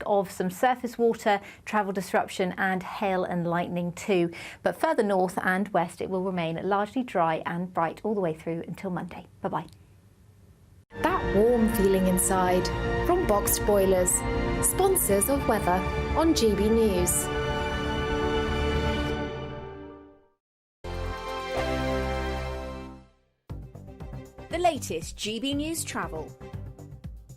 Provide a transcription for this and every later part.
of some surface water, travel disruption and hail and lightning too. But further north and west it will remain largely dry and bright all the way through until Monday. Bye-bye. That warm feeling inside from Boxed Boilers, sponsors of weather on GB News. The latest GB News travel.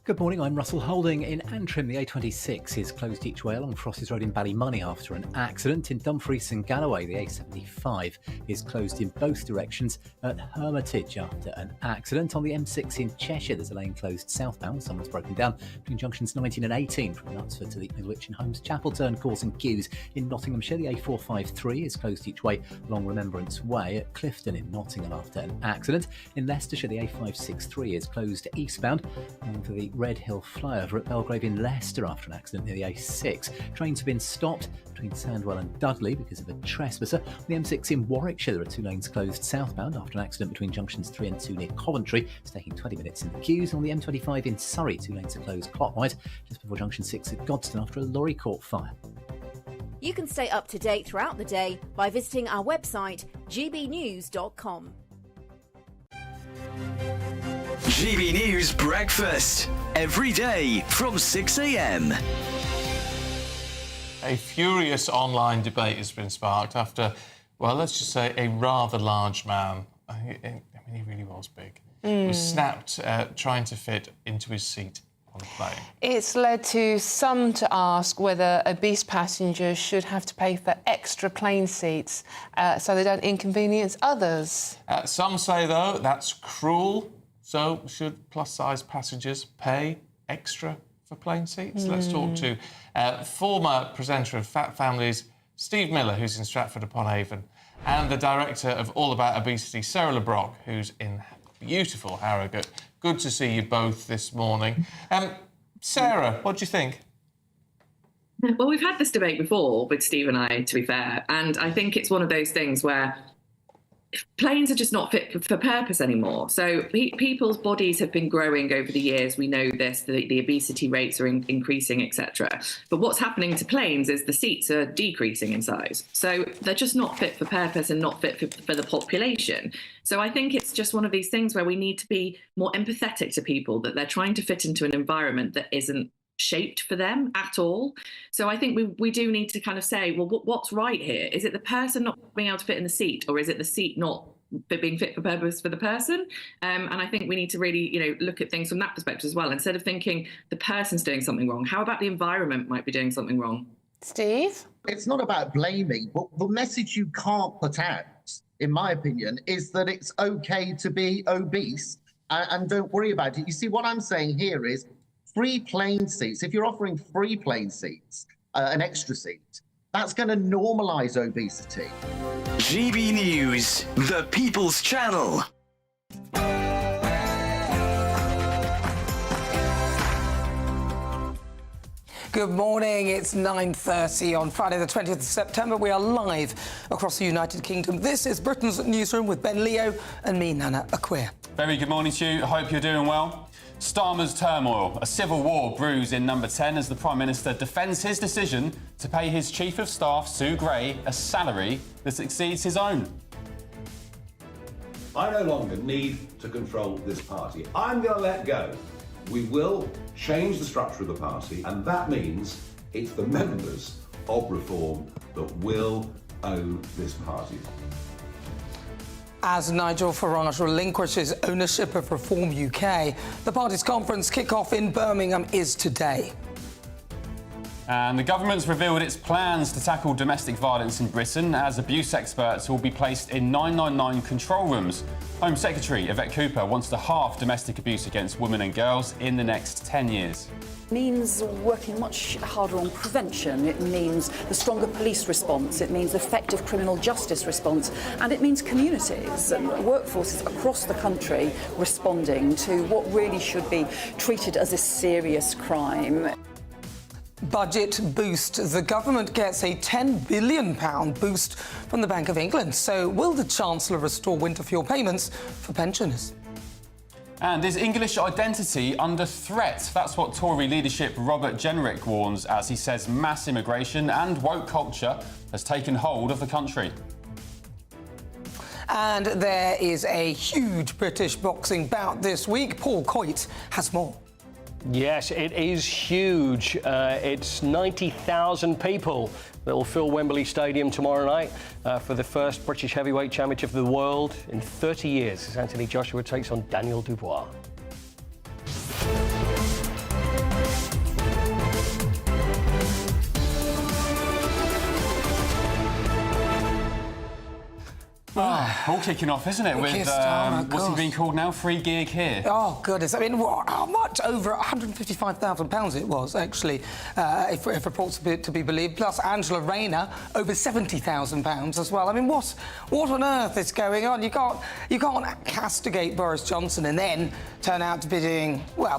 Good morning, I'm Russell Holding. In Antrim, the A26 is closed each way along Frosses Road in Ballymoney after an accident. In Dumfries and Galloway, the A75 is closed in both directions at Hermitage after an accident. On the M6 in Cheshire, there's a lane closed southbound. Someone's broken down between junctions 19 and 18 from Knutsford to the Middlewich and Holmes Chapel turn, causing queues. In Nottinghamshire, the A453 is closed each way along Remembrance Way at Clifton in Nottingham after an accident. In Leicestershire, the A563 is closed eastbound and for the Red Hill flyover at Belgrave in Leicester after an accident near the A6. Trains have been stopped between Sandwell and Dudley because of a trespasser. On the M6 in Warwickshire, there are two lanes closed southbound after an accident between junctions 3 and 2 near Coventry. It's taking 20 minutes in the queues. On the M25 in Surrey, two lanes are closed clockwise just before junction 6 at Godstone after a lorry caught fire. You can stay up to date throughout the day by visiting our website gbnews.com. GB News Breakfast, every day from 6 a.m. A furious online debate has been sparked after, well, let's just say a rather large man, I mean, he really was big, was snapped trying to fit into his seat on a plane. It's led to some to ask whether obese passengers should have to pay for extra plane seats so they don't inconvenience others. Some say, though, that's cruel. So, should plus-size passengers pay extra for plane seats? Let's talk to former presenter of Fat Families, Steve Miller, who's in Stratford-upon-Avon, and the director of All About Obesity, Sarah LeBrock, who's in beautiful Harrogate. Good to see you both this morning. Sarah, what do you think? Well, we've had this debate before with Steve and I, to be fair, and I think it's one of those things where planes are just not fit for purpose anymore. So people's bodies have been growing over the years. We know this, the obesity rates are increasing, etc. But what's happening to planes is the seats are decreasing in size. So they're just not fit for purpose and not fit for the population. So I think it's just one of these things where we need to be more empathetic to people, that they're trying to fit into an environment that isn't shaped for them at all. So I think we do need to kind of say, well, what's right here? Is it the person not being able to fit in the seat, or is it the seat not being fit for purpose for the person? And I think we need to really, look at things from that perspective as well. Instead of thinking the person's doing something wrong, how about the environment might be doing something wrong? Steve? It's not about blaming, but the message you can't put out, in my opinion, is that it's okay to be obese and don't worry about it. You see, what I'm saying here is free plane seats. If you're offering free plane seats, an extra seat, that's going to normalise obesity. GB News, the People's Channel. Good morning, it's 9:30 on Friday the 20th of September. We are live across the United Kingdom. This is Britain's Newsroom with Ben Leo and me, Nana Akweer. Very good morning to you. I hope you're doing well. Starmer's turmoil. A civil war brews in Number 10 as the Prime Minister defends his decision to pay his Chief of Staff, Sue Gray, a salary that exceeds his own. I no longer need to control this party. I'm going to let go. We will change the structure of the party, and that means it's the members of Reform that will own this party. As Nigel Farage relinquishes ownership of Reform UK, the party's conference kick-off in Birmingham is today. And the government's revealed its plans to tackle domestic violence in Britain as abuse experts will be placed in 999 control rooms. Home Secretary Yvette Cooper wants to halve domestic abuse against women and girls in the next 10 years. It means working much harder on prevention. It means the stronger police response. It means effective criminal justice response. And it means communities and workforces across the country responding to what really should be treated as a serious crime. Budget boost. The government gets a £10 billion boost from the Bank of England. So will the Chancellor restore winter fuel payments for pensioners? And is English identity under threat? That's what Tory leadership Robert Jenrick warns as he says mass immigration and woke culture has taken hold of the country. And there is a huge British boxing bout this week. Paul Coit has more. Yes, it is huge. It's 90,000 people that will fill Wembley Stadium tomorrow night for the first British Heavyweight Championship of the world in 30 years as Anthony Joshua takes on Daniel Dubois. All kicking off, isn't it? With what's he being called now? Free gig here. Oh goodness! I mean, how much? Over £155,000 it was actually, if reports to be believed. Plus Angela Rayner over £70,000 as well. I mean, what on earth is going on? You can't castigate Boris Johnson and then turn out to be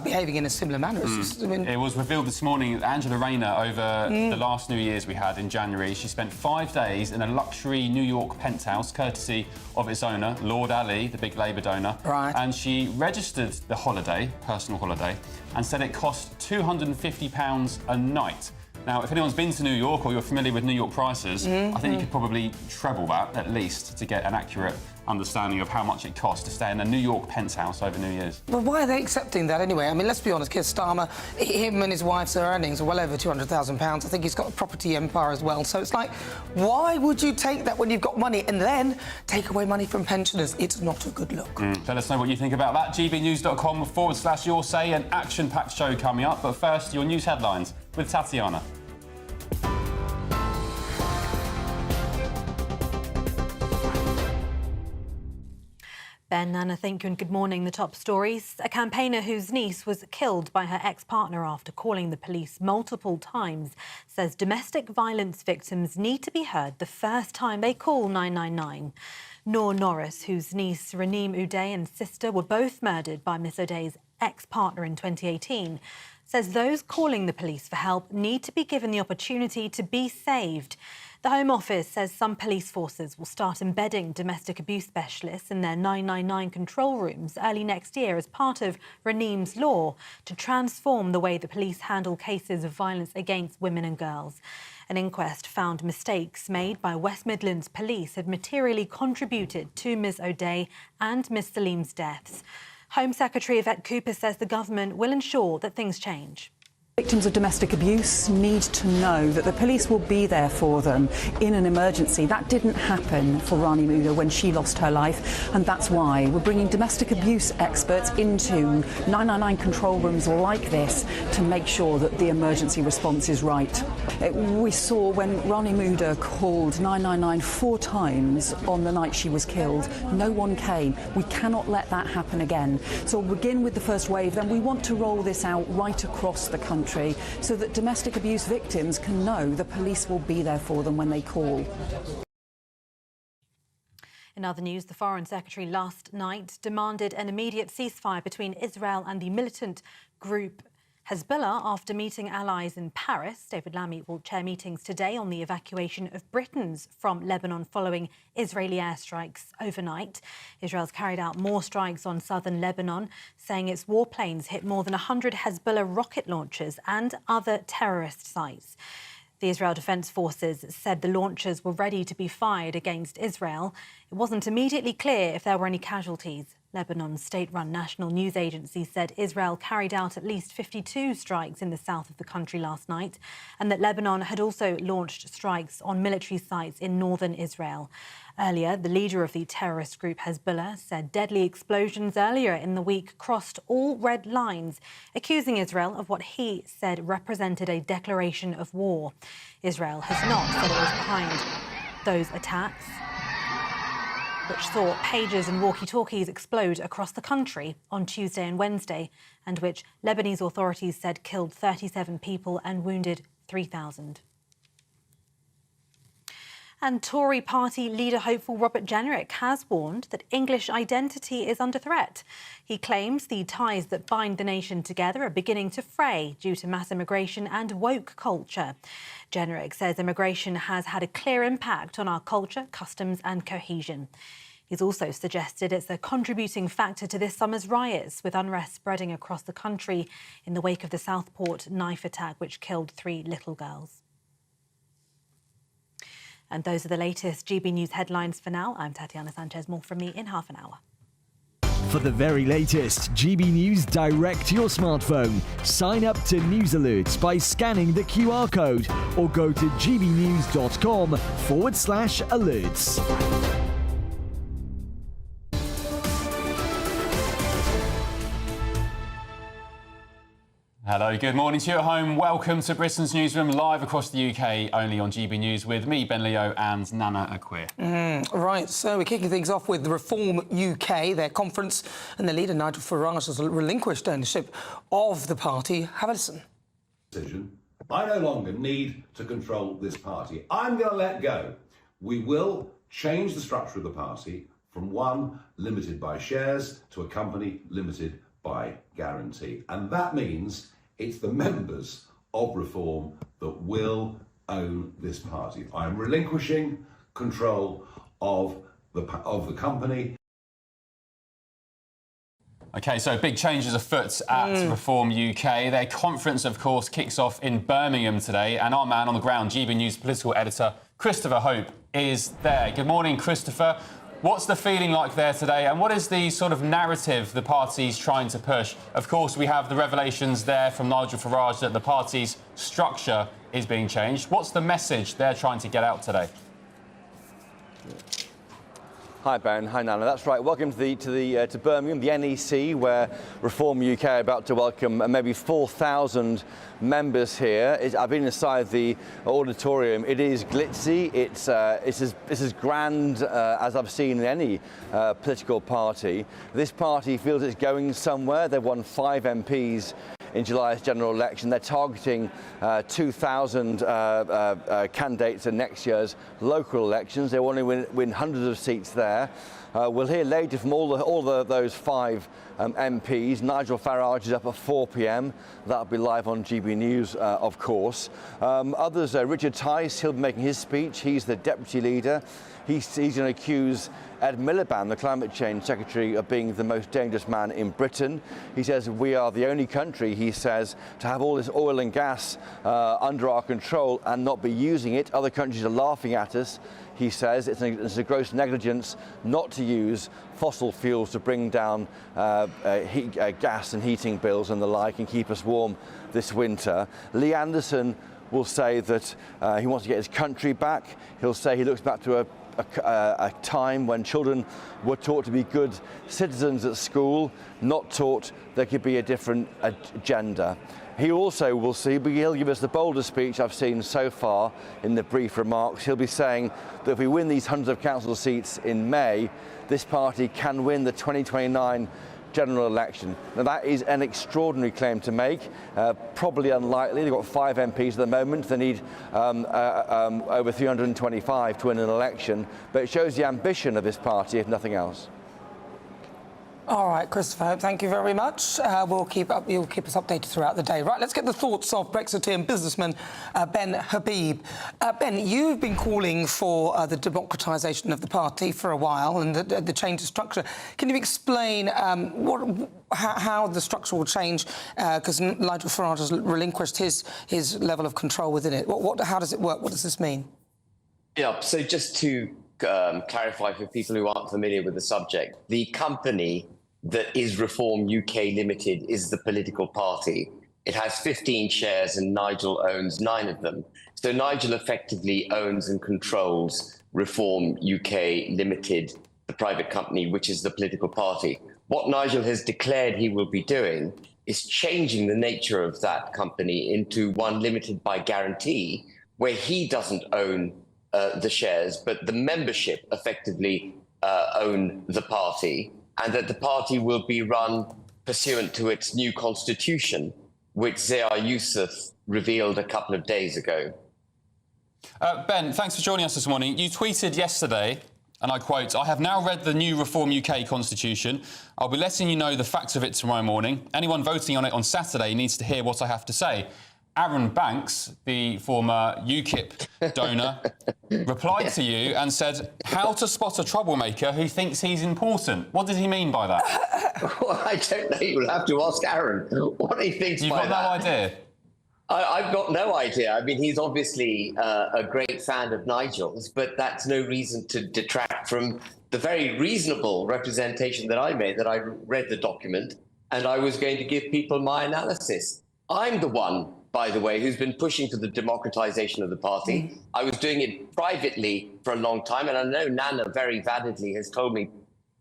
behaving in a similar manner. It was revealed this morning that Angela Rayner, over the last New Year's we had in January, she spent 5 days in a luxury New York penthouse, courtesy of its owner, Lord Ali, the big Labour donor. Right. And she registered the holiday, personal holiday, and said it cost £250 a night. Now, if anyone's been to New York or you're familiar with New York prices, I think you could probably treble that, at least, to get an accurate understanding of how much it costs to stay in a New York penthouse over New Year's. But why are they accepting that anyway? I mean, let's be honest, Keir Starmer, him and his wife's earnings are well over £200,000. I think he's got a property empire as well. So it's like, why would you take that when you've got money and then take away money from pensioners? It's not a good look. Let us know what you think about that. gbnews.com/your say, an action-packed show coming up. But first, your news headlines with Tatiana. Ben, Anna, thank you and good morning. The top stories. A campaigner whose niece was killed by her ex-partner after calling the police multiple times says domestic violence victims need to be heard the first time they call 999. Noor Norris, whose niece Raneem Uday and sister were both murdered by Miss Uday's ex-partner in 2018, says those calling the police for help need to be given the opportunity to be saved. The Home Office says some police forces will start embedding domestic abuse specialists in their 999 control rooms early next year as part of Raneem's law to transform the way the police handle cases of violence against women and girls. An inquest found mistakes made by West Midlands Police had materially contributed to Ms O'Day and Ms Salim's deaths. Home Secretary Yvette Cooper says the government will ensure that things change. Victims of domestic abuse need to know that the police will be there for them in an emergency. That didn't happen for Rani Muda when she lost her life, and that's why we're bringing domestic abuse experts into 999 control rooms like this to make sure that the emergency response is right. We saw when Rani Muda called 999 4 times on the night she was killed, no one came. We cannot let that happen again. So we'll begin with the first wave, then we want to roll this out right across the country so that domestic abuse victims can know the police will be there for them when they call. In other news, the Foreign Secretary last night demanded an immediate ceasefire between Israel and the militant group Hezbollah after meeting allies in Paris. David Lammy will chair meetings today on the evacuation of Britons from Lebanon following Israeli airstrikes overnight. Israel's carried out more strikes on southern Lebanon, saying its warplanes hit more than 100 Hezbollah rocket launchers and other terrorist sites. The Israel Defense Forces said the launchers were ready to be fired against Israel. It wasn't immediately clear if there were any casualties. Lebanon's state-run national news agency said Israel carried out at least 52 strikes in the south of the country last night, and that Lebanon had also launched strikes on military sites in northern Israel. Earlier, the leader of the terrorist group Hezbollah said deadly explosions earlier in the week crossed all red lines, accusing Israel of what he said represented a declaration of war. Israel has not said it was behind those attacks, which saw pages and walkie-talkies explode across the country on Tuesday and Wednesday, and which Lebanese authorities said killed 37 people and wounded 3,000. And Tory party leader hopeful Robert Jenrick has warned that English identity is under threat. He claims the ties that bind the nation together are beginning to fray due to mass immigration and woke culture. Jenrick says immigration has had a clear impact on our culture, customs and cohesion. He's also suggested it's a contributing factor to this summer's riots, with unrest spreading across the country in the wake of the Southport knife attack, which killed 3 little girls. And those are the latest GB News headlines for now. I'm Tatiana Sanchez. More from me in half an hour. For the very latest GB News direct to your smartphone, sign up to News Alerts by scanning the QR code or go to gbnews.com/alerts. Hello, good morning to you at home. Welcome to Britain's Newsroom, live across the UK, only on GB News, with me, Ben Leo, and Nana Akweer. Right, so we're kicking things off with Reform UK. Their conference and their leader, Nigel Farage, has relinquished ownership of the party. Have a listen. I no longer need to control this party. I'm going to let go. We will change the structure of the party from one limited by shares to a company limited by guarantee. And that means it's the members of Reform that will own this party. I'm relinquishing control of the company. OK, so big changes afoot at Reform UK. Their conference, of course, kicks off in Birmingham today, and our man on the ground, GB News political editor Christopher Hope, is there. Good morning, Christopher. What's the feeling like there today, and what is the sort of narrative the party's trying to push? Of course, we have the revelations there from Nigel Farage that the party's structure is being changed. What's the message they're trying to get out today? Hi Ben, hi Nana. That's right. Welcome to Birmingham, the NEC, where Reform UK are about to welcome maybe 4,000 members here. I've been inside the auditorium. It is glitzy. It's as grand as I've seen in any political party. This party feels it's going somewhere. They've won 5 MPs in July's general election. They're targeting 2,000 candidates in next year's local elections. They want to win hundreds of seats there. We'll hear later from all those 5 MPs. Nigel Farage is up at 4 p.m. That'll be live on GB News, of course. Others, Richard Tice, he'll be making his speech. He's the deputy leader. He's going to accuse Ed Miliband, the climate change secretary, of being the most dangerous man in Britain. He says we are the only country, he says, to have all this oil and gas under our control and not be using it. Other countries are laughing at us. He says it's a gross negligence not to use fossil fuels to bring down gas and heating bills and the like and keep us warm this winter. Lee Anderson will say that he wants to get his country back. He'll say he looks back to a time when children were taught to be good citizens at school, not taught there could be a different agenda. He also will see, but he'll give us the boldest speech I've seen so far in the brief remarks. He'll be saying that if we win these hundreds of council seats in May, this party can win the 2029 general election. Now that is an extraordinary claim to make, probably unlikely. They've got 5 MPs at the moment. They need over 325 to win an election, but it shows the ambition of this party, if nothing else. All right, Christopher, thank you very much. You'll keep us updated throughout the day. Right, let's get the thoughts of Brexiteer and businessman Ben Habib. Ben, you've been calling for the democratisation of the party for a while and the change of structure. Can you explain how the structure will change? Because Nigel Farage has relinquished his level of control within it. How does it work? What does this mean? Yeah, so just to clarify for people who aren't familiar with the subject, the company that is Reform UK Limited is the political party. It has 15 shares and Nigel owns 9 of them. So Nigel effectively owns and controls Reform UK Limited, the private company, which is the political party. What Nigel has declared he will be doing is changing the nature of that company into one limited by guarantee, where he doesn't own the shares, but the membership effectively own the party, and that the party will be run pursuant to its new constitution, which Zia Youssef revealed a couple of days ago. Ben, thanks for joining us this morning. You tweeted yesterday, and I quote, "I have now read the new Reform UK constitution. I'll be letting you know the facts of it tomorrow morning. Anyone voting on it on Saturday needs to hear what I have to say." Aaron Banks, the former UKIP donor, replied to you and said, how to spot a troublemaker who thinks he's important. What did he mean by that? Well, I don't know. You'll have to ask Aaron what he thinks by that. You've got no idea? I've got no idea. I mean, he's obviously a great fan of Nigel's, but that's no reason to detract from the very reasonable representation that I made, that I read the document and I was going to give people my analysis. I'm the one, by the way, who's been pushing for the democratization of the party. I was doing it privately for a long time, and I know Nana very validly has told me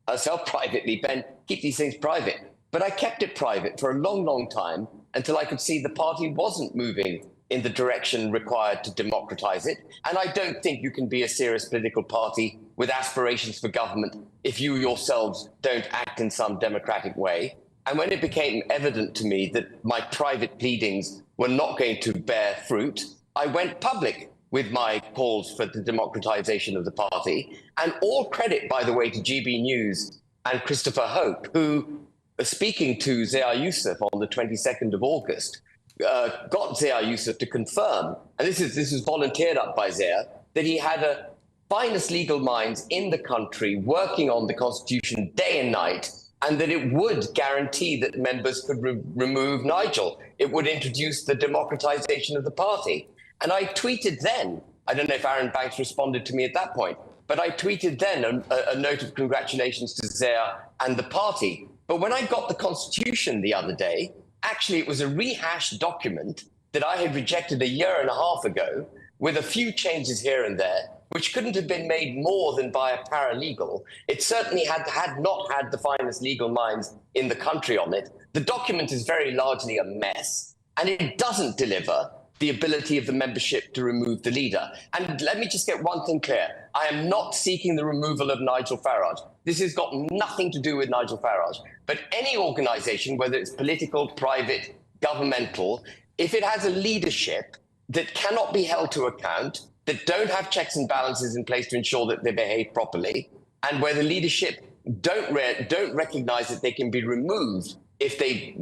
herself privately, Ben, keep these things private. But I kept it private for a long, long time until I could see the party wasn't moving in the direction required to democratize it. And I don't think you can be a serious political party with aspirations for government if you yourselves don't act in some democratic way. And when it became evident to me that my private pleadings were not going to bear fruit, I went public with my calls for the democratization of the party. And all credit, by the way, to GB News and Christopher Hope, who, speaking to Zia Youssef on the 22nd of August, got Zia Youssef to confirm, and this is volunteered up by Zia, that he had a finest legal minds in the country working on the Constitution day and night, and that it would guarantee that members could remove Nigel. It would introduce the democratization of the party. And I tweeted then, I don't know if Aaron Banks responded to me at that point, but I tweeted then a note of congratulations to Zia and the party. But when I got the Constitution the other day, actually it was a rehashed document that I had rejected a year and a half ago with a few changes here and there, which couldn't have been made more than by a paralegal. It certainly had not had the finest legal minds in the country on it. The document is very largely a mess, and it doesn't deliver the ability of the membership to remove the leader. And let me just get one thing clear. I am not seeking the removal of Nigel Farage. This has got nothing to do with Nigel Farage. But any organisation, whether it's political, private, governmental, if it has a leadership that cannot be held to account, that don't have checks and balances in place to ensure that they behave properly, and where the leadership don't recognise that they can be removed if they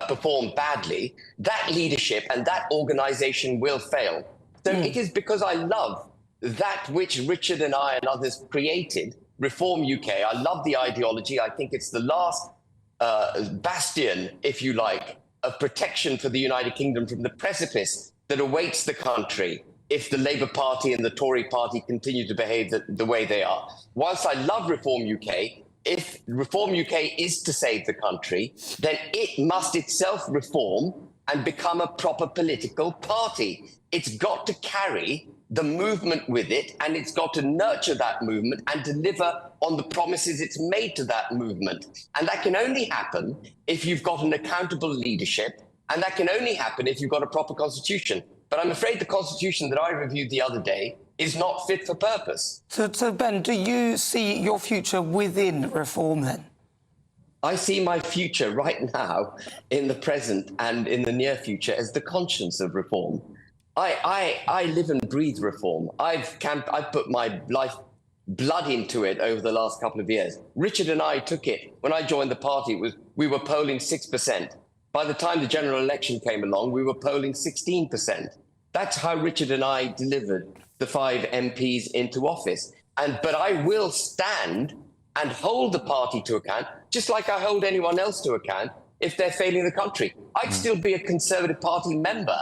perform badly, that leadership and that organisation will fail. So it is because I love that which Richard and I and others created, Reform UK. I love the ideology. I think it's the last bastion, if you like, of protection for the United Kingdom from the precipice that awaits the country if the Labour Party and the Tory Party continue to behave the way they are. Whilst I love Reform UK, if Reform UK is to save the country, then it must itself reform and become a proper political party. It's got to carry the movement with it, and it's got to nurture that movement and deliver on the promises it's made to that movement. And that can only happen if you've got an accountable leadership, and that can only happen if you've got a proper constitution. But I'm afraid the constitution that I reviewed the other day is not fit for purpose. So Ben, do you see your future within Reform then? I see my future right now, in the present and in the near future, as the conscience of Reform. I live and breathe Reform. I've put my life blood into it over the last couple of years. Richard and I took it. When I joined the party, we were polling 6%. By the time the general election came along, we were polling 16%. That's how Richard and I delivered the 5 MPs into office. But I will stand and hold the party to account, just like I hold anyone else to account if they're failing the country. I'd still be a Conservative Party member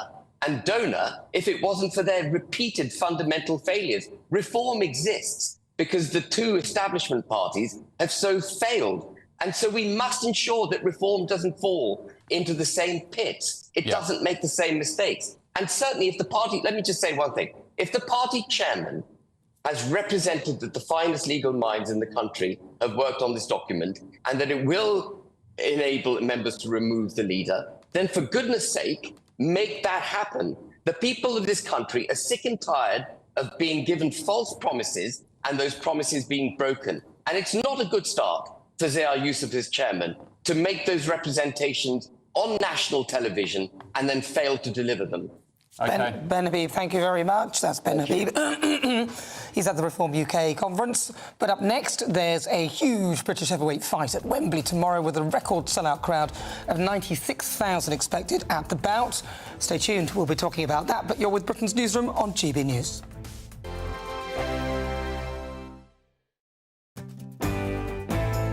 and donor if it wasn't for their repeated fundamental failures. Reform exists because the two establishment parties have so failed. And so we must ensure that Reform doesn't fall into the same pits. It doesn't make the same mistakes. And certainly if the party, let me just say one thing, if the party chairman has represented that the finest legal minds in the country have worked on this document and that it will enable members to remove the leader, then for goodness sake, make that happen. The people of this country are sick and tired of being given false promises and those promises being broken. And it's not a good start for Zia Youssef as chairman to make those representations on national television and then fail to deliver them. OK. Ben Habib, thank you very much. That's Ben Habib. He's at the Reform UK conference. But up next, there's a huge British heavyweight fight at Wembley tomorrow with a record sellout crowd of 96,000 expected at the bout. Stay tuned, we'll be talking about that. But you're with Britain's Newsroom on GB News.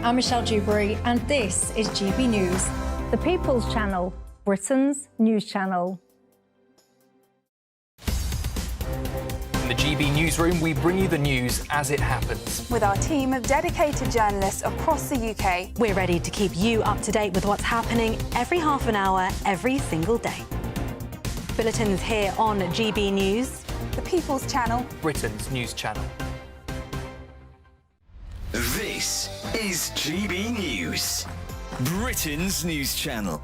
I'm Michelle Dewberry, and this is GB News. The People's Channel, Britain's news channel. In the GB Newsroom, we bring you the news as it happens. With our team of dedicated journalists across the UK. We're ready to keep you up to date with what's happening every half an hour, every single day. Bulletins here on GB News. The People's Channel. Britain's news channel. This is GB News, Britain's news channel.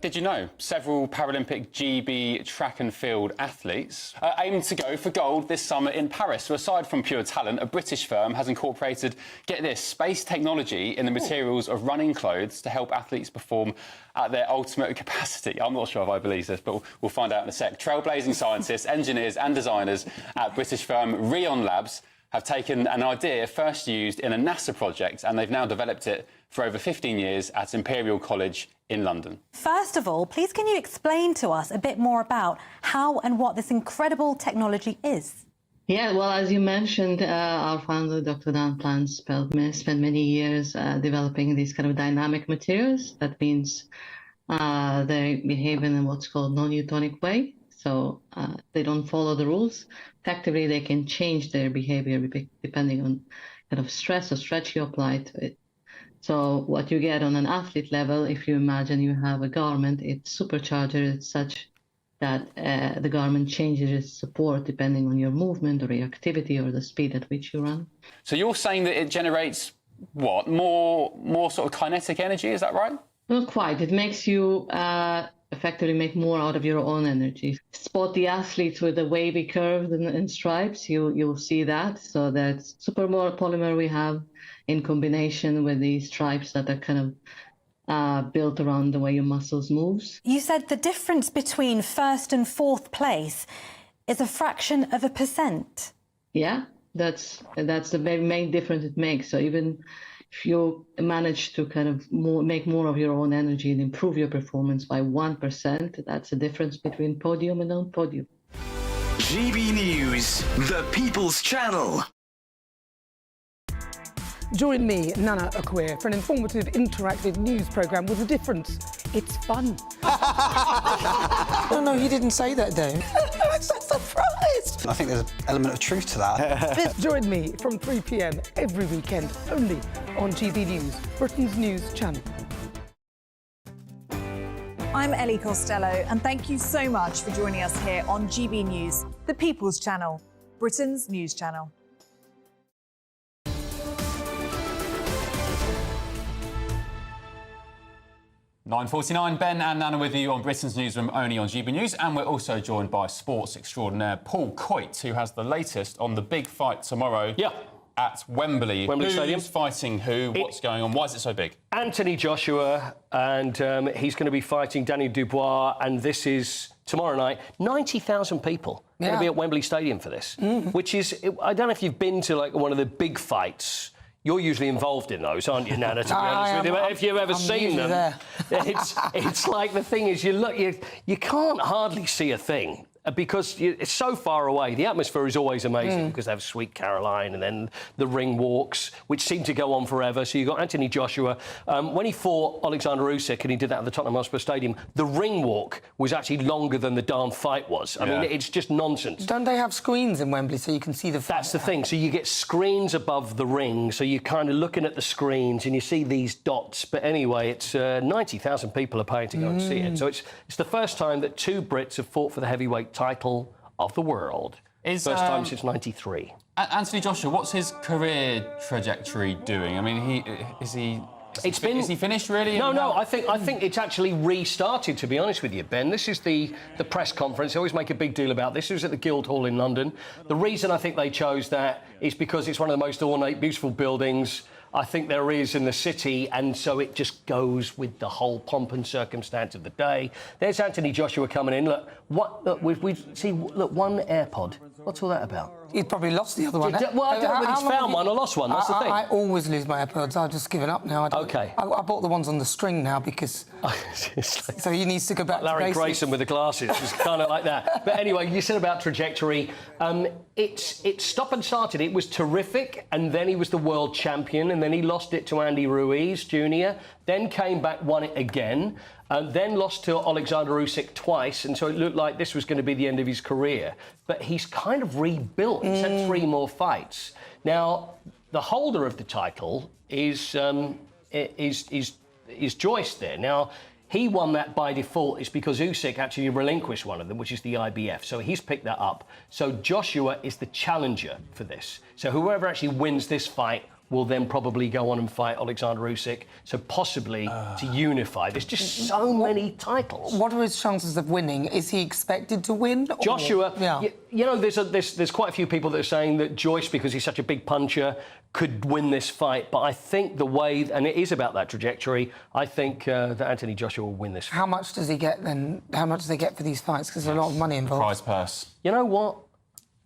Did you know several Paralympic GB track and field athletes are aiming to go for gold this summer in Paris? So aside from pure talent, a British firm has incorporated, get this, space technology in the materials of running clothes to help athletes perform at their ultimate capacity. I'm not sure if I believe this, but we'll find out in a sec. Trailblazing scientists, engineers and designers at British firm Rion Labs have taken an idea first used in a NASA project, and they've now developed it for over 15 years at Imperial College in London. First of all, please can you explain to us a bit more about how and what this incredible technology is? Yeah, well, as you mentioned, our founder, Dr. Dan Plant, spent many years developing these kind of dynamic materials. That means they behave in what's called non-Newtonic way. So they don't follow the rules. Effectively, they can change their behavior depending on kind of stress or stretch you apply to it. So what you get on an athlete level, if you imagine you have a garment, it's supercharged. It's such that the garment changes its support depending on your movement or your activity or the speed at which you run. So you're saying that it generates, what, more sort of kinetic energy, is that right? Not quite. It makes you effectively make more out of your own energy. Spot the athletes with the wavy curves and stripes, you'll see that. So that's super polymer we have in combination with these stripes that are kind of built around the way your muscles moves. You said the difference between first and fourth place is a fraction of a percent. Yeah, that's the very main difference it makes. So even if you manage to kind of make more of your own energy and improve your performance by 1%, that's the difference between podium and non-podium. GB News, the People's Channel. Join me, Nana Okoye, for an informative, interactive news programme with a difference. It's fun. No, you didn't say that, Dave. I'm so surprised. I think there's an element of truth to that. Join me from 3 p.m. every weekend, only on GB News, Britain's news channel. I'm Ellie Costello, and thank you so much for joining us here on GB News, the People's Channel, Britain's news channel. (9:49), Ben and Nana with you on Britain's Newsroom, only on GB News. And we're also joined by sports extraordinaire Paul Coit, who has the latest on the big fight tomorrow at Wembley. Wembley Stadium. Who's fighting who? What's going on? Why is it so big? Anthony Joshua, and he's going to be fighting Danny Dubois, and this is tomorrow night. 90,000 people going to be at Wembley Stadium for this, which is, I don't know if you've been to like one of the big fights. You're usually involved in those, aren't you, Nana, to be honest with you? But if you've ever seen them, it's like the thing is, you can't hardly see a thing. Because it's so far away. The atmosphere is always amazing because they have Sweet Caroline and then the ring walks, which seem to go on forever. So you've got Anthony Joshua. When he fought Alexander Usyk, and he did that at the Tottenham Hotspur Stadium, the ring walk was actually longer than the darn fight was. I mean, it's just nonsense. Don't they have screens in Wembley so you can see the fight? That's the thing. So you get screens above the ring, so you're kind of looking at the screens and you see these dots. But anyway, it's 90,000 people are paying to go and see it. So it's the first time that two Brits have fought for the heavyweight title of the world. First time since '93. Anthony Joshua, what's his career trajectory doing? I mean, is he finished really? No. I think it's actually restarted. To be honest with you, Ben, this is the press conference. They always make a big deal about this. It was at the Guildhall in London. The reason I think they chose that is because it's one of the most ornate, beautiful buildings I think there is in the city, and so it just goes with the whole pomp and circumstance of the day. There's Anthony Joshua coming in. Look, look, one AirPod. What's all that about? He's probably lost the other one. Well, I don't know whether he's found one or lost one. That's the thing. I always lose my AirPods. I've just given up now. OK. I bought the ones on the string now because... so he needs to go back Larry to basics. Grayson with the glasses. It's kind of like that. But anyway, you said about trajectory. It stopped and started. It was terrific, and then he was the world champion, and then he lost it to Andy Ruiz Jr., then came back, won it again, and then lost to Alexander Usyk twice, and so it looked like this was going to be the end of his career. But he's kind of rebuilt. He's had 3 more fights. Now, the holder of the title is Joyce there. Now, he won that by default. It's because Usyk actually relinquished one of them, which is the IBF. So he's picked that up. So Joshua is the challenger for this. So whoever actually wins this fight will then probably go on and fight Alexander Usyk. So possibly to unify. There's just so many titles. What are his chances of winning? Is he expected to win? Joshua, yeah. You know, there's quite a few people that are saying that Joyce, because he's such a big puncher, could win this fight. But I think the way, and it is about that trajectory, I think that Anthony Joshua will win this fight. How much does he get then? How much do they get for these fights? Because there's a lot of money involved. Prize purse. You know what?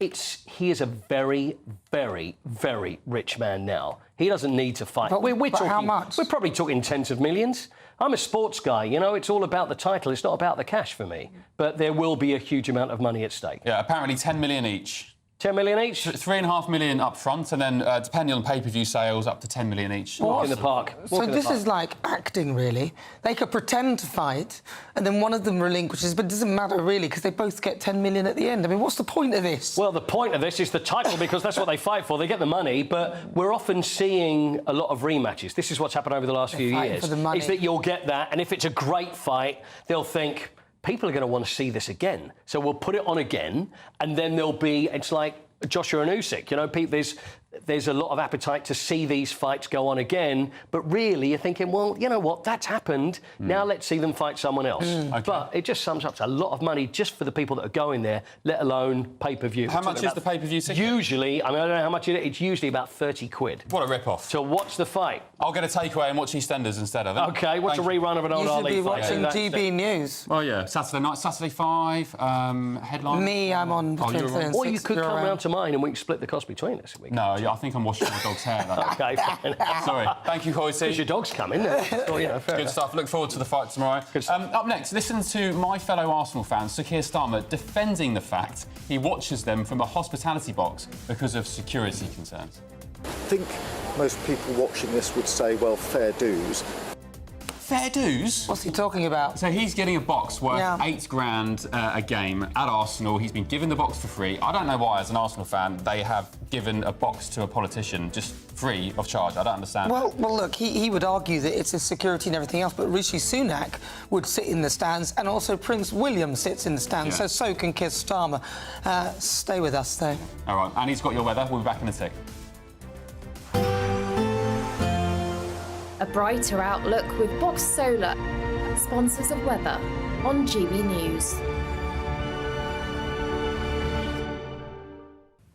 He is a very, very, very rich man now. He doesn't need to fight. But We're talking, how much? We're probably talking tens of millions. I'm a sports guy, you know, it's all about the title. It's not about the cash for me. But there will be a huge amount of money at stake. Yeah, apparently 10 million each. 10 million each? 3.5 million up front, and then, depending on pay-per-view sales, up to 10 million each. Walk in the park. So this is like acting, really. They could pretend to fight, and then one of them relinquishes, but it doesn't matter, really, because they both get 10 million at the end. I mean, what's the point of this? Well, the point of this is the title, because that's what they fight for. They get the money, but we're often seeing a lot of rematches. This is what's happened over the last few years. For the money. Is that you'll get that, and if it's a great fight, they'll think, people are going to want to see this again. So we'll put it on again, and then there'll be, it's like Joshua and Usyk, you know, there's a lot of appetite to see these fights go on again, but really you're thinking, well, you know what, that's happened, now let's see them fight someone else. Okay. But it just sums up to a lot of money just for the people that are going there, let alone pay-per-view. How much is the pay-per-view ticket? Usually, I mean, I don't know how much it is, it's usually about 30 quid. What a rip-off. So watch the fight. I'll get a takeaway and watch EastEnders instead of it. OK, watch a rerun of an old Ali fight. You should be watching GB News. Well, yeah, Saturday night, Saturday 5, headline. Me, I'm on between 3 and 6. Or you could come round to mine and we can split the cost between us. No, yeah, I think I'm washing my dog's hair. OK, fine. Sorry. Thank you, Hoyce. Because your dog's coming. So, you know, Good stuff. Look forward to the fight tomorrow. Up next, listen to my fellow Arsenal fan, Sakir Starmer, defending the fact he watches them from a hospitality box because of security concerns. I think most people watching this would say, well, fair dues. Fair dues? What's he talking about? So he's getting a box worth £8,000 a game at Arsenal. He's been given the box for free. I don't know why, as an Arsenal fan, they have given a box to a politician just free of charge. I don't understand. Well, look, he would argue that it's his security and everything else, but Rishi Sunak would sit in the stands, and also Prince William sits in the stands, so can Keir Starmer. Stay with us, though. All right, and he's got your weather. We'll be back in a tick. A brighter outlook with Box Solar, sponsors of weather on GB News.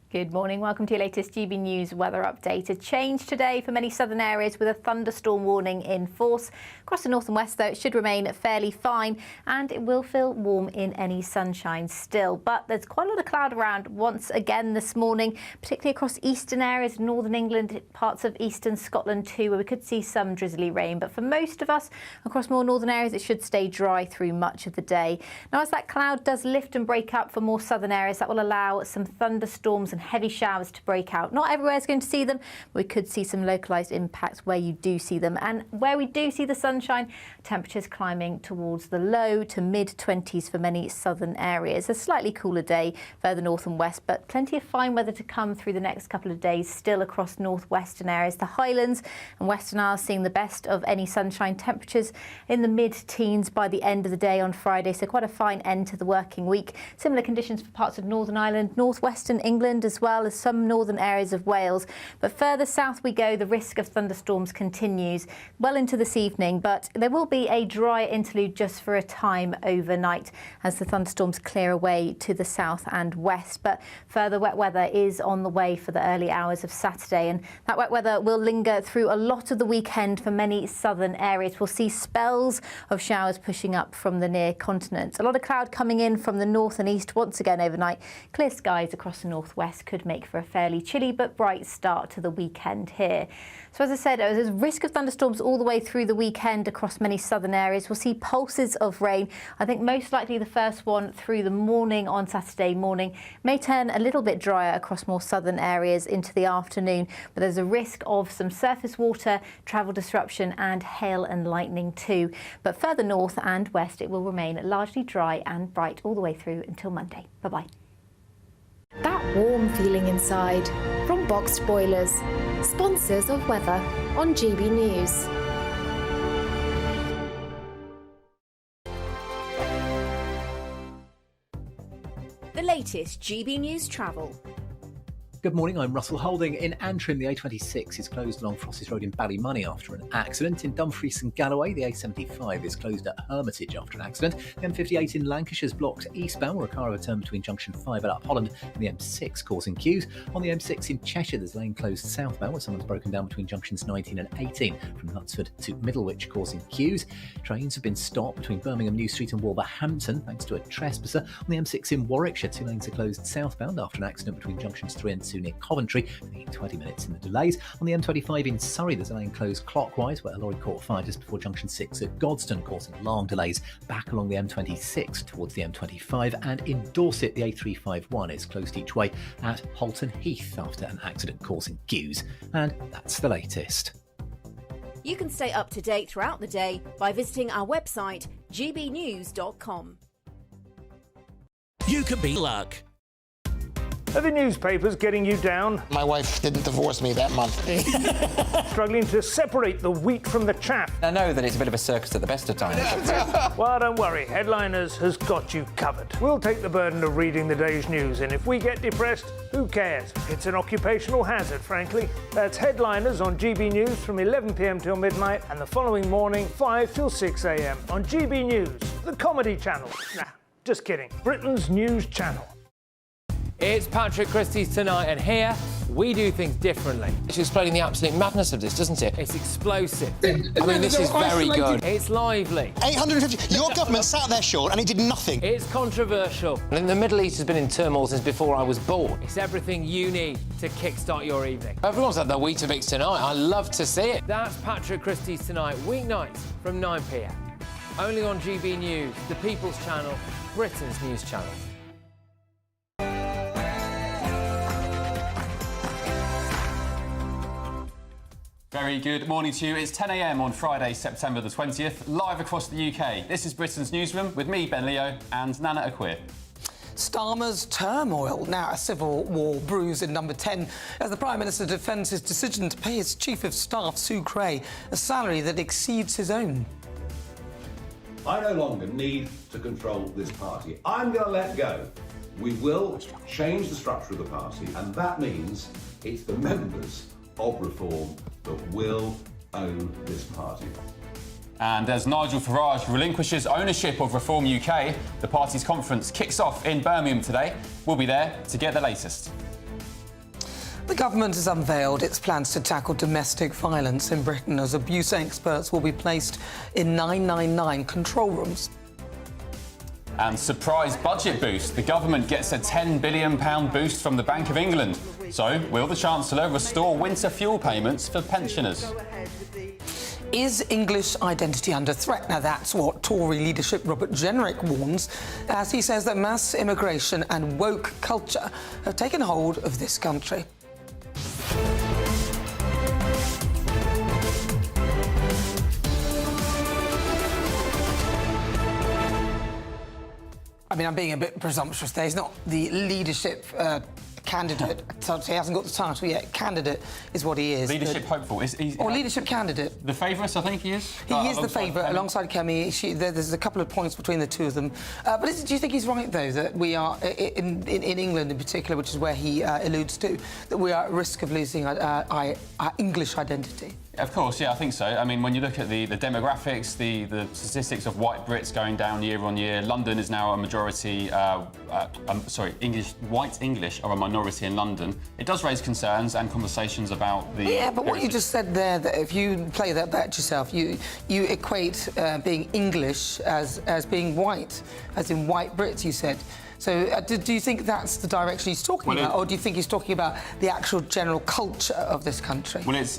Good morning. Welcome to your latest GB News weather update. A change today for many southern areas with a thunderstorm warning in force. Across the north and west, though, it should remain fairly fine and it will feel warm in any sunshine still. But there's quite a lot of cloud around once again this morning, particularly across eastern areas, northern England, parts of eastern Scotland too, where we could see some drizzly rain. But for most of us across more northern areas, it should stay dry through much of the day. Now, as that cloud does lift and break up for more southern areas, that will allow some thunderstorms and heavy showers to break out. Not everywhere is going to see them. We could see some localised impacts where you do see them. And where we do see the sunshine, temperatures climbing towards the low to mid-20s for many southern areas. A slightly cooler day further north and west, but plenty of fine weather to come through the next couple of days still across northwestern areas. The Highlands and Western Isles seeing the best of any sunshine, temperatures in the mid-teens by the end of the day on Friday. So quite a fine end to the working week. Similar conditions for parts of Northern Ireland, northwestern England as well as some northern areas of Wales. But further south we go, the risk of thunderstorms continues well into this evening, but there will be a dry interlude just for a time overnight as the thunderstorms clear away to the south and west. But further wet weather is on the way for the early hours of Saturday, and that wet weather will linger through a lot of the weekend for many southern areas. We'll see spells of showers pushing up from the near continent. A lot of cloud coming in from the north and east once again overnight. Clear skies across the northwest could make for a fairly chilly but bright start to the weekend here. So as I said, there's a risk of thunderstorms all the way through the weekend across many southern areas. We'll see pulses of rain. I think most likely the first one through the morning on Saturday morning. May turn a little bit drier across more southern areas into the afternoon, but there's a risk of some surface water, travel disruption and hail and lightning too. But further north and west it will remain largely dry and bright all the way through until Monday. Bye-bye. That warm feeling inside from Boxed Boilers, sponsors of weather on GB News. The latest GB News travel. Good morning, I'm Russell Holding. In Antrim, the A26 is closed along Frosses Road in Ballymoney after an accident. In Dumfries and Galloway, the A75 is closed at Hermitage after an accident. The M58 in Lancashire is blocked eastbound, where a car overturned between junction 5 at Upholland and the M6 causing queues. On the M6 in Cheshire, there's lane closed southbound, where someone's broken down between junctions 19 and 18 from Knutsford to Middlewich causing queues. Trains have been stopped between Birmingham New Street and Wolverhampton thanks to a trespasser. On the M6 in Warwickshire, 2 lanes are closed southbound after an accident between junctions 3 and 2 near Coventry, taking 20 minutes in the delays. On the M25 in Surrey, there's a lane closed clockwise where a lorry caught fire just before junction 6 at Godstone, causing long delays back along the M26 towards the M25. And in Dorset, the A351 is closed each way at Halton Heath after an accident causing queues. And that's the latest. You can stay up to date throughout the day by visiting our website gbnews.com. You could be luck. Are the newspapers getting you down? My wife didn't divorce me that month. Struggling to separate the wheat from the chaff? I know that it's a bit of a circus at the best of times. Well, don't worry, Headliners has got you covered. We'll take the burden of reading the day's news, and if we get depressed, who cares? It's an occupational hazard, frankly. That's Headliners on GB News from 11 p.m. till midnight, and the following morning, 5 till 6 a.m. on GB News, the comedy channel. Nah, just kidding. Britain's news channel. It's Patrick Christie's Tonight, and here we do things differently. It's explaining the absolute madness of this, doesn't it? It's explosive. I mean, this is very good. It's lively. 850. Your government sat there, Sean, and it did nothing. It's controversial. And the Middle East has been in turmoil since before I was born. It's everything you need to kickstart your evening. Everyone's had their Weetabix tonight. I love to see it. That's Patrick Christie's Tonight, weeknights from 9 p.m. Only on GB News, the People's Channel, Britain's news channel. Very good morning to you. It's 10 a.m. on Friday, September the 20th, live across the UK. This is Britain's Newsroom with me, Ben Leo, and Nana Akweer. Starmer's turmoil. Now a civil war brews in number 10 as the Prime Minister defends his decision to pay his Chief of Staff, Sue Cray, a salary that exceeds his own. I no longer need to control this party. I'm going to let go. We will change the structure of the party, and that means it's the members of Reform that will own this party. And as Nigel Farage relinquishes ownership of Reform UK, the party's conference kicks off in Birmingham today. We'll be there to get the latest. The government has unveiled its plans to tackle domestic violence in Britain as abuse experts will be placed in 999 control rooms. And surprise budget boost. The government gets a £10 billion boost from the Bank of England. So, will the Chancellor restore winter fuel payments for pensioners? Is English identity under threat? Now, that's what Tory leadership Robert Jenrick warns, as he says that mass immigration and woke culture have taken hold of this country. I mean, I'm being a bit presumptuous there. He's not the leadership candidate. So he hasn't got the title yet. Candidate is what he is. Leadership hopeful. Or leadership candidate. The favourite, I think he is. He is the favourite, alongside Kemi. There's a couple of points between the two of them. But do you think he's right, though, that we are, in England in particular, which is where he alludes to, that we are at risk of losing our English identity? Of course, yeah, I think so. I mean, when you look at the demographics, the statistics of white Brits going down year on year, London is now a majority, white English are a minority in London. It does raise concerns and conversations about the... Yeah, but what you just said there, that if you play that back to yourself, you equate being English as being white, as in white Brits, you said. So do you think that's the direction he's talking about, or do you think he's talking about the actual general culture of this country? Well, it's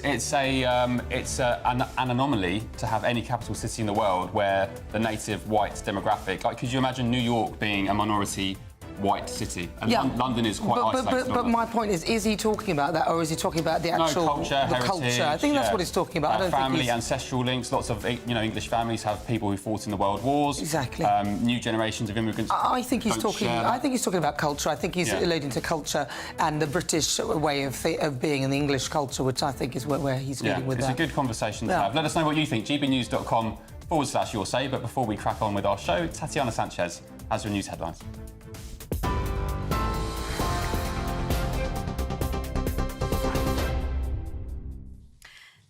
an anomaly to have any capital city in the world where the native white demographic... Like, could you imagine New York being a minority white city? And yeah. London is quite isolated. But my point is he talking about that, or is he talking about the actual... No, culture, heritage. I think that's what he's talking about. I don't family, think he's... ancestral links. Lots of English families have people who fought in the World Wars. Exactly. New generations of immigrants. I think he's talking about culture. I think he's alluding to culture and the British way of being in the English culture, which I think is where he's leading with that. It's a good conversation to have. Let us know what you think. gbnews.com/your say. But before we crack on with our show, Tatiana Sanchez has your news headlines.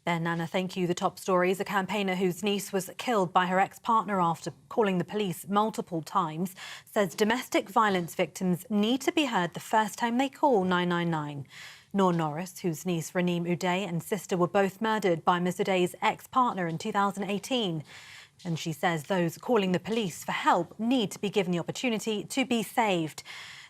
Ben, Nana, thank you. The top stories. A campaigner whose niece was killed by her ex-partner after calling the police multiple times says domestic violence victims need to be heard the first time they call 999. Noor Norris, whose niece Raneem Uday and sister were both murdered by Ms Uday's ex-partner in 2018. And she says those calling the police for help need to be given the opportunity to be saved.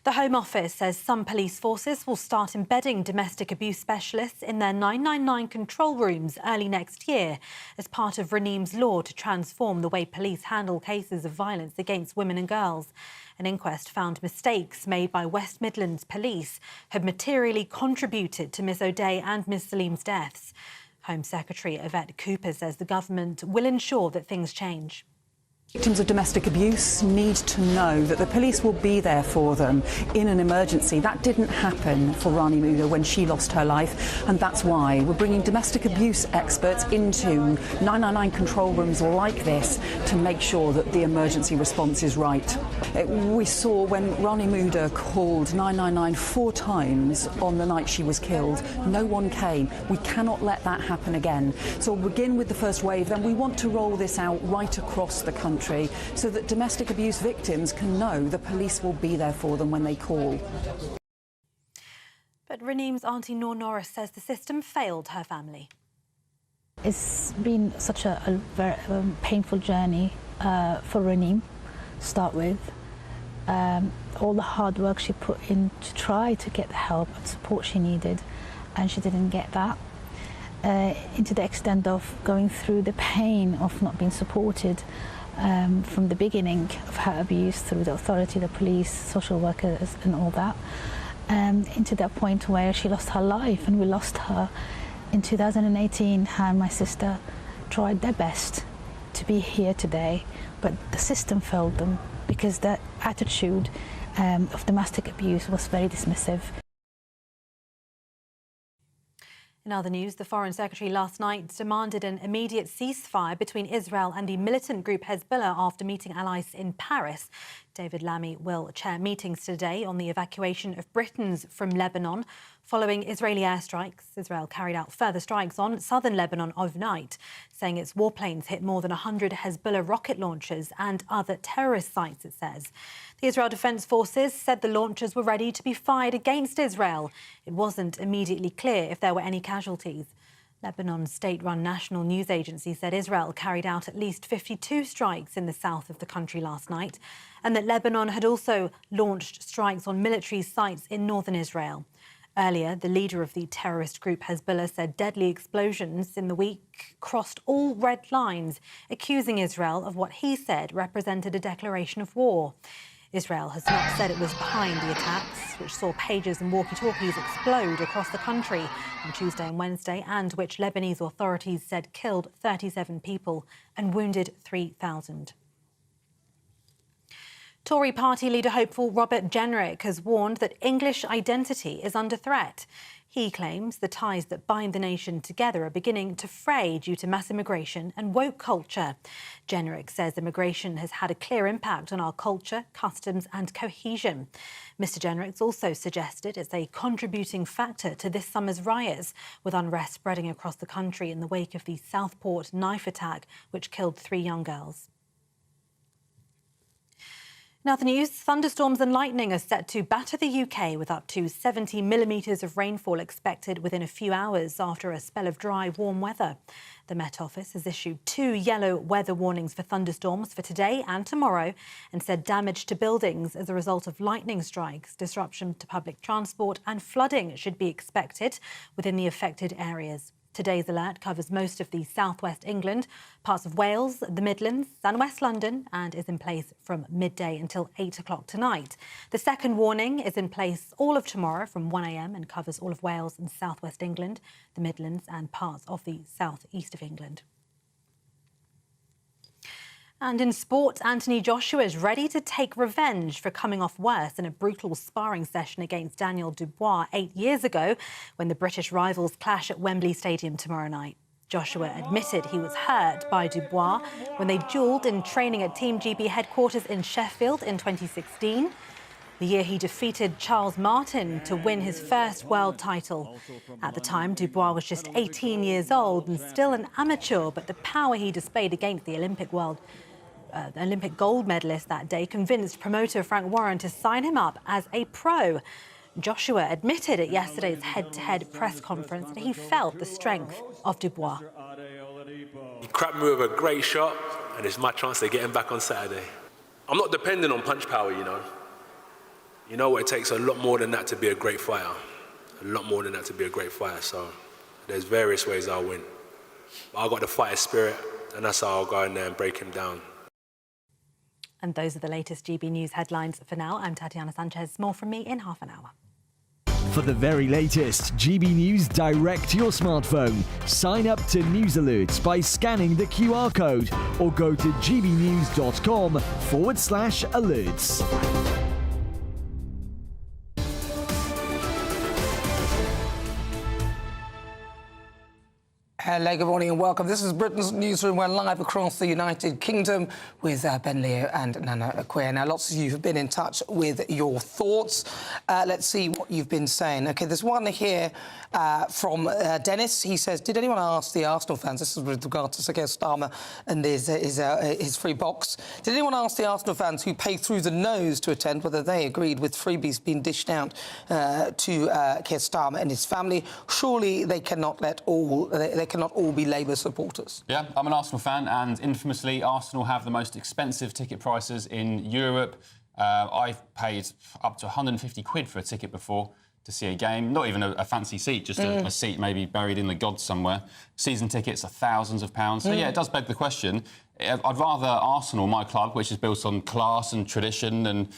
The Home Office says some police forces will start embedding domestic abuse specialists in their 999 control rooms early next year as part of Raneem's law to transform the way police handle cases of violence against women and girls. An inquest found mistakes made by West Midlands police had materially contributed to Ms O'Day and Ms Salim's deaths. Home Secretary Yvette Cooper says the government will ensure that things change. Victims of domestic abuse need to know that the police will be there for them in an emergency. That didn't happen for Raneem Uday when she lost her life, and that's why we're bringing domestic abuse experts into 999 control rooms like this to make sure that the emergency response is right. We saw when Raneem Uday called 999 4 times on the night she was killed, no one came. We cannot let that happen again. So we'll begin with the first wave, then we want to roll this out right across the country, so that domestic abuse victims can know the police will be there for them when they call. But Raneem's auntie Noor Norris says the system failed her family. It's been such a very painful journey for Raneem to start with. All the hard work she put in to try to get the help and support she needed, and she didn't get that. Into the extent of going through the pain of not being supported from the beginning of her abuse through the authority, the police, social workers and all that, into that point where she lost her life, and we lost her in 2018. Her and my sister tried their best to be here today, but the system failed them because the attitude of domestic abuse was very dismissive. In other news, the Foreign Secretary last night demanded an immediate ceasefire between Israel and the militant group Hezbollah after meeting allies in Paris. David Lammy will chair meetings today on the evacuation of Britons from Lebanon. Following Israeli airstrikes, Israel carried out further strikes on southern Lebanon overnight, saying its warplanes hit more than 100 Hezbollah rocket launchers and other terrorist sites, it says. The Israel Defense Forces said the launchers were ready to be fired against Israel. It wasn't immediately clear if there were any casualties. Lebanon's state-run national news agency said Israel carried out at least 52 strikes in the south of the country last night, and that Lebanon had also launched strikes on military sites in northern Israel. Earlier, the leader of the terrorist group Hezbollah said deadly explosions in the week crossed all red lines, accusing Israel of what he said represented a declaration of war. Israel has not said it was behind the attacks, which saw pagers and walkie-talkies explode across the country on Tuesday and Wednesday, and which Lebanese authorities said killed 37 people and wounded 3,000. Tory party leader hopeful Robert Jenrick has warned that English identity is under threat. He claims the ties that bind the nation together are beginning to fray due to mass immigration and woke culture. Jenrick says immigration has had a clear impact on our culture, customs and cohesion. Mr Jenrick's also suggested it's a contributing factor to this summer's riots, with unrest spreading across the country in the wake of the Southport knife attack, which killed 3 young girls. Now the news, thunderstorms and lightning are set to batter the UK with up to 70 millimetres of rainfall expected within a few hours after a spell of dry, warm weather. The Met Office has issued 2 yellow weather warnings for thunderstorms for today and tomorrow and said damage to buildings as a result of lightning strikes, disruption to public transport and flooding should be expected within the affected areas. Today's alert covers most of the southwest England, parts of Wales, the Midlands and West London, and is in place from midday until 8 o'clock tonight. The second warning is in place all of tomorrow from 1 a.m. and covers all of Wales and southwest England, the Midlands and parts of the southeast of England. And in sport, Anthony Joshua is ready to take revenge for coming off worse in a brutal sparring session against Daniel Dubois 8 years ago when the British rivals clash at Wembley Stadium tomorrow night. Joshua admitted he was hurt by Dubois when they duelled in training at Team GB headquarters in Sheffield in 2016. The year he defeated Charles Martin to win his first world title. At the time, Dubois was just 18 years old and still an amateur, but the power he displayed against the Olympic gold medalist that day convinced promoter Frank Warren to sign him up as a pro. Joshua admitted at yesterday's head-to-head press conference that he felt the strength of Dubois. He cracked me with a great shot, and it's my chance to get him back on Saturday. I'm not dependent on punch power, you know. You know what, it takes a lot more than that to be a great fighter. A lot more than that to be a great fighter, so there's various ways I'll win. But I've got the fighter spirit, and that's how I'll go in there and break him down. And those are the latest GB News headlines for now. I'm Tatiana Sanchez. More from me in half an hour. For the very latest GB News direct to your smartphone, sign up to News Alerts by scanning the QR code or go to gbnews.com/alerts. Hello, good morning and welcome. This is Britain's Newsroom. We're live across the United Kingdom with Ben Leo and Nana Aquia. Now, lots of you have been in touch with your thoughts. Let's see what you've been saying. OK, there's one here from Dennis. He says, did anyone ask the Arsenal fans, this is with regard to Sir Keir Starmer and his free box, did anyone ask the Arsenal fans who pay through the nose to attend whether they agreed with freebies being dished out to Keir Starmer and his family? Surely they cannot cannot all be Labour supporters. Yeah, I'm an Arsenal fan, and infamously, Arsenal have the most expensive ticket prices in Europe. I've paid up to 150 quid for a ticket before to see a game. Not even a fancy seat, just a seat maybe buried in the gods somewhere. Season tickets are thousands of pounds. So, yeah, it does beg the question. I'd rather Arsenal, my club, which is built on class and tradition and,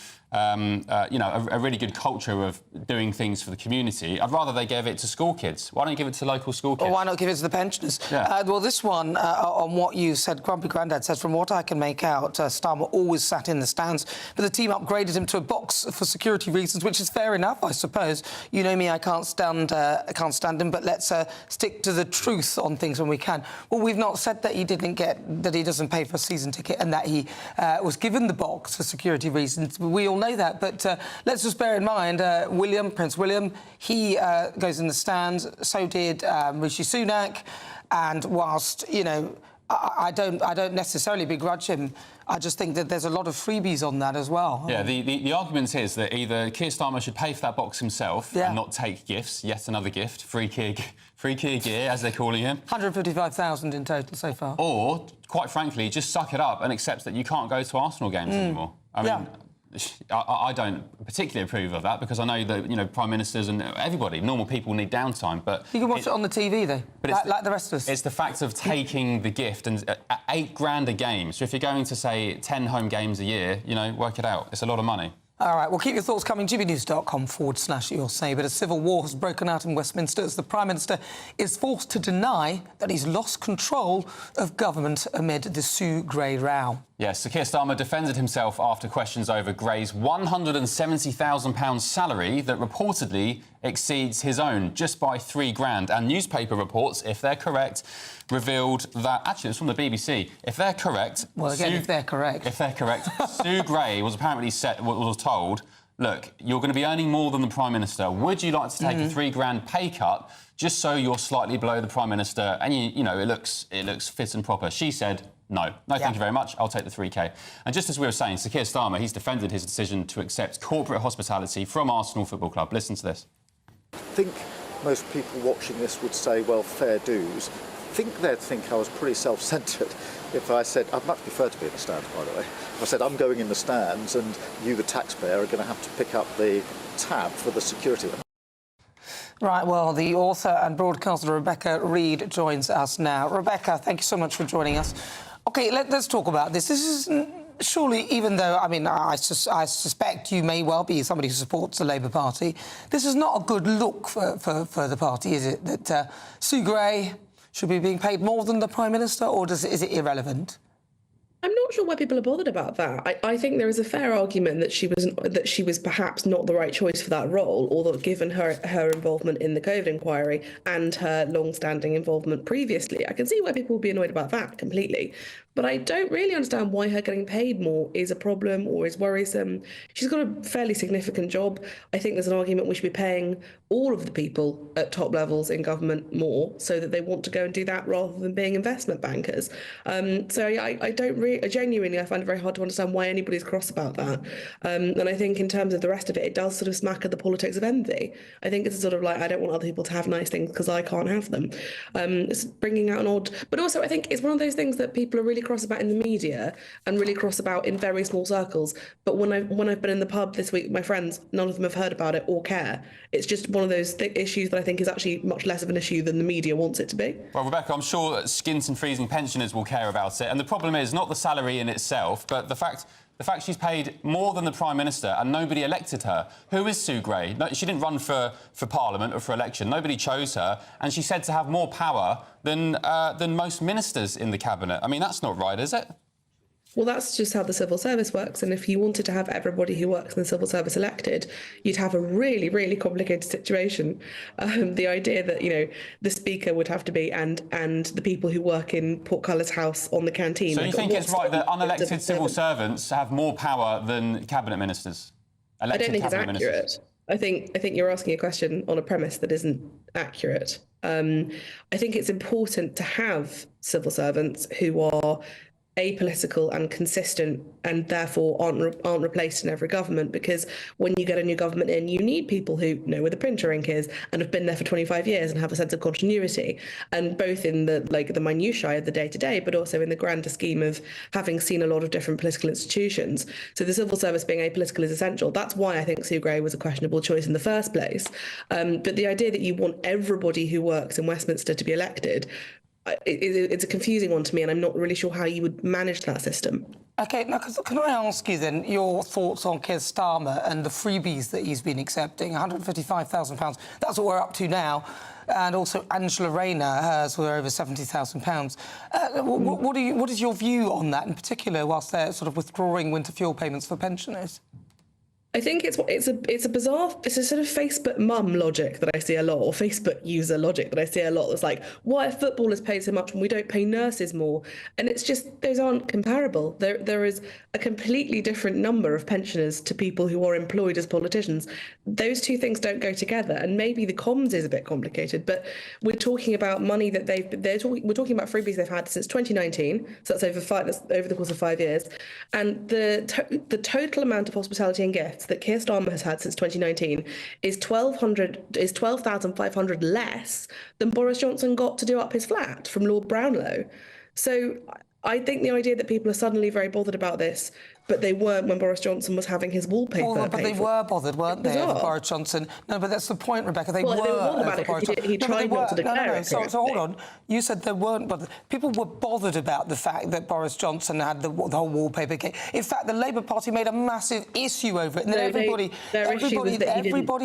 you know, a really good culture of doing things for the community. I'd rather they gave it to school kids. Why don't you give it to local school kids? Or why not give it to the pensioners? Yeah. Well, this one, on what you said, Grumpy Grandad says, from what I can make out, Starmer always sat in the stands, but the team upgraded him to a box for security reasons, which is fair enough, I suppose. You know me, I can't stand him, but let's stick to the truth on things when we can. Well, we've not said that he doesn't pay for a season ticket and that he was given the box for security reasons. We all know that, but let's just bear in mind Prince William, he goes in the stands, so did Rishi Sunak, and whilst, you know, I don't necessarily begrudge him, I just think that there's a lot of freebies on that as well. Yeah, the argument is that either Keir Starmer should pay for that box himself and not take gifts, yet another gift, free Keir gear, as they're calling him. 155,000 in total so far. Or, quite frankly, just suck it up and accept that you can't go to Arsenal games anymore. I mean, I don't particularly approve of that because I know that, you know, prime ministers and everybody, normal people, need downtime. But you can watch it on the TV though, like the rest of us. It's the fact of taking the gift, and £8,000 a game. So if you're going to say 10 home games a year, you know, work it out. It's a lot of money. All right, well, keep your thoughts coming. gbnews.com/your say. But a civil war has broken out in Westminster as the Prime Minister is forced to deny that he's lost control of government amid the Sue Gray row. Yes, Sir Keir Starmer defended himself after questions over Gray's £170,000 salary that reportedly exceeds his own just by £3,000. And newspaper reports, if they're correct, revealed that... Actually, it's from the BBC. If they're correct... Well, again, if they're correct. If they're correct, Sue Gray was apparently was told, look, you're going to be earning more than the Prime Minister. Would you like to take a £3,000 pay cut just so you're slightly below the Prime Minister and, you know, it looks fit and proper? She said... No, thank you very much. I'll take the 3K. And just as we were saying, Sir Keir Starmer, he's defended his decision to accept corporate hospitality from Arsenal Football Club. Listen to this. I think most people watching this would say, well, fair dues. I think they'd think I was pretty self-centred if I said, I'd much prefer to be in the stands, by the way. If I said, I'm going in the stands and you, the taxpayer, are going to have to pick up the tab for the security. Right, well, the author and broadcaster Rebecca Reid joins us now. Rebecca, thank you so much for joining us. OK, let's talk about this. This is surely, even though, I mean, I suspect you may well be somebody who supports the Labour Party, this is not a good look for the party, is it? That Sue Gray should be being paid more than the Prime Minister, or is it irrelevant? I'm not sure why people are bothered about that. I think there is a fair argument that she was perhaps not the right choice for that role, although given her involvement in the COVID inquiry and her long-standing involvement previously, I can see why people will be annoyed about that completely. But I don't really understand why her getting paid more is a problem or is worrisome. She's got a fairly significant job. I think there's an argument we should be paying all of the people at top levels in government more so that they want to go and do that rather than being investment bankers. So I genuinely find it very hard to understand why anybody's cross about that. And I think in terms of the rest of it, it does sort of smack of the politics of envy. I think it's sort of like, I don't want other people to have nice things because I can't have them. It's bringing out an odd... But also, I think it's one of those things that people are really cross about in the media and really cross about in very small circles. But when I've been in the pub this week with my friends, none of them have heard about it or care. It's just one of those issues that I think is actually much less of an issue than the media wants it to be. Well, Rebecca, I'm sure skint and freezing pensioners will care about it. And the problem is not the salary in itself, but the fact she's paid more than the Prime Minister and nobody elected her. Who is Sue Gray? No, she didn't run for Parliament or for election. Nobody chose her, and she's said to have more power than most ministers in the Cabinet. I mean, that's not right, is it? Well, that's just how the civil service works. And if you wanted to have everybody who works in the civil service elected, you'd have a really, really complicated situation. The idea that, you know, the Speaker would have to be and the people who work in Portcullis House on the canteen. So you think it's right that unelected civil servants have more power than Cabinet ministers? I don't think it's accurate. I think you're asking a question on a premise that isn't accurate. I think it's important to have civil servants who are apolitical and consistent and therefore aren't replaced in every government, because when you get a new government in, you need people who know where the printer ink is and have been there for 25 years and have a sense of continuity, and both in the minutiae of the day-to-day, but also in the grander scheme of having seen a lot of different political institutions. So the civil service being apolitical is essential. That's why I think Sue Gray was a questionable choice in the first place. But the idea that you want everybody who works in Westminster to be elected, it's a confusing one to me, and I'm not really sure how you would manage that system. OK, now, can I ask you then your thoughts on Keir Starmer and the freebies that he's been accepting? £155,000, that's what we're up to now. And also Angela Rayner, hers were over £70,000. What is your view on that, in particular, whilst they're sort of withdrawing winter fuel payments for pensioners? I think it's a bizarre, it's a sort of Facebook mum logic that I see a lot, or Facebook user logic that I see a lot. That's like, why are footballers paid so much when we don't pay nurses more? And it's just, those aren't comparable. There is a completely different number of pensioners to people who are employed as politicians. Those two things don't go together, and maybe the comms is a bit complicated, but we're talking about money that we're talking about freebies they've had since 2019, so that's over the course of 5 years, and the total amount of hospitality and gifts that Keir Starmer has had since 2019 is 12,500 less than Boris Johnson got to do up his flat from Lord Brownlow. So I think the idea that people are suddenly very bothered about this But they weren't when Boris Johnson was having his wallpaper. Well, but they were bothered, weren't they, over Boris Johnson? No, but that's the point, Rebecca. They were bothered about over it Boris because he tried not to declare it. So hold on. You said they weren't bothered. People were bothered about the fact that Boris Johnson had the whole wallpaper case. In fact, the Labour Party made a massive issue over it, and then everybody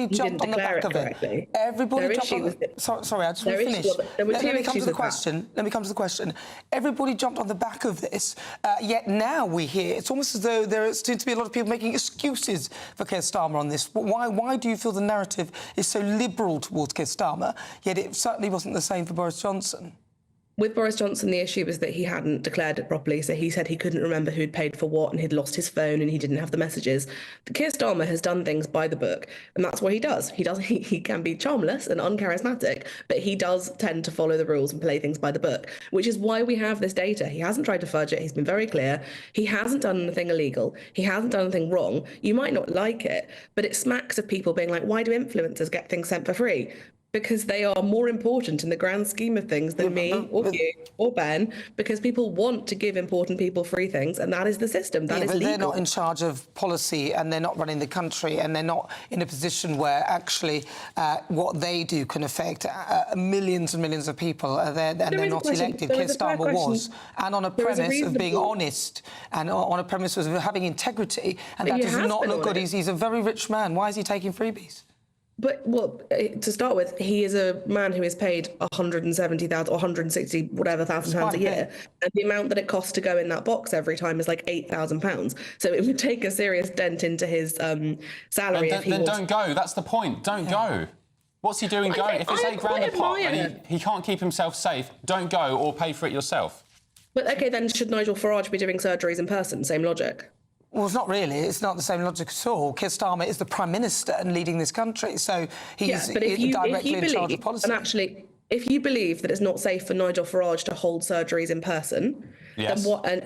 jumped on the back of it. Everybody jumped on the... Sorry, I just want to finish. Let me come to the question. Let me come to the question. Everybody jumped on the back of this, yet now we hear it's almost as though there seems to be a lot of people making excuses for Keir Starmer on this. Why do you feel the narrative is so liberal towards Keir Starmer, yet it certainly wasn't the same for Boris Johnson? With Boris Johnson, the issue was that he hadn't declared it properly, so he said he couldn't remember who'd paid for what and he'd lost his phone and he didn't have the messages. But Keir Starmer has done things by the book, and that's what he does. He can be charmless and uncharismatic, but he does tend to follow the rules and play things by the book, which is why we have this data. He hasn't tried to fudge it. He's been very clear. He hasn't done anything illegal. He hasn't done anything wrong. You might not like it, but it smacks of people being like, why do influencers get things sent for free? Because they are more important in the grand scheme of things than me or you or Ben, because people want to give important people free things, and that is the system. That is but legal. They're not in charge of policy, and they're not running the country, and they're not in a position where actually what they do can affect millions and millions of people, and they're not elected. Keir Starmer was. And on a premise of being honest, and on a premise of having integrity, and that does not look good. He's a very rich man. Why is he taking freebies? But, well, to start with, he is a man who is paid 170,000 or 160 whatever £1,000 a year, and the amount that it costs to go in that box every time is like £8,000. So it would take a serious dent into his salary. Then don't go. That's the point. Don't go. What's he doing going? If it's £8,000 a pot and he can't keep himself safe, don't go or pay for it yourself. But OK, then should Nigel Farage be doing surgeries in person? Same logic. Well, it's not really. It's not the same logic at all. Keir Starmer is the Prime Minister and leading this country, so he's directly in charge of policy. And actually, if you believe that it's not safe for Nigel Farage to hold surgeries in person, then what? I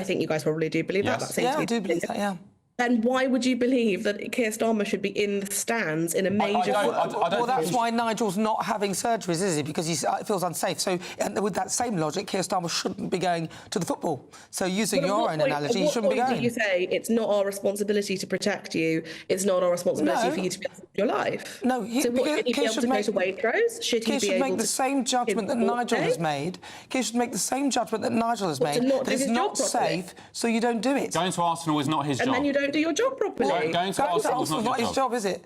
think you guys probably do believe that. I do believe that. Yeah. Then why would you believe that Keir Starmer should be in the stands in a major... Well, that's why Nigel's not having surgeries, is he? Because he feels unsafe. So with that same logic, Keir Starmer shouldn't be going to the football. So using your own analogy, he shouldn't be going. You say it's not our responsibility to protect you, it's not our responsibility for you to be able to live your life? No. So what, should he be able to go to Waitrose? Should he be able to... make the same judgment that Nigel has made. Keir should make the same judgment that Nigel has made. That it's not safe, so you don't do it. Going to Arsenal is not his job. And then you don't do your job properly. Going to Arsenal is not his job, is it?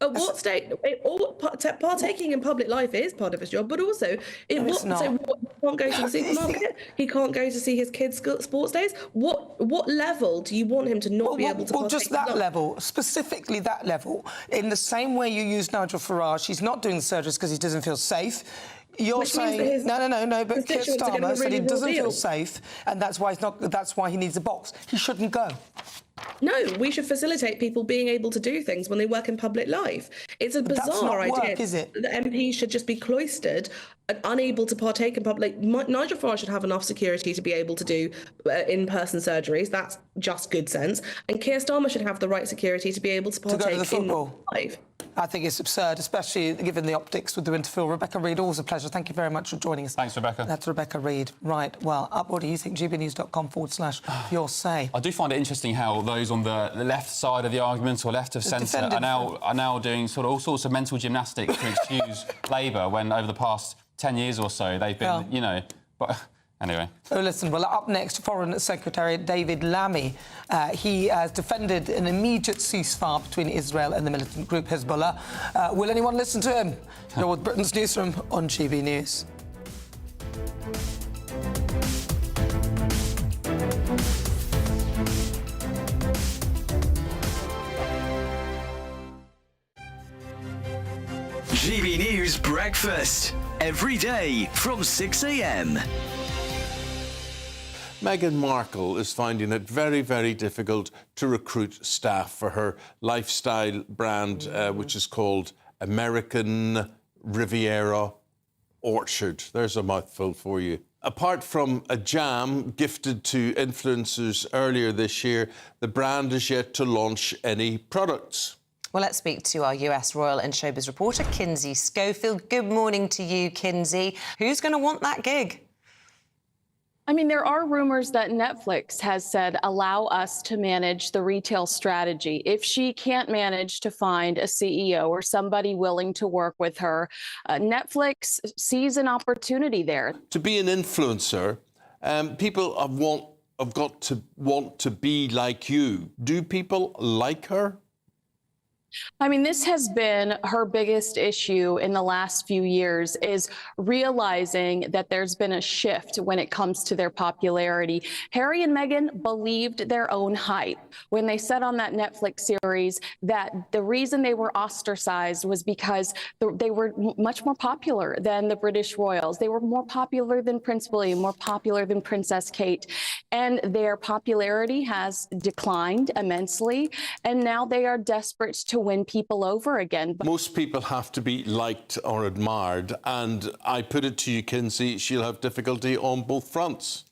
At what state? Partaking in public life is part of his job, but also, he can't go to the supermarket. He can't go to see his kids' sports days. What level do you want him to not be able to? Well, just that level, specifically that level. In the same way you use Nigel Farage, he's not doing the surgeries because he doesn't feel safe. You're saying no. But Keir Starmer said he doesn't feel safe, and that's why That's why he needs a box. He shouldn't go. No, we should facilitate people being able to do things when they work in public life. It's a bizarre idea that MPs should just be cloistered and unable to partake in public. Nigel Farage should have enough security to be able to do in-person surgeries. That's just good sense. And Keir Starmer should have the right security to be able to partake in life. I think it's absurd, especially given the optics with the Winterfell. Rebecca Reid, always a pleasure. Thank you very much for joining us. Thanks, Rebecca. That's Rebecca Reid. Right, well, what do you think? GBNews.com/your say. I do find it interesting how those on the left side of the argument or left of centre are now doing sort of all sorts of mental gymnastics to excuse Labour when over the past 10 years or so they've been, you know... But anyway. So listen, well, up next, Foreign Secretary David Lammy. He has defended an immediate ceasefire between Israel and the militant group Hezbollah. Will anyone listen to him? You're with Britain's Newsroom on GB News. GB News Breakfast. Every day from 6 a.m. Meghan Markle is finding it very, very difficult to recruit staff for her lifestyle brand, which is called American Riviera Orchard. There's a mouthful for you. Apart from a jam gifted to influencers earlier this year, the brand is yet to launch any products. Well, let's speak to our US Royal and Showbiz reporter, Kinsey Schofield. Good morning to you, Kinsey. Who's going to want that gig? I mean, there are rumors that Netflix has said, allow us to manage the retail strategy. If she can't manage to find a CEO or somebody willing to work with her, Netflix sees an opportunity there. To be an influencer, people have got to want to be like you. Do people like her? I mean, this has been her biggest issue in the last few years, is realizing that there's been a shift when it comes to their popularity. Harry and Meghan believed their own hype when they said on that Netflix series that the reason they were ostracized was because they were much more popular than the British royals. They were more popular than Prince William, more popular than Princess Kate. And their popularity has declined immensely. And now they are desperate to win people over again. Most people have to be liked or admired, and I put it to you, Kinsey, she'll have difficulty on both fronts.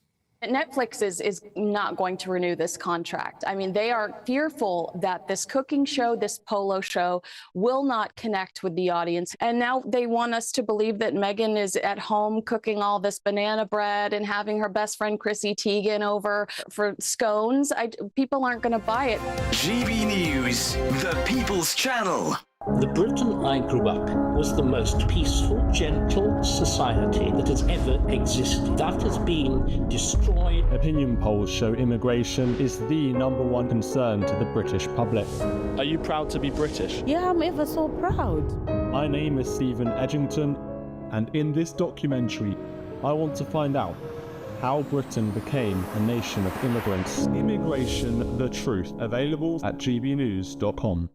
Netflix is not going to renew this contract. I mean, they are fearful that this cooking show, this polo show, will not connect with the audience. And now they want us to believe that Meghan is at home cooking all this banana bread and having her best friend Chrissy Teigen over for scones. People aren't going to buy it. GB News, the People's Channel. The Britain I grew up in was the most peaceful, gentle society that has ever existed. That has been destroyed. Opinion polls show immigration is the #1 concern to the British public. Are you proud to be British? Yeah, I'm ever so proud. My name is Stephen Edgington, and in this documentary, I want to find out how Britain became a nation of immigrants. Immigration, the truth, available at gbnews.com.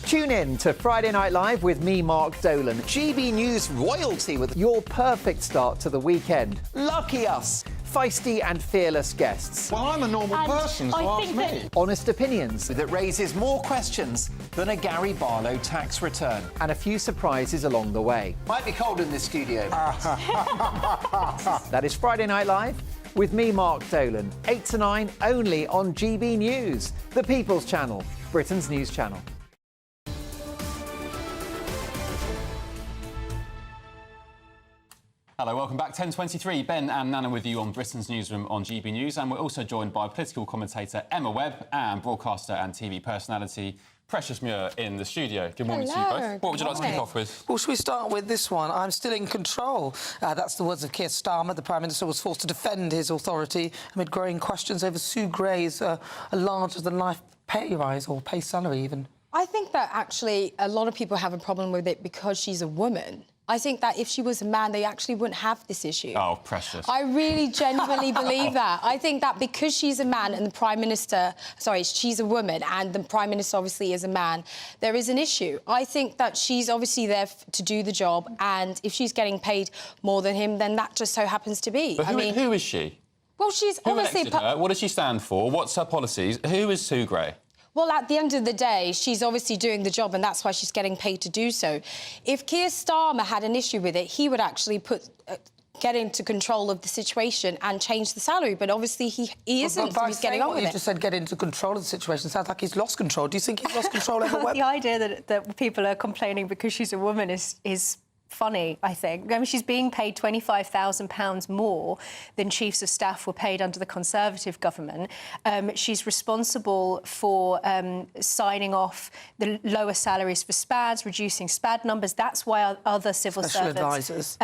Tune in to Friday Night Live with me, Mark Dolan. GB News royalty with Your perfect start to the weekend. lucky us. Feisty and fearless guests. Well, I'm a normal person, so ask me. Honest opinions. That raises more questions than a Gary Barlow tax return. And a few surprises along the way. Might be cold in this studio. That is Friday Night Live with me, Mark Dolan. 8 to 9 only on GB News, the People's Channel, Britain's news channel. Hello, welcome back. 10:23. Ben and Nana with you on Britain's Newsroom on GB News. And we're also joined by political commentator Emma Webb and broadcaster and TV personality Precious Muir in the studio. Good morning to you both. What would you like to kick off with? Well, should we start with this one? I'm still in control. That's the words of Keir Starmer. The Prime Minister was forced to defend his authority amid growing questions over Sue Gray's a larger-than-life pay rise, or pay salary even. I think that actually a lot of people have a problem with it because she's a woman. I think that if she was a man, they actually wouldn't have this issue. Oh, Precious. I really genuinely believe that. I think that because she's a man and the Prime Minister... Sorry, she's a woman and the Prime Minister obviously is a man, there is an issue. I think that she's obviously there to do the job, and if she's getting paid more than him, then that just so happens to be. But who is she? Well, she's Who obviously... elected her? What does she stand for? What's her policies? Who is Sue Gray? Well, at the end of the day, she's obviously doing the job, and that's why she's getting paid to do so. If Keir Starmer had an issue with it, he would actually get into control of the situation and change the salary. But obviously, he isn't, so he's getting on with it. You just said get into control of the situation. Sounds like he's lost control. Do you think he's lost control over The idea that people are complaining because she's a woman is funny, I think. I mean, she's being paid £25,000 more than chiefs of staff were paid under the Conservative government. She's responsible for signing off the lower salaries for SPADs, reducing SPAD numbers. That's why other civil servants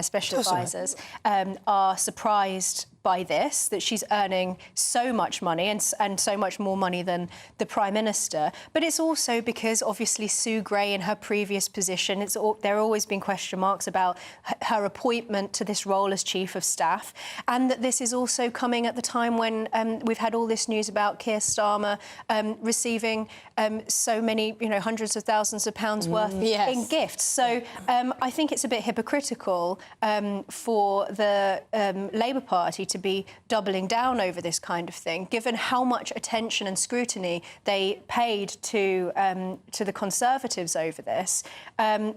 special advisors are surprised by this, that she's earning so much money and so much more money than the Prime Minister. But it's also because, obviously, Sue Gray in her previous position, there have always been question marks about her appointment to this role as Chief of Staff, and that this is also coming at the time when we've had all this news about Keir Starmer receiving so many, hundreds of thousands of pounds worth in gifts. So I think it's a bit hypocritical for the Labour Party to be doubling down over this kind of thing, given how much attention and scrutiny they paid to the Conservatives over this,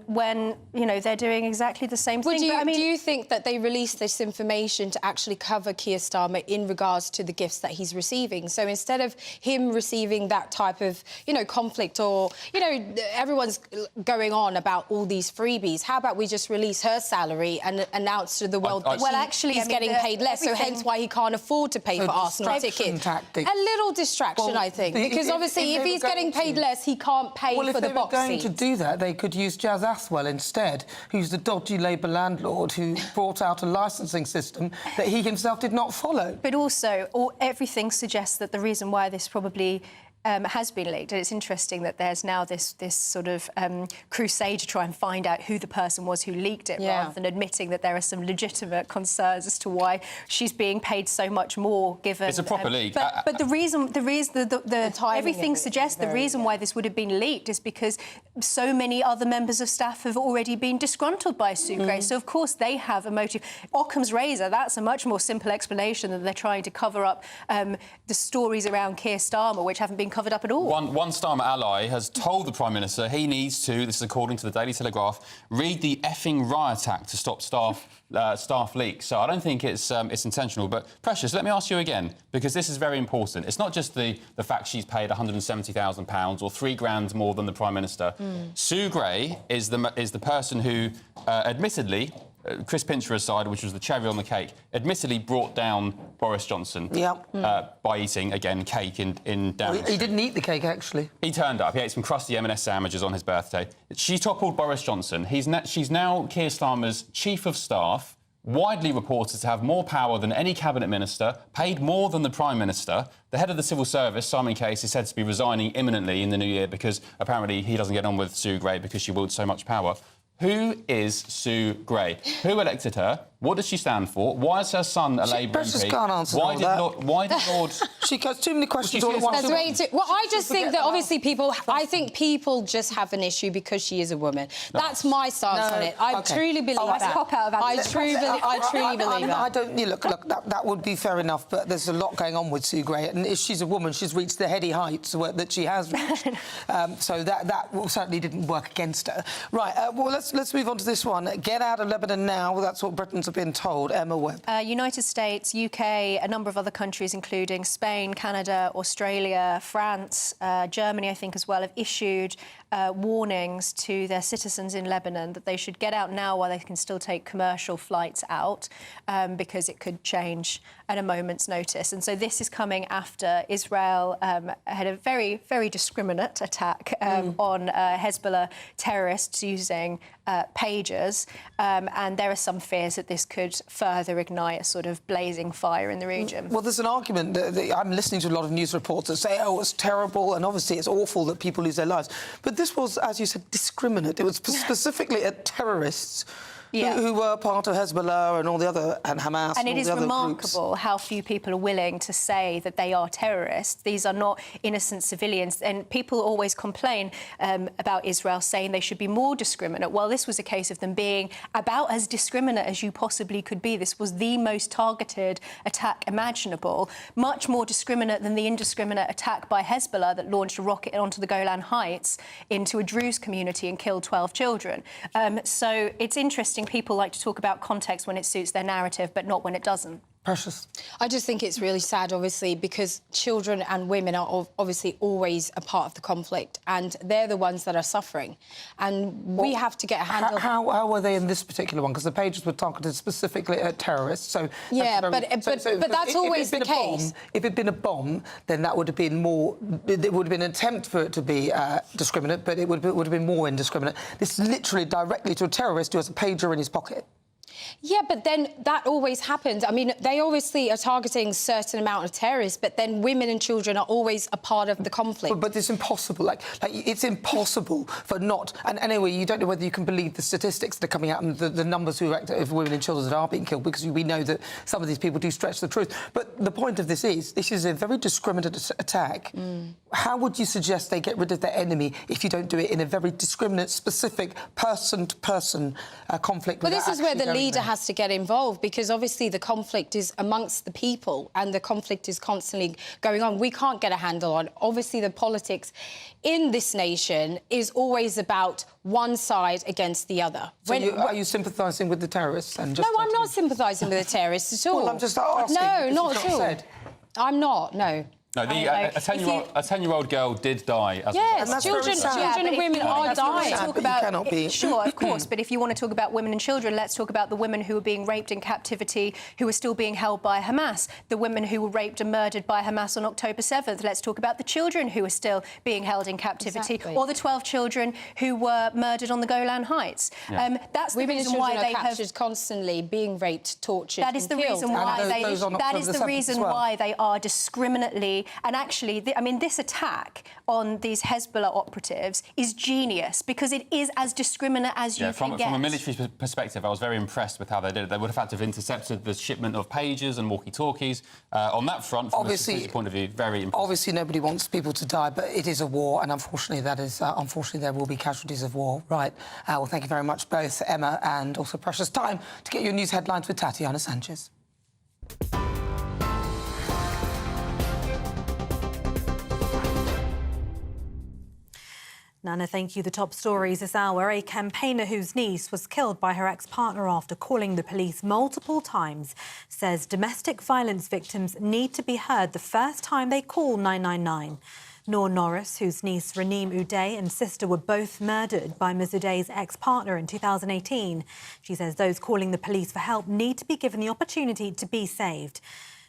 when, you know, they're doing exactly the same thing. Do you think that they released this information to actually cover Keir Starmer in regards to the gifts that he's receiving? So instead of him receiving that type of, you know, conflict, or, you know, everyone's going on about all these freebies, how about we just release her salary and announce to the world that he's getting paid less, so hence why he can't afford to pay for Arsenal tickets. Tactics. A little distraction, I think, because obviously if he's getting paid less, he can't pay for the box Well, if they were going seats. to do that, they could use Jazz Athwell instead, who's the dodgy Labour landlord who brought out a licensing system that he himself did not follow. But also, everything suggests that the reason why this probably has been leaked, and it's interesting that there's now this sort of crusade to try and find out who the person was who leaked it, rather than admitting that there are some legitimate concerns as to why she's being paid so much more, given... It's a proper leak. But everything suggests the reason why this would have been leaked is because so many other members of staff have already been disgruntled by Sue Gray, so of course they have a motive. Occam's razor, that's a much more simple explanation than they're trying to cover up the stories around Keir Starmer, which haven't been covered up at all. One Starmer ally has told the Prime Minister he needs to, this is according to the Daily Telegraph, read the effing riot act to stop staff leaks. So I don't think it's intentional. But, Precious, let me ask you again, because this is very important. It's not just the fact she's paid £170,000 or £3,000 more than the Prime Minister. Sue Gray is the person who, admittedly, Chris Pincher aside, which was the cherry on the cake, admittedly brought down Boris Johnson by eating, again, cake in Downing Street. He didn't eat the cake, actually. He turned up. He ate some crusty M&S sandwiches on his birthday. She toppled Boris Johnson. She's now Keir Starmer's Chief of Staff, widely reported to have more power than any cabinet minister, paid more than the Prime Minister. The head of the civil service, Simon Case, is said to be resigning imminently in the new year because apparently he doesn't get on with Sue Gray because she wields so much power. Who is Sue Gray? Who elected her? What does she stand for? Why is her son a Labour MP? Can't answer why did Lord... She has too many questions all at once. Well, I just think that obviously people just have an issue because she is a woman. That's my stance on it. I truly believe that. I truly believe that. I don't... Look, that would be fair enough, but there's a lot going on with Sue Gray, and if she's a woman, she's reached the heady heights that she has reached. So that certainly didn't work against her. Right, well, let's move on to this one. Get out of Lebanon now. That's what Britons have been told. Emma Webb. United States, UK, a number of other countries, including Spain, Canada, Australia, France, Germany, I think, as well, have issued warnings to their citizens in Lebanon that they should get out now while they can still take commercial flights out, because it could change at a moment's notice. And so this is coming after Israel had a very, very discriminate attack on Hezbollah terrorists using pagers, and there are some fears that this could further ignite a sort of blazing fire in the region. Well, there's an argument that I'm listening to a lot of news reports that say, oh, it's terrible, and obviously it's awful that people lose their lives. But this was, as you said, discriminate. It was specifically at terrorists who were part of Hezbollah and all the other, and Hamas and all it is the other remarkable groups. how few people are willing to say that they are terrorists. These are not innocent civilians, and people always complain about Israel, saying they should be more discriminate. Well, this was a case of them being about as discriminate as you possibly could be. This was the most targeted attack imaginable, much more discriminate than the indiscriminate attack by Hezbollah that launched a rocket onto the Golan Heights into a Druze community and killed 12 children. So it's interesting. People like to talk about context when it suits their narrative, but not when it doesn't. Precious. I just think it's really sad, obviously, because children and women are obviously always a part of the conflict, and they're the ones that are suffering. And we have to get a handle... How were they in this particular one? Because the pages were targeted specifically at terrorists, so... Yeah, but that's always the case. If it had been a bomb, then that would have been more... It would have been an attempt for it to be discriminate, but it would have been more indiscriminate. This is literally directly to a terrorist who has a pager in his pocket. Yeah, but then that always happens. I mean, they obviously are targeting a certain amount of terrorists, but then women and children are always a part of the conflict. But it's impossible. Like it's impossible for not... And anyway, you don't know whether you can believe the statistics that are coming out and the numbers of women and children that are being killed, because we know that some of these people do stretch the truth. But the point of this is a very discriminate attack. How would you suggest they get rid of their enemy if you don't do it in a very discriminate, specific, person-to-person conflict? Well, this is where the leader has to get involved, because obviously the conflict is amongst the people and the conflict is constantly going on. We can't get a handle on. Obviously, the politics in this nation is always about one side against the other. So are you sympathising with the terrorists? And just no, I'm not sympathising with the terrorists at all. Well, I'm just asking. No, not at all. I'm not, no. No, a 10-year-old girl did die. As yes, children and women are dying. Sure, of course, but if you want to talk about women and children, let's talk about the women who are being raped in captivity, who are still being held by Hamas, the women who were raped and murdered by Hamas on October 7th. Let's talk about the children who are still being held in captivity, or the 12 children who were murdered on the Golan Heights. Yeah. That's the women reason and why children they are captured constantly, being raped, tortured. That is the reason why they. That is the reason why they are discriminately. And actually, I mean, this attack on these Hezbollah operatives is genius, because it is as discriminate as you can get. From a military perspective, I was very impressed with how they did it. They would have had to have intercepted the shipment of pagers and walkie-talkies. On that front, from a security point of view, very impressive. Obviously, nobody wants people to die, but it is a war, and unfortunately, unfortunately, there will be casualties of war. Right. Well, thank you very much, both Emma and also Precious. Time to get your news headlines with Tatiana Sanchez. Nana, thank you. The top stories this hour. A campaigner whose niece was killed by her ex-partner after calling the police multiple times says domestic violence victims need to be heard the first time they call 999. Noor Norris, whose niece Raneem Uday and sister were both murdered by Ms Uday's ex-partner in 2018. She says those calling the police for help need to be given the opportunity to be saved.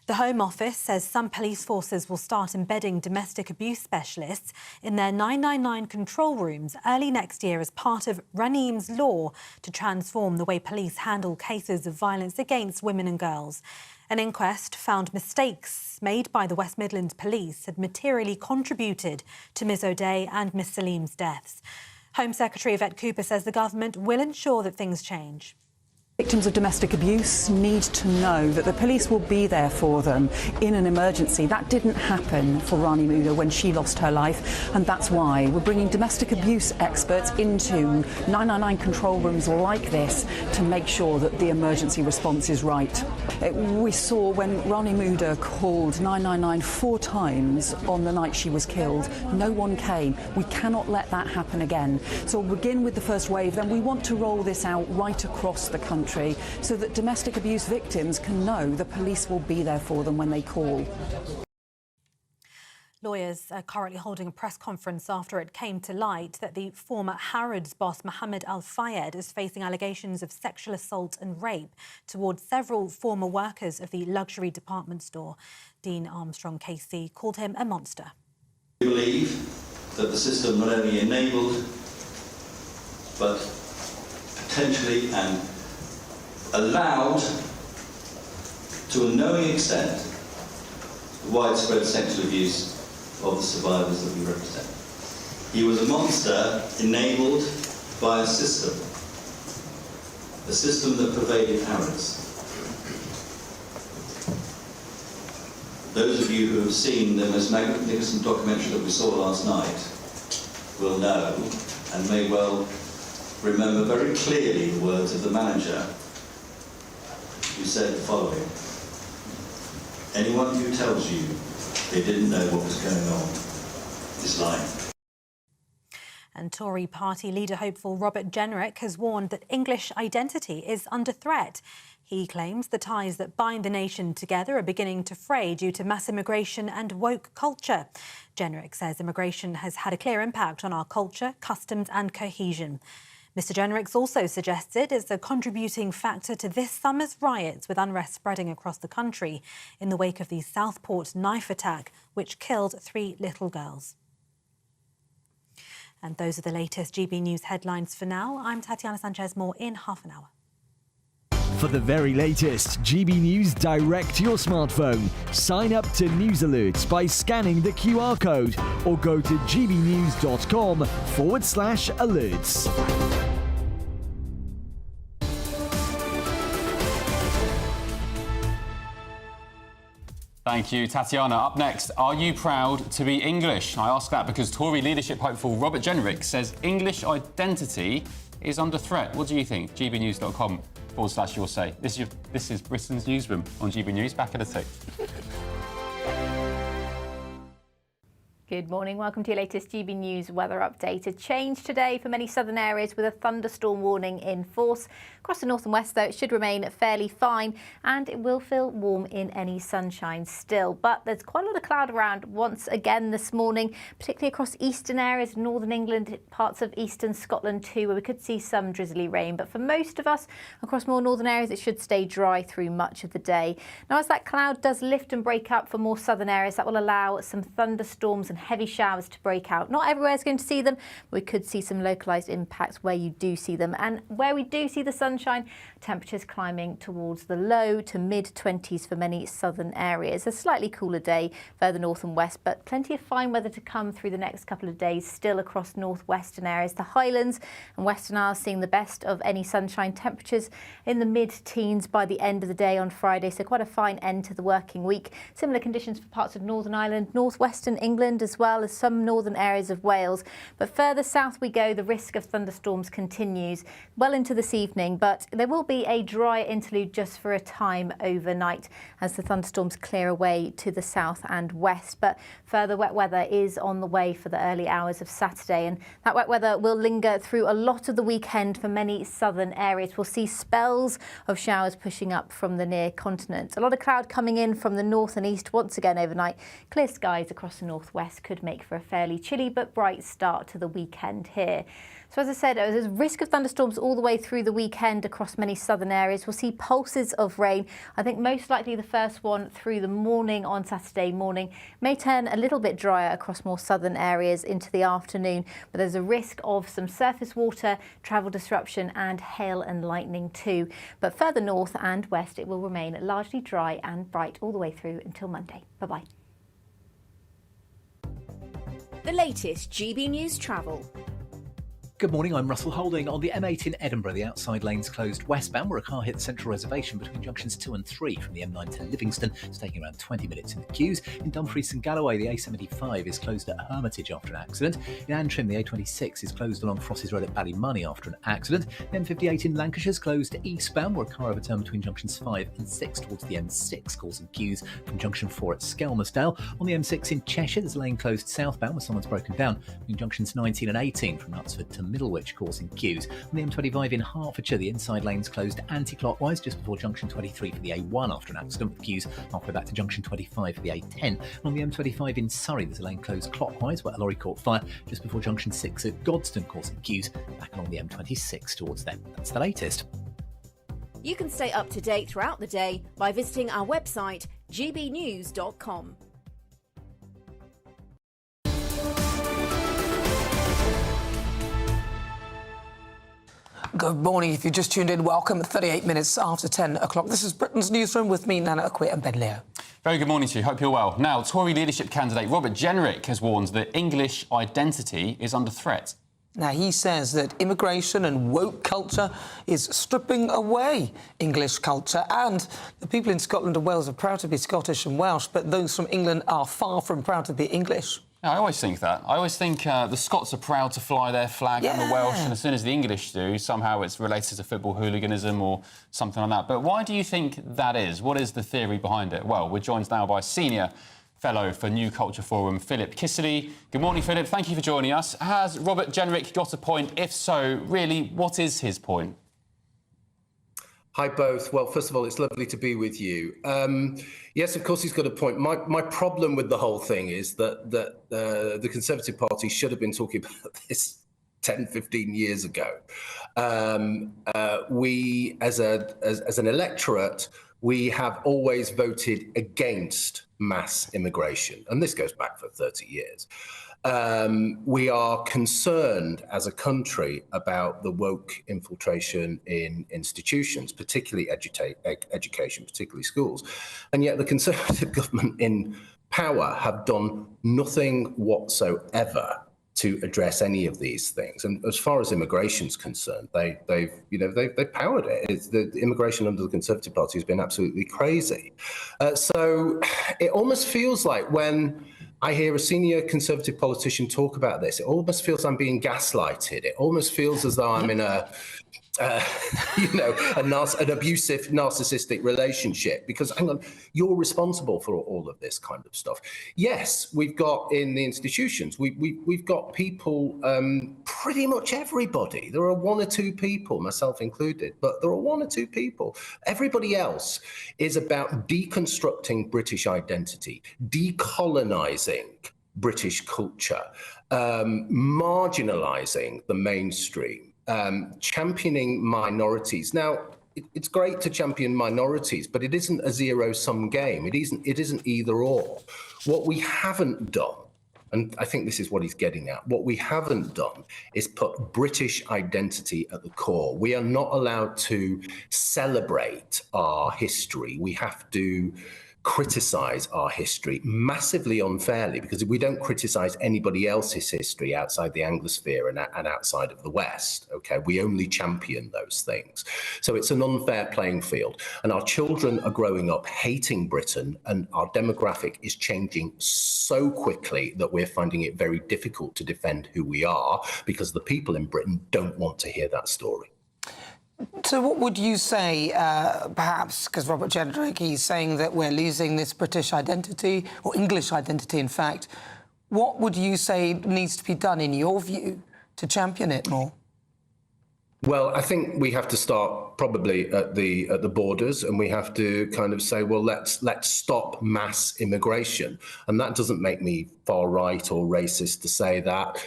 The Home Office says some police forces will start embedding domestic abuse specialists in their 999 control rooms early next year as part of Raneem's law to transform the way police handle cases of violence against women and girls. An inquest found mistakes made by the West Midlands Police had materially contributed to Ms O'Day and Ms Salim's deaths. Home Secretary Yvette Cooper says the government will ensure that things change. Victims of domestic abuse need to know that the police will be there for them in an emergency. That didn't happen for Rani Muda when she lost her life, and that's why we're bringing domestic abuse experts into 999 control rooms like this to make sure that the emergency response is right. We saw when Rani Muda called 999 4 times on the night she was killed, no one came. We cannot let that happen again. So we'll begin with the first wave, then we want to roll this out right across the country so that domestic abuse victims can know the police will be there for them when they call. Lawyers are currently holding a press conference after it came to light that the former Harrods boss Mohammed Al-Fayed is facing allegations of sexual assault and rape towards several former workers of the luxury department store. Dean Armstrong KC called him a monster. We believe that the system not only enabled but potentially and allowed to a knowing extent the widespread sexual abuse of the survivors that we represent. He was a monster enabled by a system that pervaded Harrods. Those of you who have seen the most magnificent documentary that we saw last night will know and may well remember very clearly the words of the manager who said the following: anyone who tells you they didn't know what was going on is lying. And Tory party leader hopeful Robert Jenrick has warned that English identity is under threat. He claims the ties that bind the nation together are beginning to fray due to mass immigration and woke culture. Jenrick says immigration has had a clear impact on our culture, customs and cohesion. Mr Jenrick's also suggested it's a contributing factor to this summer's riots, with unrest spreading across the country in the wake of the Southport knife attack, which killed 3 little girls. And those are the latest GB News headlines for now. I'm Tatiana Sanchez. More in half an hour. For the very latest GB News direct to your smartphone, sign up to News Alerts by scanning the QR code or go to gbnews.com/alerts. Thank you, Tatiana. Up next, are you proud to be English? I ask that because Tory leadership hopeful Robert Jenrick says English identity is under threat. What do you think? gbnews.com/your say. This is Britain's Newsroom on GB News. Back in a tick. Good morning. Welcome to your latest GB News weather update. A change today for many southern areas with a thunderstorm warning in force. Across the north and west, though, it should remain fairly fine and it will feel warm in any sunshine still. But there's quite a lot of cloud around once again this morning, particularly across eastern areas, northern England, parts of eastern Scotland too, where we could see some drizzly rain. But for most of us across more northern areas, it should stay dry through much of the day. Now, as that cloud does lift and break up for more southern areas, that will allow some thunderstorms and heavy showers to break out. Not everywhere is going to see them. We could see some localised impacts where you do see them. And where we do see the sunshine, temperatures climbing towards the low to mid-20s for many southern areas. A slightly cooler day further north and west, but plenty of fine weather to come through the next couple of days still across northwestern areas. The Highlands and Western Isles seeing the best of any sunshine, temperatures in the mid-teens by the end of the day on Friday, so quite a fine end to the working week. Similar conditions for parts of Northern Ireland, northwestern England, as well as some northern areas of Wales. But further south we go, the risk of thunderstorms continues well into this evening, but there will be a dry interlude just for a time overnight as the thunderstorms clear away to the south and west. But further wet weather is on the way for the early hours of Saturday, and that wet weather will linger through a lot of the weekend for many southern areas. We'll see spells of showers pushing up from the near continent. A lot of cloud coming in from the north and east once again overnight. Clear skies across the northwest could make for a fairly chilly but bright start to the weekend here. So as I said, there's a risk of thunderstorms all the way through the weekend across many southern areas. We'll see pulses of rain. I think most likely the first one through the morning on Saturday morning. May turn a little bit drier across more southern areas into the afternoon, but there's a risk of some surface water, travel disruption and hail and lightning too. But further north and west, it will remain largely dry and bright all the way through until Monday. Bye-bye. The latest GB News travel. Good morning, I'm Russell Holding. On the M8 in Edinburgh, the outside lanes closed westbound where a car hit the central reservation between junctions 2 and 3 from the M9 to Livingston. It's taking around 20 minutes in the queues. In Dumfries and Galloway, the A75 is closed at Hermitage after an accident. In Antrim, the A26 is closed along Frosses Road at Ballymoney after an accident. The M58 in Lancashire is closed eastbound where a car overturned between junctions 5 and 6 towards the M6, causing queues from junction 4 at Skelmersdale. On the M6 in Cheshire, there's a lane closed southbound where someone's broken down between junctions 19 and 18 from Knutsford to Middlewich, causing queues. On the M25 in Hertfordshire, the inside lane's closed anti-clockwise just before junction 23 for the A1 after an accident, with queues halfway back to junction 25 for the A10. And on the M25 in Surrey, there's a lane closed clockwise where a lorry caught fire just before junction 6 at Godstone, causing queues back along the M26 towards them. That's the latest. You can stay up to date throughout the day by visiting our website, gbnews.com. Good morning. If you just tuned in, welcome. 38 minutes after 10 o'clock. This is Britain's Newsroom with me, Nana Acquit and Ben Leo. Very good morning to you. Hope you're well. Now, Tory leadership candidate Robert Jenrick has warned that English identity is under threat. Now, he says that immigration and woke culture is stripping away English culture, and the people in Scotland and Wales are proud to be Scottish and Welsh, but those from England are far from proud to be English. I always think that. I always think the Scots are proud to fly their flag and the Welsh, and as soon as the English do, somehow it's related to football hooliganism or something like that. But why do you think that is? What is the theory behind it? Well, we're joined now by Senior Fellow for New Culture Forum, Philip Kissedy. Good morning, Philip. Thank you for joining us. Has Robert Jenrick got a point? If so, really, what is his point? Hi, both. Well, first of all, it's lovely to be with you. Yes, of course, he's got a point. My problem with the whole thing is that the Conservative Party should have been talking about this 10, 15 years ago. We, as an electorate, we have always voted against mass immigration, and this goes back for 30 years. We are concerned as a country about the woke infiltration in institutions, particularly education, particularly schools. And yet the Conservative government in power have done nothing whatsoever to address any of these things. And as far as immigration is concerned, they've powered it. The immigration under the Conservative Party has been absolutely crazy. So it almost feels like when I hear a senior Conservative politician talk about this. It almost feels I'm being gaslighted. It almost feels as though I'm in an abusive, narcissistic relationship, because hang on, you're responsible for all of this kind of stuff. Yes, we've got in the institutions, we've got people, pretty much everybody. There are one or two people, myself included, but there are one or two people. Everybody else is about deconstructing British identity, decolonizing British culture, marginalizing the mainstream, championing minorities. Now, it's great to champion minorities, but it isn't a zero-sum game. It isn't either or. What we haven't done, and I think this is what he's getting at, what we haven't done is put British identity at the core. We are not allowed to celebrate our history. We have to criticize our history massively unfairly, because if we don't criticize anybody else's history outside the Anglosphere and outside of the West, okay, we only champion those things. So it's an unfair playing field, and our children are growing up hating Britain, and our demographic is changing so quickly that we're finding it very difficult to defend who we are, because the people in Britain don't want to hear that story. So what would you say, perhaps, because Robert Jenrick is saying that we're losing this British identity, or English identity, in fact, what would you say needs to be done, in your view, to champion it more? Well, I think we have to start probably at the borders, and we have to kind of say, well, let's stop mass immigration. And that doesn't make me far right or racist to say that.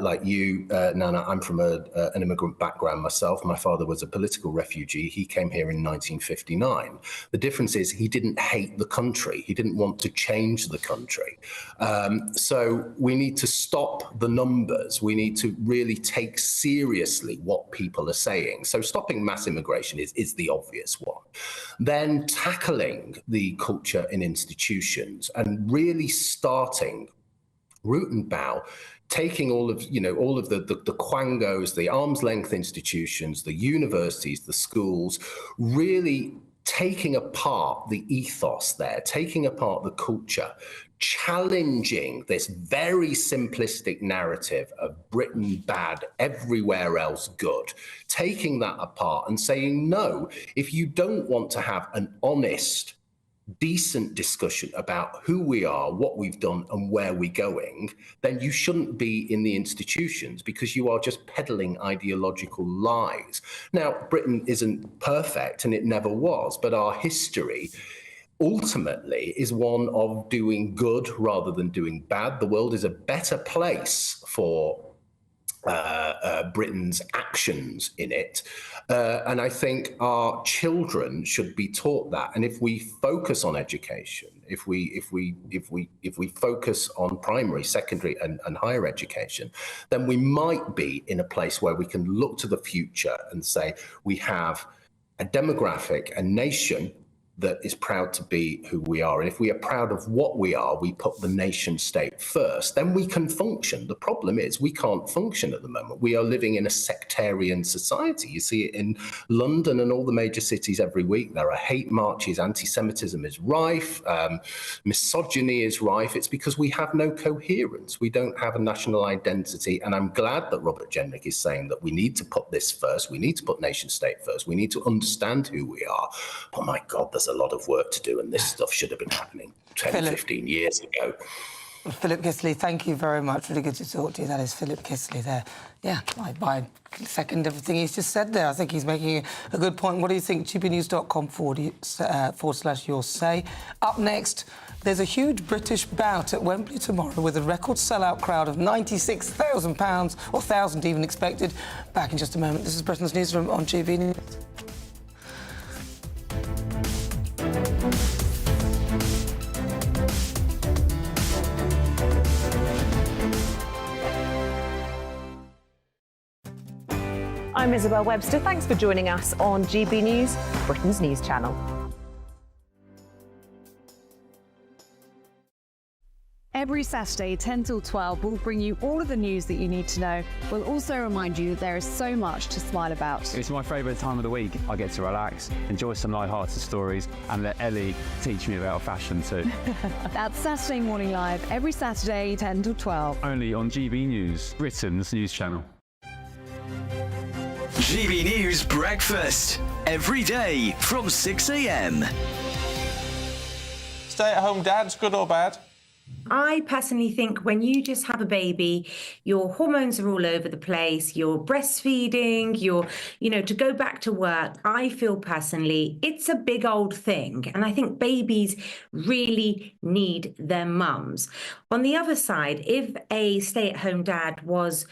Like you, Nana, I'm from an immigrant background myself. My father was a political refugee. He came here in 1959. The difference is he didn't hate the country. He didn't want to change the country. So we need to stop the numbers. We need to really take seriously what people are saying. So stopping mass immigration is the obvious one. Then tackling the culture in institutions and really starting root and bough, taking all of the quangos, the arm's length institutions, the universities, the schools, really taking apart the ethos there, taking apart the culture, challenging this very simplistic narrative of Britain bad, everywhere else good, taking that apart and saying, no, if you don't want to have an honest, decent discussion about who we are, what we've done and where we're going, then you shouldn't be in the institutions, because you are just peddling ideological lies. Now, Britain isn't perfect, and it never was, but our history ultimately is one of doing good rather than doing bad. The world is a better place for Britain's actions in it, and I think our children should be taught that. And if we focus on education, if we focus on primary, secondary, and higher education, then we might be in a place where we can look to the future and say we have a demographic, a nation that is proud to be who we are. And if we are proud of what we are, we put the nation state first, then we can function. The problem is we can't function at the moment. We are living in a sectarian society. You see it in London and all the major cities every week. There are hate marches, anti-Semitism is rife, misogyny is rife. It's because we have no coherence. We don't have a national identity. And I'm glad that Robert Jenrick is saying that we need to put this first. We need to put nation state first. We need to understand who we are. But my God, there's a lot of work to do, and this stuff should have been happening 10, 15 years ago. Philip Kisley, thank you very much. Really good to talk to you. That is Philip Kisley there. Yeah, I second everything he's just said there. I think he's making a good point. What do you think? GBNews.com/your say. Up next, there's a huge British bout at Wembley tomorrow with a record sellout crowd of £96,000, or 1,000 even expected. Back in just a moment. This is Britain's Newsroom on GBNews. I'm Isabel Webster. Thanks for joining us on GB News, Britain's news channel. Every Saturday, 10 till 12, we'll bring you all of the news that you need to know. We'll also remind you that there is so much to smile about. It's my favourite time of the week. I get to relax, enjoy some light-hearted stories, and let Ellie teach me about fashion too. That's Saturday Morning Live, every Saturday, 10 till 12. Only on GB News, Britain's news channel. GB News Breakfast. Every day from 6 a.m. Stay-at-home dads, good or bad? I personally think when you just have a baby, your hormones are all over the place, you're breastfeeding, to go back to work, I feel personally it's a big old thing. And I think babies really need their mums. On the other side, if a stay-at-home dad was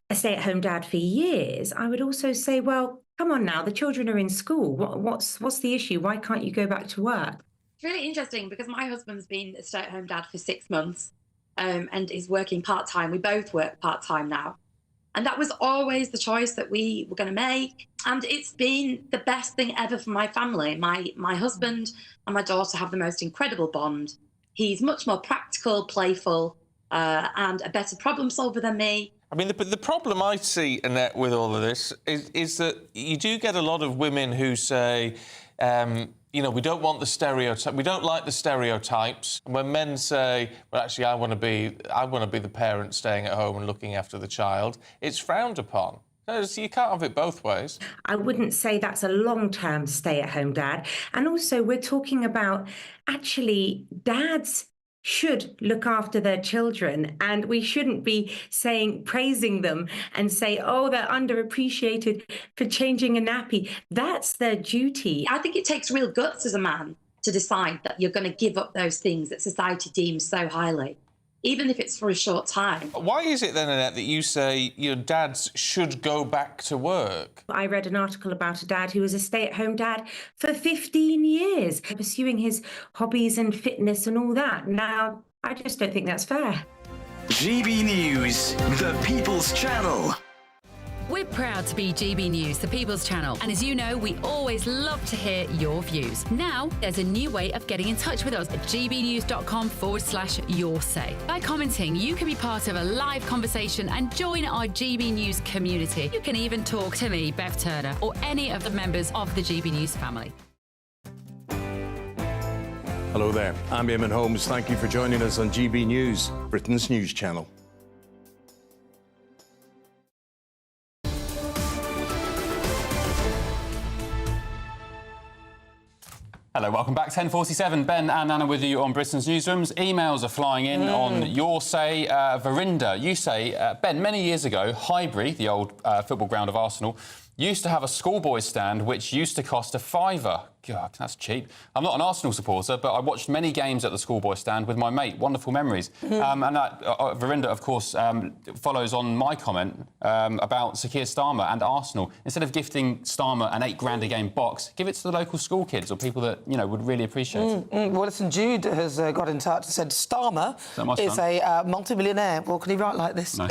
a stay-at-home dad for years, I would also say, well, come on now, the children are in school. What's the issue? Why can't you go back to work? It's really interesting because my husband's been a stay-at-home dad for 6 months and is working part-time. We both work part-time now. And that was always the choice that we were going to make. And it's been the best thing ever for my family. My husband and my daughter have the most incredible bond. He's much more practical, playful, and a better problem solver than me. I mean, the problem I see, Annette, with all of this is that you do get a lot of women who say, we don't want the stereotype. We don't like the stereotypes. When men say, well, actually, I want to be the parent staying at home and looking after the child, it's frowned upon. So you can't have it both ways. I wouldn't say that's a long-term stay-at-home dad. And also, we're talking about actually dads should look after their children, and we shouldn't be praising them and say, oh, they're underappreciated for changing a nappy. That's their duty. I think it takes real guts as a man to decide that you're going to give up those things that society deems so highly, even if it's for a short time. Why is it then, Annette, that you say your dads should go back to work? I read an article about a dad who was a stay-at-home dad for 15 years, pursuing his hobbies and fitness and all that. Now, I just don't think that's fair. GB News, the People's Channel. We're proud to be GB News, the People's Channel. And as you know, we always love to hear your views. Now, there's a new way of getting in touch with us at gbnews.com/yoursay. By commenting, you can be part of a live conversation and join our GB News community. You can even talk to me, Bev Turner, or any of the members of the GB News family. Hello there, I'm Eamon Holmes. Thank you for joining us on GB News, Britain's news channel. Hello, welcome back. 10:47. Ben and Anna with you on Britain's newsrooms. Emails are flying in on your say. Verinda, you say, Ben, many years ago, Highbury, the old football ground of Arsenal, used to have a schoolboy stand which used to cost £5. God, that's cheap. I'm not an Arsenal supporter, but I watched many games at the schoolboy stand with my mate. Wonderful memories. And that, Verinda, of course, follows on my comment about Sir Keir Starmer and Arsenal. Instead of gifting Starmer an £8 a game box, give it to the local school kids or people that, would really appreciate it. Well, listen, Jude has got in touch and said Starmer is a multi-millionaire. Well, can he write like this? No.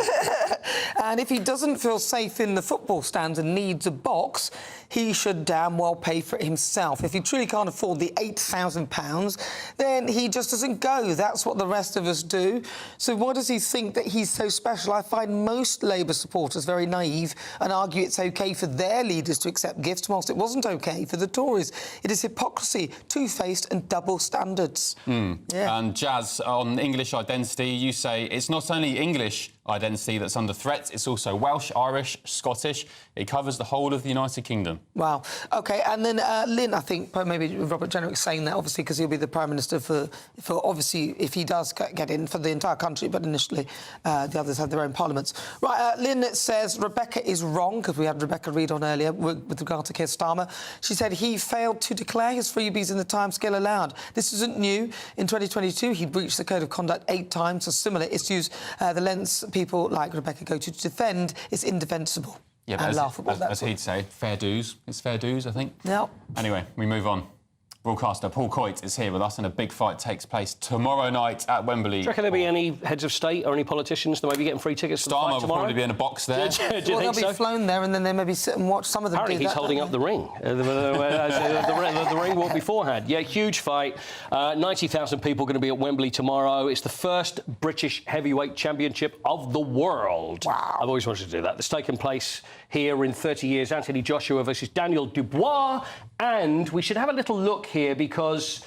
And if he doesn't feel safe in the football stands and needs a box, he should damn well pay for it himself. If he truly can't afford the £8,000, then he just doesn't go. That's what the rest of us do. So why does he think that he's so special? I find most Labour supporters very naive and argue it's OK for their leaders to accept gifts whilst it wasn't OK for the Tories. It is hypocrisy, two-faced and double standards. Yeah. And Jazz, on English identity, you say it's not only English identity that's under threat, it's also Welsh, Irish, Scottish. It covers the whole of the United Kingdom. Wow. OK, and then Lynn, I think maybe Robert Jenrick's saying that, obviously, because he'll be the Prime Minister for obviously, if he does get in, for the entire country, but initially the others have their own parliaments. Right, Lynn says Rebecca is wrong, because we had Rebecca Reid on earlier with regard to Keir Starmer. She said he failed to declare his freebies in the timescale allowed. This isn't new. In 2022, he breached the Code of Conduct 8 times for similar issues. The lengths people like Rebecca go to defend is indefensible. Yeah, and but laughable. as he'd say, fair dues. It's fair dues, I think. Yeah. Anyway, we move on. Broadcaster Paul Coit is here with us, and a big fight takes place tomorrow night at Wembley. Do you reckon there'll be any heads of state or any politicians that may be getting free tickets for the fight Starmer will tomorrow? probably be in a box there. Do you think they'll so? be flown there and then they maybe sit and watch some of them. Apparently he's holding up the ring. The ring walk beforehand. Yeah, huge fight. 90,000 people going to be at Wembley tomorrow. It's the first British heavyweight championship of the world. Wow. I've always wanted to do that. It's taken place here in 30 years. Anthony Joshua versus Daniel Dubois. And we should have a little look here because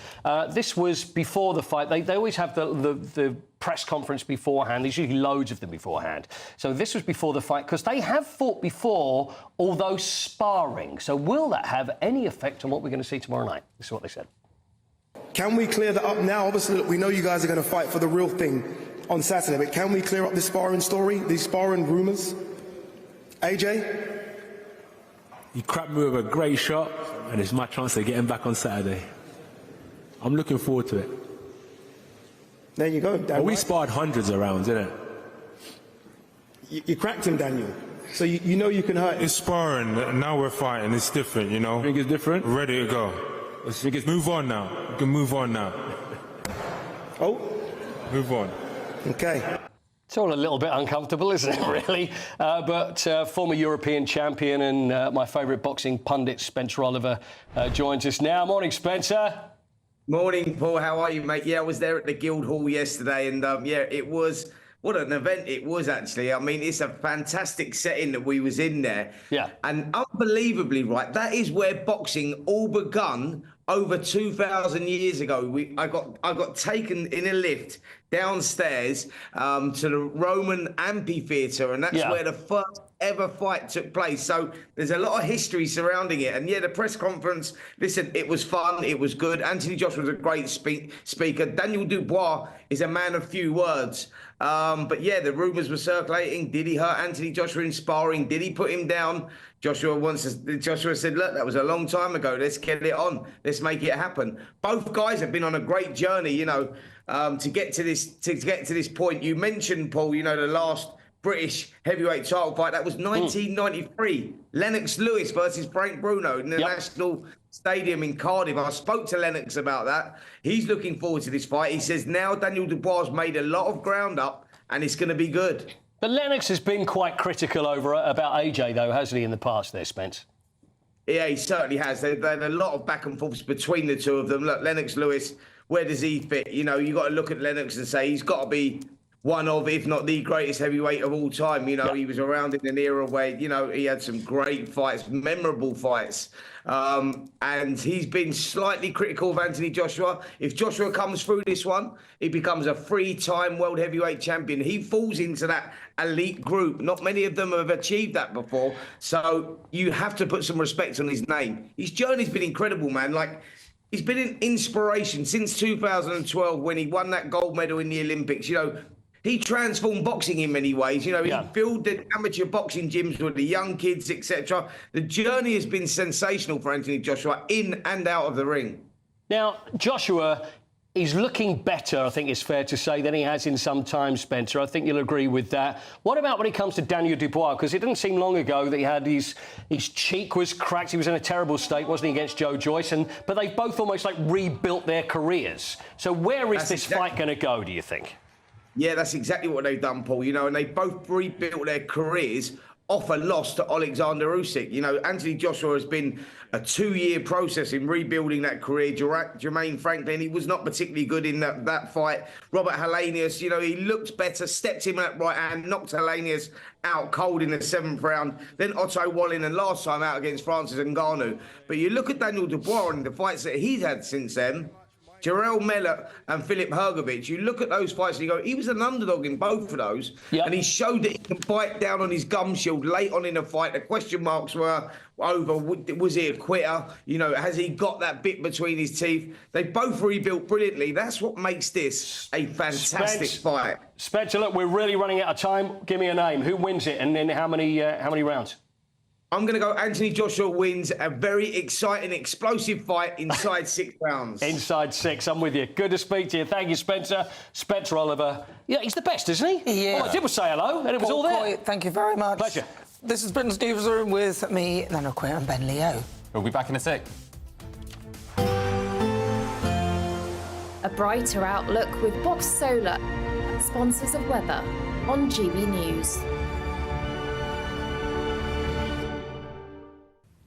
this was before the fight. They always have the press conference beforehand. There's usually loads of them beforehand. So this was before the fight because they have fought before, although sparring. So will that have any effect on what we're going to see tomorrow night? This is what they said. Can we clear that up now? Obviously, look, we know you guys are going to fight for the real thing on Saturday, but can we clear up this sparring story, these sparring rumours? AJ? You cracked me with a great shot, and it's my chance to get him back on Saturday. I'm looking forward to it. There you go, Dan. Well, we sparred hundreds of rounds, innit? You cracked him, Daniel. So you know you can hurt him. It's sparring. Now we're fighting. It's different, you know? I think it's different? We're ready to go. Move on now. We can move on now. Oh? Move on. Okay. It's all a little bit uncomfortable, isn't it, really? But former European champion and my favourite boxing pundit, Spencer Oliver, joins us now. Morning, Spencer. Morning, Paul. How are you, mate? Yeah, I was there at the Guildhall yesterday, and yeah, it was... What an event it was, actually. I mean, it's a fantastic setting that we was in there. Yeah. And unbelievably, right, that is where boxing all begun over 2,000 years ago. I got taken in a lift downstairs to the Roman amphitheatre, and that's where the first ever fight took place. So there's a lot of history surrounding it. And yeah, the press conference, listen, it was fun, it was good. Anthony Joshua was a great speaker. Daniel Dubois is a man of few words. But yeah, the rumours were circulating. Did he hurt Anthony Joshua in sparring? Did he put him down? Joshua said, look, that was a long time ago. Let's get it on. Let's make it happen. Both guys have been on a great journey, you know, to get to this point. You mentioned, Paul, you know, the last British heavyweight title fight. That was 1993. Lennox Lewis versus Frank Bruno in the National Stadium in Cardiff. I spoke to Lennox about that. He's looking forward to this fight. He says now Daniel Dubois has made a lot of ground up and it's going to be good. But Lennox has been quite critical about AJ, though, hasn't he, in the past there, Spence? Yeah, he certainly has. They've had a lot of back and forths between the two of them. Look, Lennox Lewis, where does he fit? You know, you got to look at Lennox and say he's got to be one of, if not the greatest heavyweight of all time. You know, he was around in an era where, you know, he had some great fights, memorable fights. And he's been slightly critical of Anthony Joshua. If Joshua comes through this one, he becomes a three-time world heavyweight champion. He falls into that elite group. Not many of them have achieved that before. So you have to put some respect on his name. His journey's been incredible, man. Like, he's been an inspiration since 2012 when he won that gold medal in the Olympics. You know, he transformed boxing in many ways. You know, he filled the amateur boxing gyms with the young kids, etc. The journey has been sensational for Anthony Joshua in and out of the ring. Now, Joshua is looking better, I think it's fair to say, than he has in some time, Spencer. I think you'll agree with that. What about when it comes to Daniel Dubois? Because it didn't seem long ago that he had his cheek was cracked. He was in a terrible state, wasn't he, against Joe Joyce? But they both almost like rebuilt their careers. So where is this fight going to go, do you think? Yeah, that's exactly what they've done, Paul. You know, and they both rebuilt their careers off a loss to Alexander Usyk. You know, Anthony Joshua has been a 2-year process in rebuilding that career. Jermaine Franklin, he was not particularly good in that fight. Robert Helenius, you know, he looked better, stepped him at right hand, knocked Helenius out cold in the 7th round. Then Otto Wallin, and last time out against Francis Ngannou. But you look at Daniel Dubois and the fights that he's had since then, Jarrell Mellor and Filip Hrgovic, you look at those fights and you go, he was an underdog in both of those. And he showed that he can bite down on his gum shield late on in a fight. The question marks were over. Was he a quitter? You know, has he got that bit between his teeth? They both rebuilt brilliantly. That's what makes this a fantastic fight. Spencer, look, we're really running out of time. Give me a name. Who wins it and then how many rounds? I'm going to go Anthony Joshua wins a very exciting, explosive fight inside 6 rounds. Inside 6, I'm with you. Good to speak to you. Thank you, Spencer. Spencer Oliver. Yeah, he's the best, isn't he? Yeah. All I did was say hello, and it was all there. Coit, thank you very much. Pleasure. This is Britain's Newsroom with me, Nano Quinn, and Ben Leo. We'll be back in a sec. A brighter outlook with Box Solar, sponsors of weather on GB News.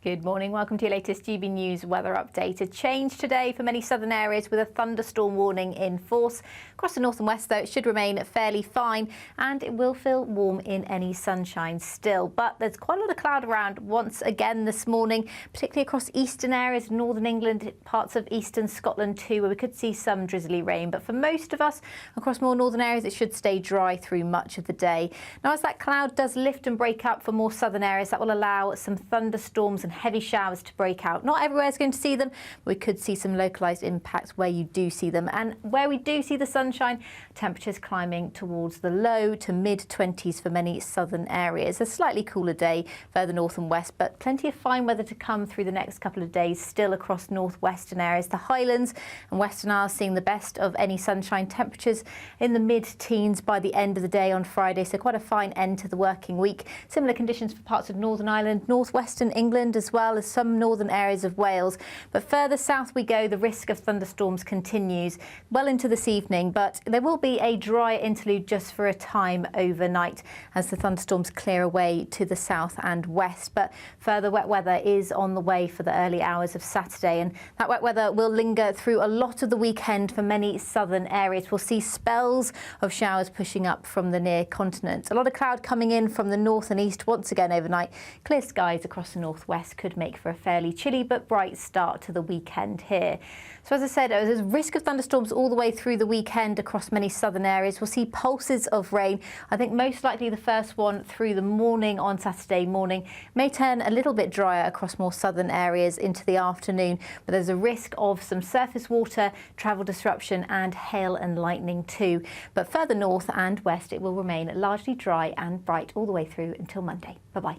Good morning. Welcome to your latest GB News weather update. A change today for many southern areas with a thunderstorm warning in force. Across the north and west, though, it should remain fairly fine and it will feel warm in any sunshine still. But there's quite a lot of cloud around once again this morning, particularly across eastern areas, northern England, parts of eastern Scotland too, where we could see some drizzly rain. But for most of us across more northern areas, it should stay dry through much of the day. Now, as that cloud does lift and break up for more southern areas, that will allow some thunderstorms and heavy showers to break out. Not everywhere is going to see them. We could see some localised impacts where you do see them. And where we do see the sunshine, temperatures climbing towards the low to mid-20s for many southern areas. A slightly cooler day further north and west, but plenty of fine weather to come through the next couple of days still across northwestern areas. The Highlands and Western Isles seeing the best of any sunshine, temperatures in the mid-teens by the end of the day on Friday, so quite a fine end to the working week. Similar conditions for parts of Northern Ireland, northwestern England, as well as some northern areas of Wales. But further south we go, the risk of thunderstorms continues well into this evening, but there will be a dry interlude just for a time overnight as the thunderstorms clear away to the south and west. But further wet weather is on the way for the early hours of Saturday, and that wet weather will linger through a lot of the weekend for many southern areas. We'll see spells of showers pushing up from the near continent. A lot of cloud coming in from the north and east once again overnight. Clear skies across the northwest could make for a fairly chilly but bright start to the weekend here. So as I said, there's a risk of thunderstorms all the way through the weekend across many southern areas. We'll see pulses of rain. I think most likely the first one through the morning on Saturday morning. May turn a little bit drier across more southern areas into the afternoon, but there's a risk of some surface water, travel disruption and hail and lightning too. But further north and west it will remain largely dry and bright all the way through until Monday. Bye-bye.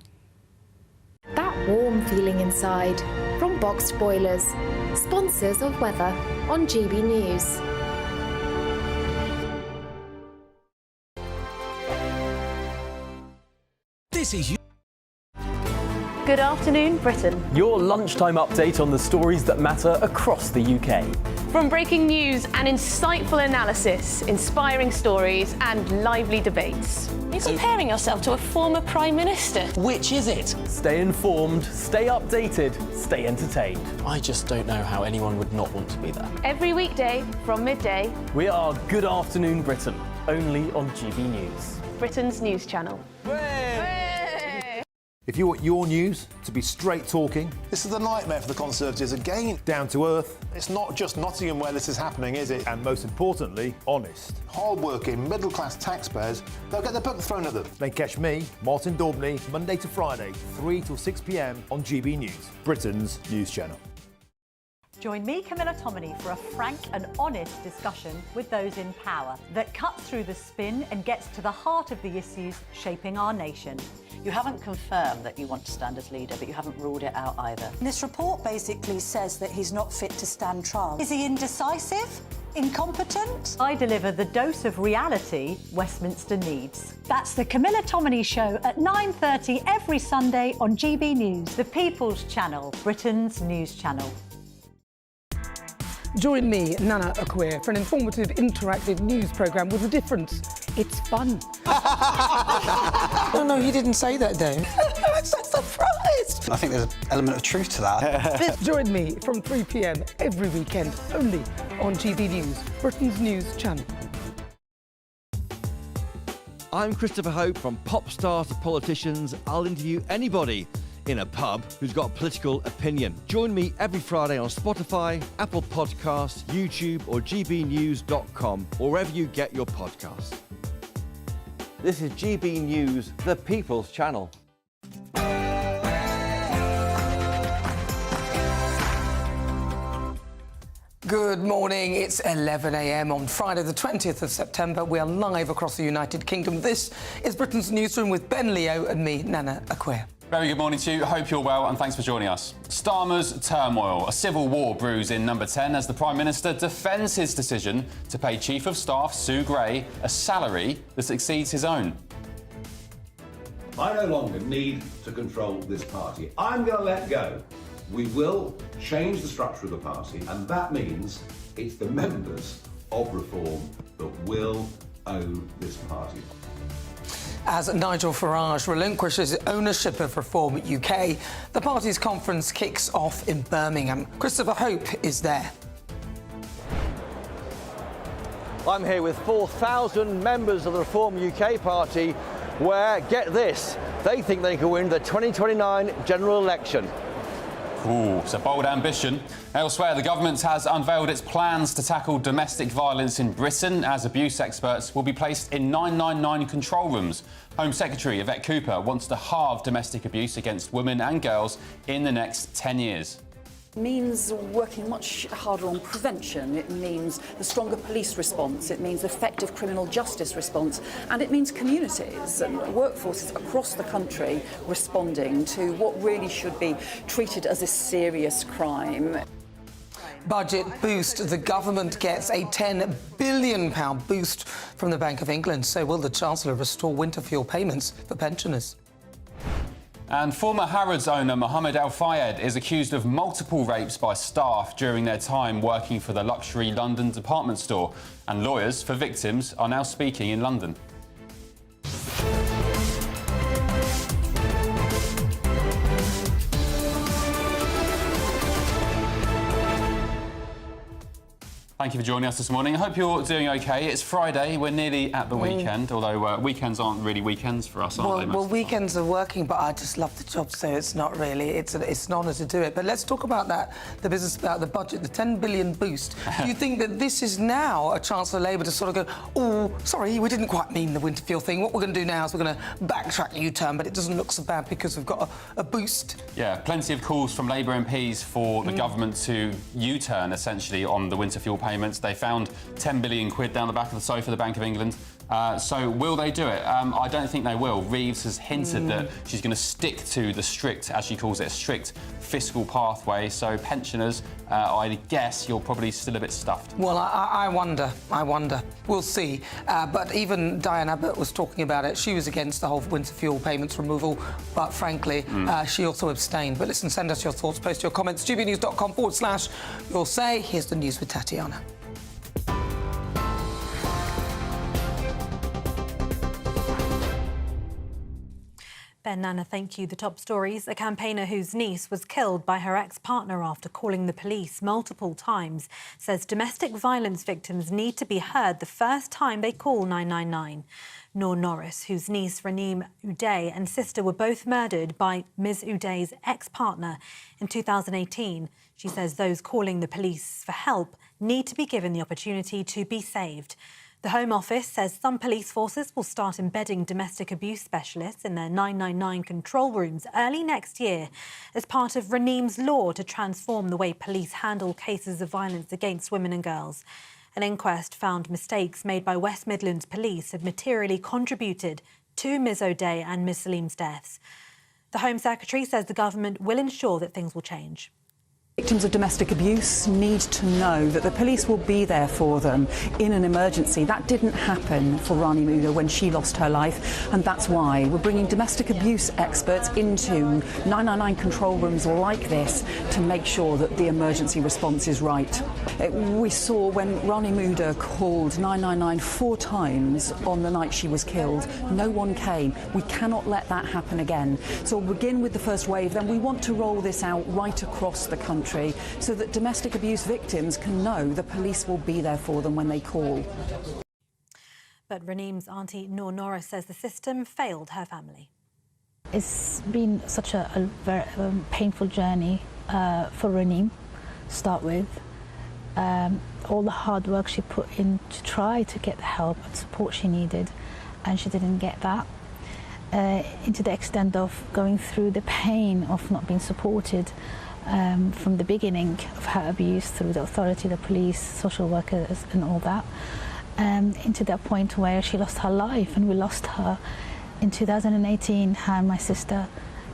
That warm feeling inside from Boxed Boilers, sponsors of weather on GB News. This is you. Good afternoon, Britain. Your lunchtime update on the stories that matter across the UK. From breaking news and insightful analysis, inspiring stories and lively debates. You're comparing yourself to a former Prime Minister. Which is it? Stay informed, stay updated, stay entertained. I just don't know how anyone would not want to be there. Every weekday from midday. We are Good Afternoon Britain, only on GB News. Britain's news channel. If you want your news to be straight talking... This is a nightmare for the Conservatives again. Down to earth. It's not just Nottingham where this is happening, is it? And most importantly, honest. Hard-working, middle-class taxpayers, they'll get the book thrown at them. Then catch me, Martin Daubney, Monday to Friday, 3 till 6 p.m. on GB News, Britain's news channel. Join me, Camilla Tominey, for a frank and honest discussion with those in power that cuts through the spin and gets to the heart of the issues shaping our nation. You haven't confirmed that you want to stand as leader, but you haven't ruled it out either. This report basically says that he's not fit to stand trial. Is he indecisive? Incompetent? I deliver the dose of reality Westminster needs. That's the Camilla Tominey Show at 9:30 every Sunday on GB News, the People's Channel, Britain's news channel. Join me, Nana Akweer, for an informative, interactive news programme with a difference. It's fun. No, he didn't say that, Dave. I'm so surprised. I think there's an element of truth to that. Join me from 3 p.m. every weekend, only on GB News, Britain's news channel. I'm Christopher Hope. From pop stars to politicians, I'll interview anybody in a pub who's got a political opinion. Join me every Friday on Spotify, Apple Podcasts, YouTube or gbnews.com, or wherever you get your podcasts. This is GB News, the People's Channel. Good morning. It's 11 a.m. on Friday, the 20th of September. We are live across the United Kingdom. This is Britain's Newsroom with Ben Leo and me, Nana Akweer. Very good morning to you. Hope you're well and thanks for joining us. Starmer's turmoil. A civil war brews in Number 10 as the Prime Minister defends his decision to pay Chief of Staff Sue Gray a salary that exceeds his own. I no longer need to control this party. I'm going to let go We will change the structure of the party, and that means it's the members of Reform that will own this party. As Nigel Farage relinquishes ownership of Reform UK, the party's conference kicks off in Birmingham. Christopher Hope is there. I'm here with 4,000 members of the Reform UK party where, get this, they think they can win the 2029 general election. Ooh, it's a bold ambition. Elsewhere, the government has unveiled its plans to tackle domestic violence in Britain as abuse experts will be placed in 999 control rooms. Home Secretary Yvette Cooper wants to halve domestic abuse against women and girls in the next 10 years. It means working much harder on prevention. It means the stronger police response. It means effective criminal justice response. And it means communities and workforces across the country responding to what really should be treated as a serious crime. Budget boost. The government gets a £10 billion boost from the Bank of England. So will the Chancellor restore winter fuel payments for pensioners? And former Harrods owner Mohammed Al Fayed is accused of multiple rapes by staff during their time working for the luxury London department store. And lawyers for victims are now speaking in London. Thank you for joining us this morning. I hope you're doing OK. It's Friday. We're nearly at the weekend, although weekends aren't really weekends for us, aren't they? Well, weekends are working, but I just love the job, so it's not really. It's an honour to do it. But let's talk about the business about the budget, the £10 billion boost. Do you think that this is now a chance for Labour to sort of go, oh, sorry, we didn't quite mean the winter fuel thing. What we're going to do now is we're going to backtrack a U-turn, but it doesn't look so bad because we've got a boost? Yeah, plenty of calls from Labour MPs for the government to U-turn, essentially, on the winter fuel payments. They found £10 billion down the back of the sofa, the Bank of England. So will they do it? I don't think they will. Reeves has hinted that she's going to stick to the strict, as she calls it, a strict fiscal pathway. So pensioners, I guess you're probably still a bit stuffed. Well, I wonder. We'll see. But even Diane Abbott was talking about it. She was against the whole winter fuel payments removal, but frankly, she also abstained. But listen, send us your thoughts, post your comments, gbnews.com/your say. Here's the news with Tatiana. Ben, Nana, thank you. The top stories. A campaigner whose niece was killed by her ex-partner after calling the police multiple times says domestic violence victims need to be heard the first time they call 999. Noor Norris, whose niece Raneem Uday and sister were both murdered by Ms Uday's ex-partner in 2018. She says those calling the police for help need to be given the opportunity to be saved. The Home Office says some police forces will start embedding domestic abuse specialists in their 999 control rooms early next year as part of Raneem's law to transform the way police handle cases of violence against women and girls. An inquest found mistakes made by West Midlands Police had materially contributed to Ms O'Day and Ms Salim's deaths. The Home Secretary says the government will ensure that things will change. Victims of domestic abuse need to know that the police will be there for them in an emergency. That didn't happen for Rani Muda when she lost her life, and that's why we're bringing domestic abuse experts into 999 control rooms like this to make sure that the emergency response is right. We saw when Rani Muda called 999 4 times on the night she was killed, no one came. We cannot let that happen again. So we'll begin with the first wave, then we want to roll this out right across the country, so that domestic abuse victims can know the police will be there for them when they call. But Raneem's auntie Noor Norris says the system failed her family. It's been such a very painful journey for Raneem to start with. All the hard work she put in to try to get the help and support she needed, and she didn't get that. Into the extent of going through the pain of not being supported from the beginning of her abuse through the authority, the police, social workers and all that, into that point where she lost her life, and we lost her in 2018. Her and my sister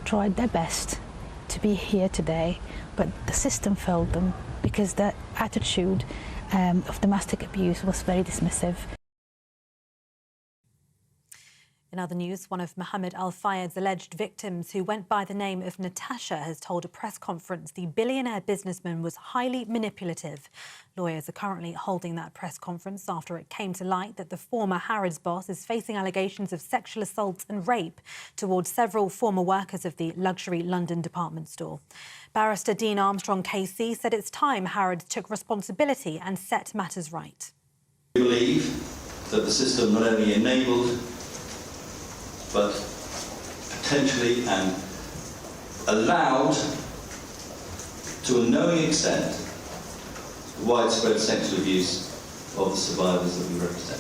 tried their best to be here today, but the system failed them because the attitude of domestic abuse was very dismissive. In other news, one of Mohammed Al Fayed's alleged victims, who went by the name of Natasha, has told a press conference the billionaire businessman was highly manipulative. Lawyers are currently holding that press conference after it came to light that the former Harrods boss is facing allegations of sexual assault and rape towards several former workers of the luxury London department store. Barrister Dean Armstrong KC said it's time Harrods took responsibility and set matters right. We believe that the system not only enabled but potentially and allowed, to a knowing extent, the widespread sexual abuse of the survivors that we represent.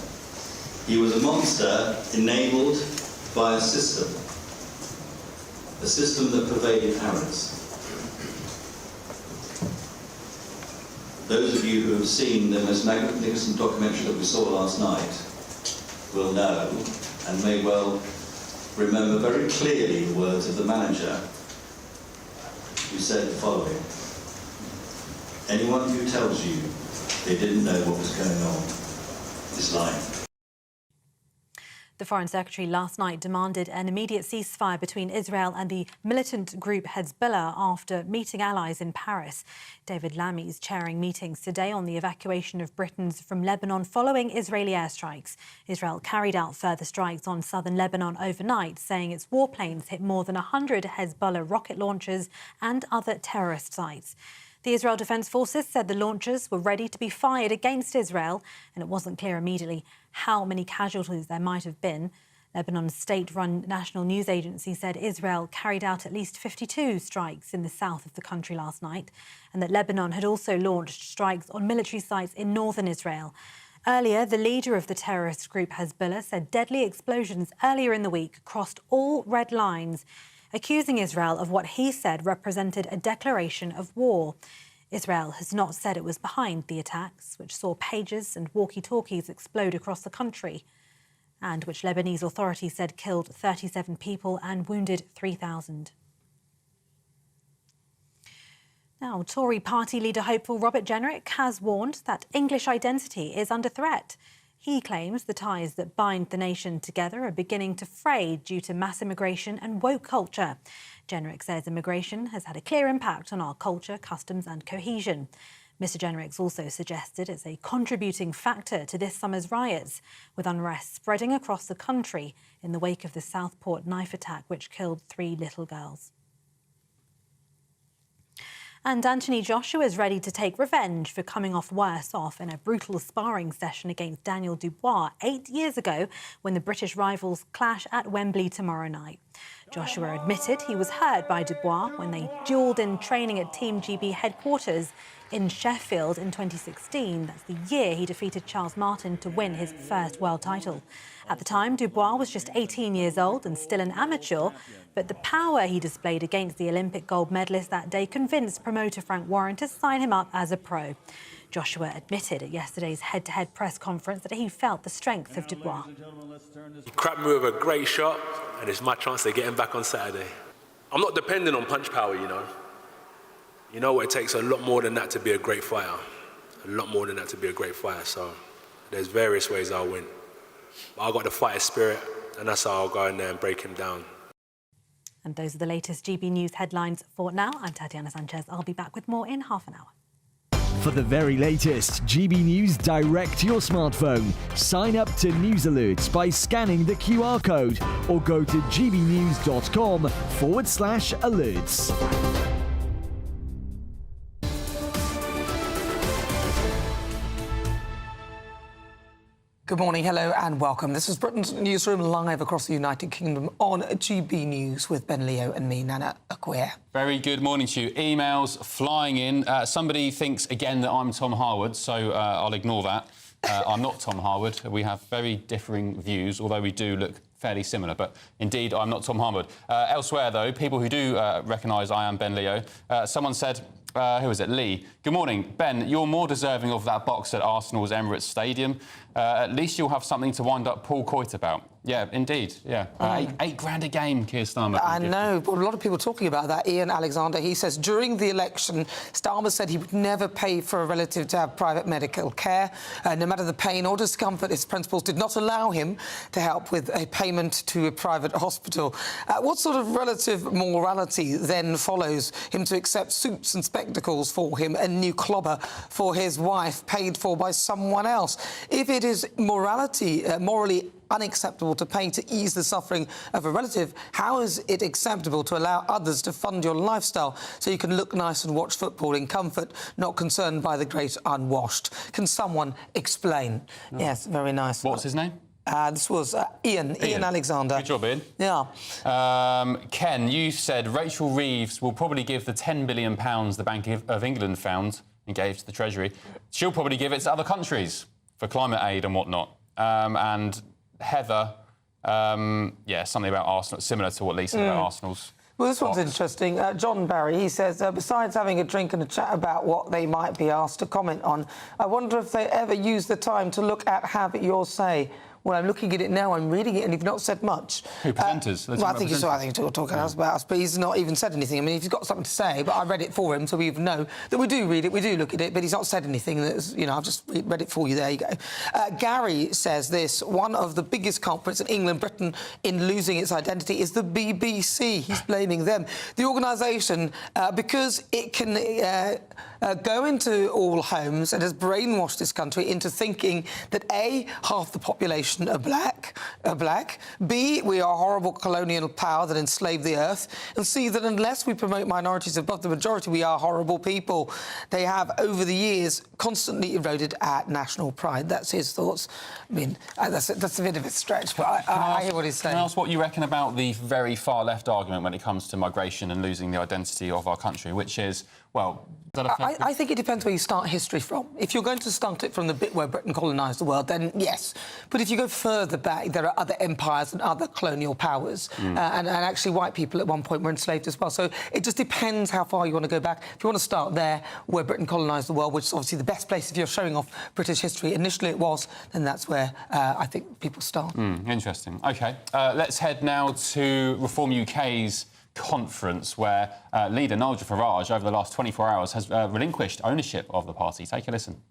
He was a monster enabled by a system that pervaded Harrods. Those of you who have seen the most magnificent documentary that we saw last night will know and may well remember very clearly the words of the manager, who said the following: anyone who tells you they didn't know what was going on is lying. The Foreign Secretary last night demanded an immediate ceasefire between Israel and the militant group Hezbollah after meeting allies in Paris. David Lammy is chairing meetings today on the evacuation of Britons from Lebanon following Israeli airstrikes. Israel carried out further strikes on southern Lebanon overnight, saying its warplanes hit more than 100 Hezbollah rocket launchers and other terrorist sites. The Israel Defense Forces said the launchers were ready to be fired against Israel, and it wasn't clear immediately how many casualties there might have been. Lebanon's state-run national news agency said Israel carried out at least 52 strikes in the south of the country last night, and that Lebanon had also launched strikes on military sites in northern Israel. Earlier, the leader of the terrorist group Hezbollah said deadly explosions earlier in the week crossed all red lines, accusing Israel of what he said represented a declaration of war. Israel has not said it was behind the attacks, which saw pagers and walkie-talkies explode across the country, and which Lebanese authorities said killed 37 people and wounded 3,000. Now, Tory party leader hopeful Robert Jenrick has warned that English identity is under threat. He claims the ties that bind the nation together are beginning to fray due to mass immigration and woke culture. Jenrick says immigration has had a clear impact on our culture, customs and cohesion. Mr Jenrick's also suggested it's a contributing factor to this summer's riots, with unrest spreading across the country in the wake of the Southport knife attack which killed 3 little girls. And Anthony Joshua is ready to take revenge for coming off worse off in a brutal sparring session against Daniel Dubois 8 years ago when the British rivals clash at Wembley tomorrow night. Joshua admitted he was hurt by Dubois when they duelled in training at Team GB headquarters in Sheffield in 2016. That's the year he defeated Charles Martin to win his first world title. At the time, Dubois was just 18 years old and still an amateur, but the power he displayed against the Olympic gold medalist that day convinced promoter Frank Warren to sign him up as a pro. Joshua admitted at yesterday's head-to-head press conference that he felt the strength of Dubois. He cracked me with a great shot, and it's my chance to get him back on Saturday. I'm not depending on punch power, you know. You know what, it takes a lot more than that to be a great fighter. A lot more than that to be a great fighter, so there's various ways I'll win. But I've got the fighter spirit, and that's how I'll go in there and break him down. And those are the latest GB News headlines for now. I'm Tatiana Sanchez. I'll be back with more in half an hour. For the very latest GB News direct to your smartphone, sign up to News Alerts by scanning the QR code or go to gbnews.com/alerts. Good morning, hello and welcome. This is Britain's Newsroom, live across the United Kingdom on GB News with Ben Leo and me, Nana Acquia. Very good morning to you. Emails flying in. Somebody thinks again that I'm Tom Harwood, so I'll ignore that. I'm not Tom Harwood. We have very differing views, although we do look fairly similar. But indeed, I'm not Tom Harwood. Elsewhere, though, people who do recognise I am Ben Leo, someone said... who is it? Lee. Good morning. Ben, you're more deserving of that box at Arsenal's Emirates Stadium. At least you'll have something to wind up Paul Coit about. Yeah, indeed. Yeah, eight grand a game, Keir Starmer. I know, but a lot of people talking about that. Ian Alexander, he says during the election, Starmer said he would never pay for a relative to have private medical care, no matter the pain or discomfort. His principles did not allow him to help with a payment to a private hospital. What sort of relative morality then follows him to accept suits and spectacles for him and new clobber for his wife paid for by someone else? If it is morally unacceptable to pay to ease the suffering of a relative, how is it acceptable to allow others to fund your lifestyle so you can look nice and watch football in comfort, not concerned by the great unwashed? Can someone explain? Oh. Yes, very nice. What's his name? This was Ian Alexander. Good job, Ian. Yeah. Ken, you said Rachel Reeves will probably give the £10 billion the Bank of England found and gave to the Treasury. She'll probably give it to other countries for climate aid and whatnot. And Heather, something about Arsenal, similar to what Lee said about Arsenal's. Well, this one's interesting. John Barry, he says, besides having a drink and a chat about what they might be asked to comment on, I wonder if they ever use the time to look at Have Your Say. Well, I'm looking at it now, I'm reading it, and you've not said much. Who, presenters? Well, I think he's talking about us, but he's not even said anything. I mean, if he's got something to say, but I read it for him, so we even know that we do read it, we do look at it, but he's not said anything. That's, you know, I've just read it for you. There you go. Gary says this: one of the biggest culprits in England, Britain, in losing its identity is the BBC. He's blaming them. The organisation, because it can go into all homes and has brainwashed this country into thinking that A, half the population are black, B, we are a horrible colonial power that enslaved the earth, and C, that unless we promote minorities above the majority, we are horrible people. They have, over the years, constantly eroded our national pride. That's his thoughts. I mean, that's a bit of a stretch, but I hear what he's saying. Can I ask what you reckon about the very far-left argument when it comes to migration and losing the identity of our country, which is, well... I think it depends where you start history from. If you're going to start it from the bit where Britain colonised the world, then yes. But if you go further back, there are other empires and other colonial powers. And actually white people at one point were enslaved as well. So it just depends how far you want to go back. If you want to start there, where Britain colonised the world, which is obviously the best place if you're showing off British history, initially it was, then that's where I think people start. Interesting. OK. Let's head now to Reform UK's conference where leader Nigel Farage over the last 24 hours has relinquished ownership of the party. Take a listen.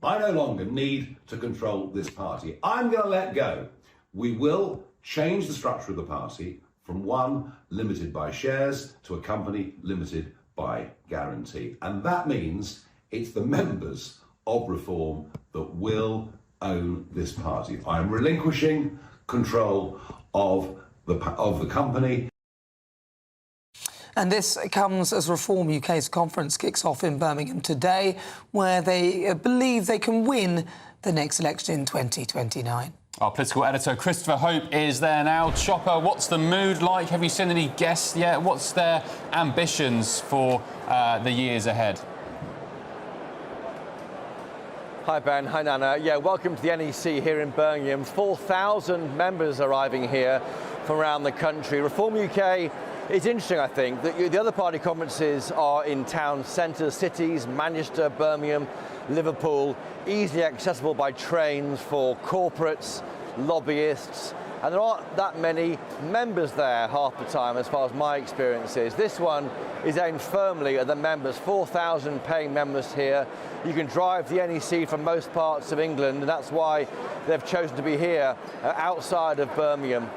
I no longer need to control this party. I'm going to let go. We will change the structure of the party from one limited by shares to a company limited by guarantee. And that means it's the members of Reform that will own this party. I'm relinquishing control of the company. And this comes as Reform UK's conference kicks off in Birmingham today, where they believe they can win the next election in 2029. Our political editor, Christopher Hope, is there now. Chopper, what's the mood like? Have you seen any guests yet? What's their ambitions for the years ahead? Hi Ben, hi Nana. Yeah, welcome to the NEC here in Birmingham. 4,000 members arriving here from around the country. Reform UK, it's interesting, I think, that the other party conferences are in town centres, cities, Manchester, Birmingham, Liverpool, easily accessible by trains for corporates, lobbyists, and there aren't that many members there half the time as far as my experience is. This one is aimed firmly at the members, 4,000 paying members here. You can drive the NEC from most parts of England, and that's why they've chosen to be here outside of Birmingham,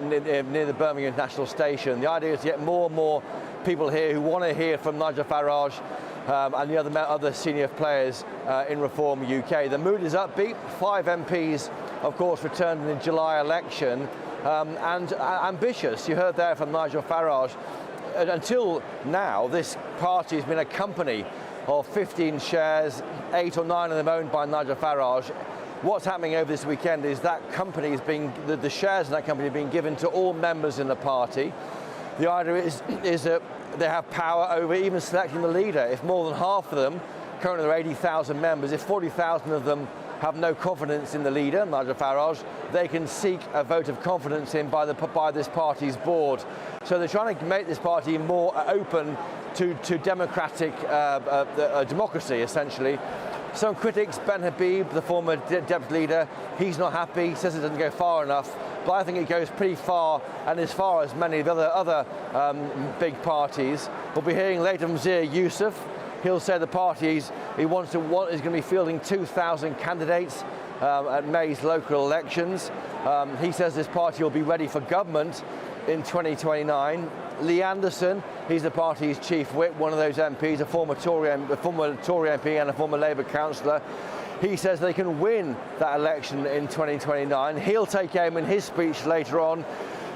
near the Birmingham National Station. The idea is to get more and more people here who want to hear from Nigel Farage and the other senior players in Reform UK. The mood is upbeat. 5 MPs, of course, returned in the July election, and ambitious. You heard there from Nigel Farage. Until now, this party has been a company of 15 shares, 8 or 9 of them owned by Nigel Farage. What's happening over this weekend is that company is the shares in that company are being given to all members in the party. The idea is that they have power over even selecting the leader. If more than half of them, currently there are 80,000 members, if 40,000 of them have no confidence in the leader, Nigel Farage, they can seek a vote of confidence in by this party's board. So they're trying to make this party more open to democratic democracy, essentially. Some critics, Ben Habib, the former deputy leader, he's not happy. He says it doesn't go far enough. But I think it goes pretty far, and as far as many of the other big parties. We'll be hearing later from Zia Yusuf. He'll say the party is going to be fielding 2,000 candidates at May's local elections. He says this party will be ready for government in 2029. Lee Anderson, he's the party's chief whip, one of those MPs, a former Tory MP and a former Labour councillor. He says they can win that election in 2029. He'll take aim in his speech later on,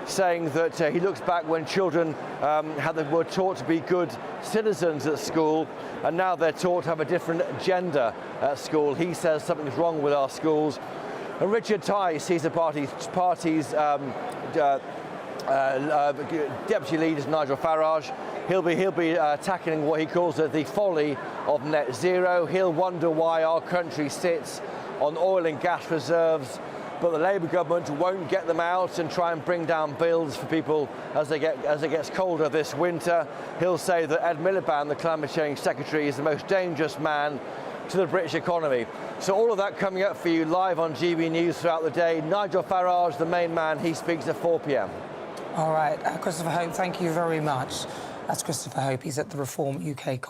saying that he looks back when children were taught to be good citizens at school, and now they're taught to have a different gender at school. He says something's wrong with our schools. And Richard Tice, he's the party's deputy leader, Nigel Farage. He'll be tackling what he calls the folly of net zero. He'll wonder why our country sits on oil and gas reserves, but the Labour government won't get them out and try and bring down bills for people as it gets colder this winter. He'll say that Ed Miliband, the climate change secretary, is the most dangerous man to the British economy. So all of that coming up for you live on GB News throughout the day. Nigel Farage, the main man, he speaks at 4 p.m. All right, Christopher Hope, thank you very much. That's Christopher Hope. He's at the Reform UK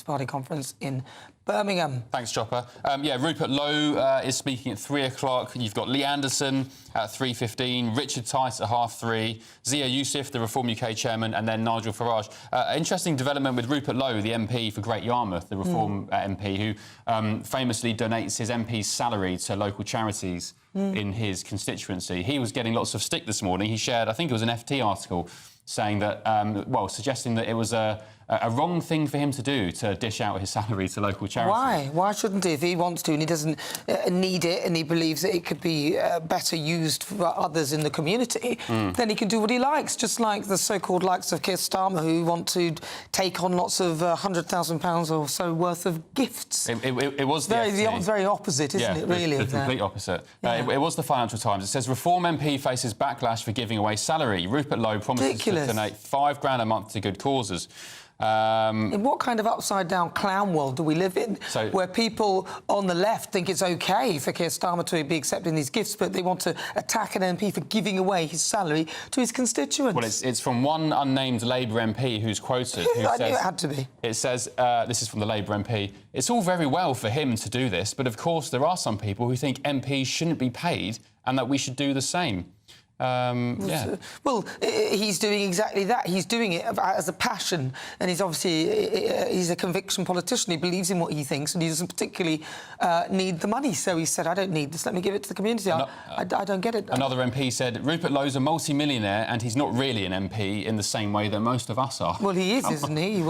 Party conference in Birmingham. Thanks, Chopper. Rupert Lowe is speaking at 3 o'clock. You've got Lee Anderson at 3:15, Richard Tice at 3:30, Zia Yusuf, the Reform UK chairman, and then Nigel Farage. Interesting development with Rupert Lowe, the MP for Great Yarmouth, the Reform MP, who famously donates his MP's salary to local charities in his constituency. He was getting lots of stick this morning. He shared, I think it was an FT article, saying that, suggesting that it was a wrong thing for him to do, to dish out his salary to local charities. Why? Why shouldn't he? If he wants to and he doesn't need it and he believes that it could be better used for others in the community, then he can do what he likes, just like the so-called likes of Keir Starmer, who want to take on lots of £100,000 or so worth of gifts. It was very opposite, isn't it, really? The complete opposite. Yeah. It was the Financial Times. It says, Reform MP faces backlash for giving away salary. Rupert Lowe promises to donate £5,000 a month to good causes. In what kind of upside-down clown world do we live in, where people on the left think it's OK for Keir Starmer to be accepting these gifts, but they want to attack an MP for giving away his salary to his constituents? Well, it's from one unnamed Labour MP who's quoted. I knew it had to be. It says, this is from the Labour MP, it's all very well for him to do this, but of course there are some people who think MPs shouldn't be paid and that we should do the same. Well, he's doing exactly that. He's doing it as a passion, and he's obviously he's a conviction politician. He believes in what he thinks, and he doesn't particularly need the money. So he said, "I don't need this. Let me give it to the community." I don't get it. Another MP said, "Rupert Lowe's a multi-millionaire, and he's not really an MP in the same way that most of us are." Well, he is, isn't he?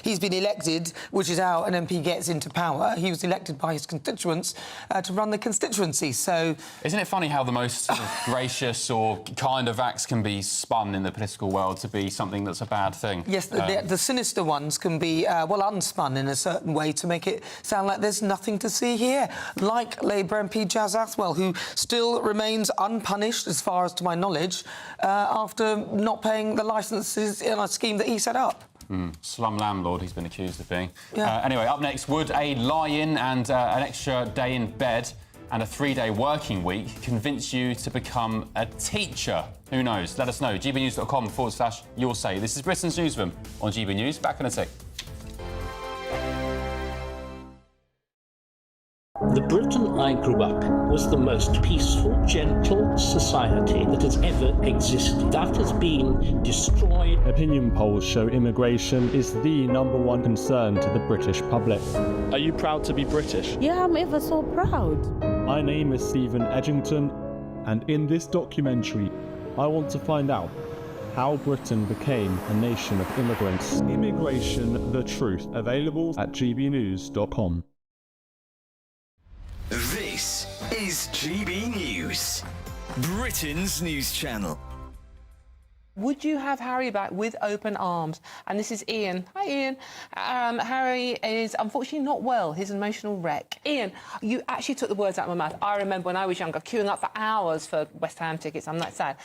He's been elected, which is how an MP gets into power. He was elected by his constituents to run the constituency. So, isn't it funny how the most sort of gracious or kind of acts can be spun in the political world to be something that's a bad thing? Yes, the sinister ones can be, unspun in a certain way to make it sound like there's nothing to see here. Like Labour MP Jazz Athwell, who still remains unpunished, as far as to my knowledge, after not paying the licences in a scheme that he set up. Slum landlord he's been accused of being. Yeah. Anyway, up next, would a lie-in and an extra day in bed and a 3-day working week convince you to become a teacher? Who knows? Let us know. gbnews.com/your say. This is Britain's Newsroom on GB News. Back in a sec. The Britain I grew up was the most peaceful, gentle society that has ever existed. That has been destroyed. Opinion polls show immigration is the #1 concern to the British public. Are you proud to be British? Yeah, I'm ever so proud. My name is Stephen Edgington, and in this documentary, I want to find out how Britain became a nation of immigrants. Immigration, the truth. Available at gbnews.com. This is GB News, Britain's news channel. Would you have Harry back with open arms? And this is Ian. Hi, Ian. Harry is unfortunately not well. He's an emotional wreck. Ian, you actually took the words out of my mouth. I remember when I was younger, queuing up for hours for West Ham tickets. I'm that sad.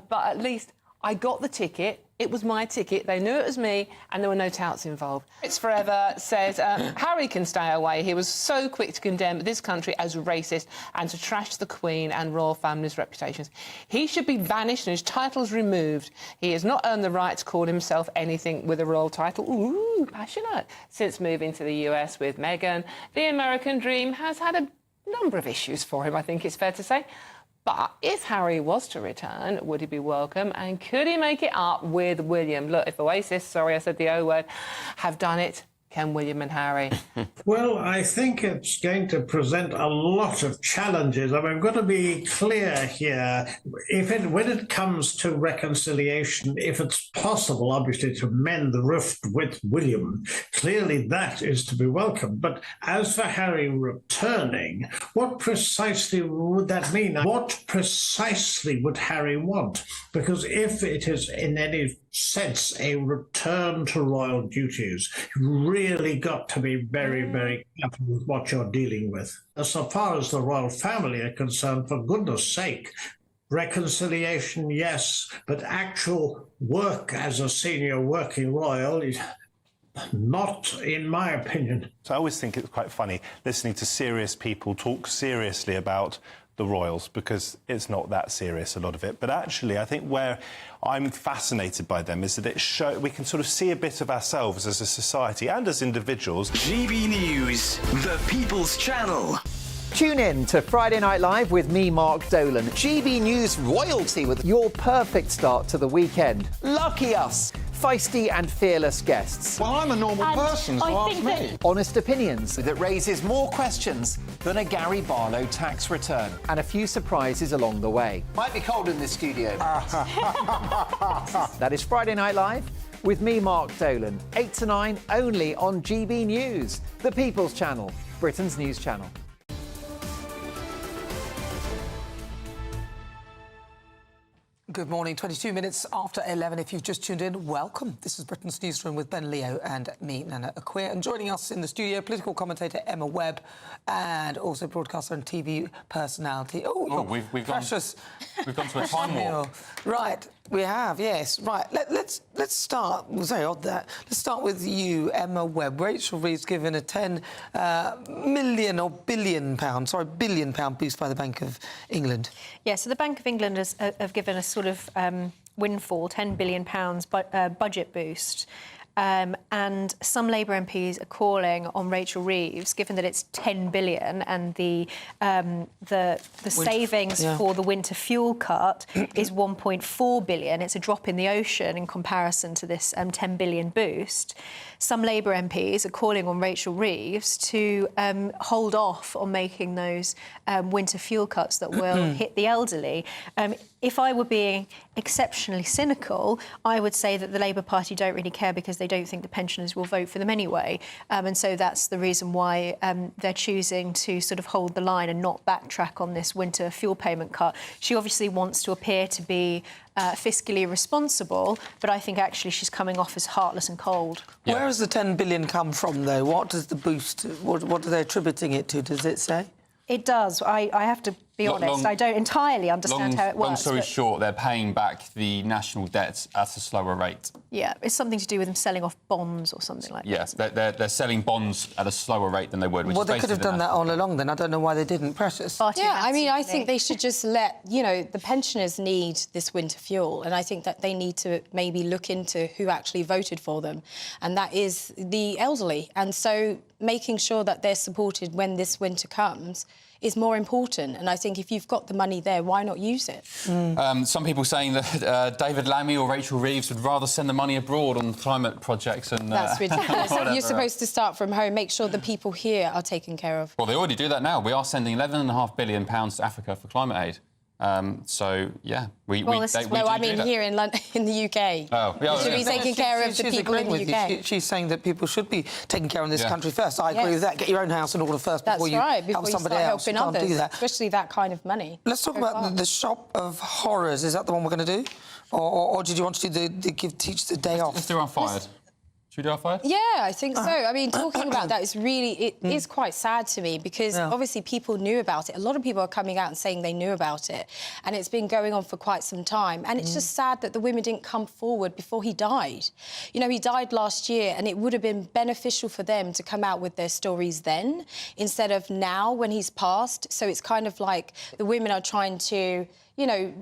But at least I got the ticket. It was my ticket. They knew it was me, and there were no touts involved. It's Forever says Harry can stay away. He was so quick to condemn this country as racist and to trash the Queen and royal family's reputations. He should be banished and his titles removed. He has not earned the right to call himself anything with a royal title. Ooh, passionate. Since moving to the US with Meghan, the American dream has had a number of issues for him, I think it's fair to say. But if Harry was to return, would he be welcome? And could he make it up with William? Look, if Oasis, sorry I said the O word, have done it, can William and Harry? Well, I think it's going to present a lot of challenges. I mean, I've got to be clear here. When it comes to reconciliation, if it's possible, obviously, to mend the rift with William, clearly that is to be welcomed. But as for Harry returning, what precisely would that mean? What precisely would Harry want? Because if it is in any sense a return to royal duties, you really got to be very, very careful with what you're dealing with. As far as the royal family are concerned, for goodness sake, reconciliation, yes, but actual work as a senior working royal is not, in my opinion. So I always think it's quite funny listening to serious people talk seriously about the royals, because it's not that serious, a lot of it. But actually, I think where I'm fascinated by them is that we can sort of see a bit of ourselves as a society and as individuals. GB News, the People's Channel. Tune in to Friday Night Live with me, Mark Dolan. GB News royalty with your perfect start to the weekend. Lucky us. Feisty and fearless guests. Well, I'm a normal person, so ask me. Honest opinions that raises more questions than a Gary Barlow tax return. And a few surprises along the way. Might be cold in this studio. That is Friday Night Live with me, Mark Dolan. 8 to 9, only on GB News, the People's Channel, Britain's news channel. Good morning, 22 minutes after 11. If you've just tuned in, welcome. This is Britain's Newsroom with Ben Leo and me, Nana Akweer. And joining us in the studio, political commentator Emma Webb and also broadcaster and TV personality. We've gone to a time warp. Right, we have, yes. Right, let's start. It was very odd that. Let's start with you, Emma Webb. Rachel Reeves given a £10 billion boost by the Bank of England. Yeah, so the Bank of England have given a sort of windfall, £10 billion budget boost. And some Labour MPs are calling on Rachel Reeves, given that it's £10 billion and the savings for the winter fuel cut is £1.4 billion. It's a drop in the ocean in comparison to this £10 billion boost. Some Labour MPs are calling on Rachel Reeves to hold off on making those winter fuel cuts that will hit the elderly. If I were being exceptionally cynical, I would say that the Labour Party don't really care because they don't think the pensioners will vote for them anyway. And so that's the reason why they're choosing to sort of hold the line and not backtrack on this winter fuel payment cut. She obviously wants to appear to be fiscally responsible, but I think actually she's coming off as heartless and cold. Yeah. Where has the £10 billion come from, though? What does the boost... What are they attributing it to, does it say? It does. I have to be honest, I don't entirely understand how it works. Long story short, they're paying back the national debt at a slower rate. Yeah, it's something to do with them selling off bonds or something like that. Yes, they're selling bonds at a slower rate than they would. Well, they could have done that all along then. I don't know why they didn't. Precious. Yeah, I mean, I think they should just let, the pensioners need this winter fuel, and I think that they need to maybe look into who actually voted for them, and that is the elderly. And so making sure that they're supported when this winter comes is more important. And I think if you've got the money there, why not use it? Some people saying that David Lammy or Rachel Reeves would rather send the money abroad on climate projects. And that's ridiculous. You're supposed to start from home, make sure the people here are taken care of. Well, they already do that now. We are sending £11.5 billion to Africa for climate aid. So, yeah, we do here in London, in the UK. We should be taking care of the people in the UK. She's saying that people should be taking care of this country first. I agree with that. Get your own house in order first before you help somebody else. You can't do that. Especially that kind of money. Let's talk about the shop of horrors. Is that the one we're going to do? Or did you want to do teach the day off? Let's do Unfired. Should we do Al-Fayed? Yeah, I think so. I mean, talking about that is really, it is quite sad to me because obviously people knew about it. A lot of people are coming out and saying they knew about it, and it's been going on for quite some time. And it's just sad that the women didn't come forward before he died. You know, he died last year, and it would have been beneficial for them to come out with their stories then instead of now when he's passed. So it's kind of like the women are trying to, you know,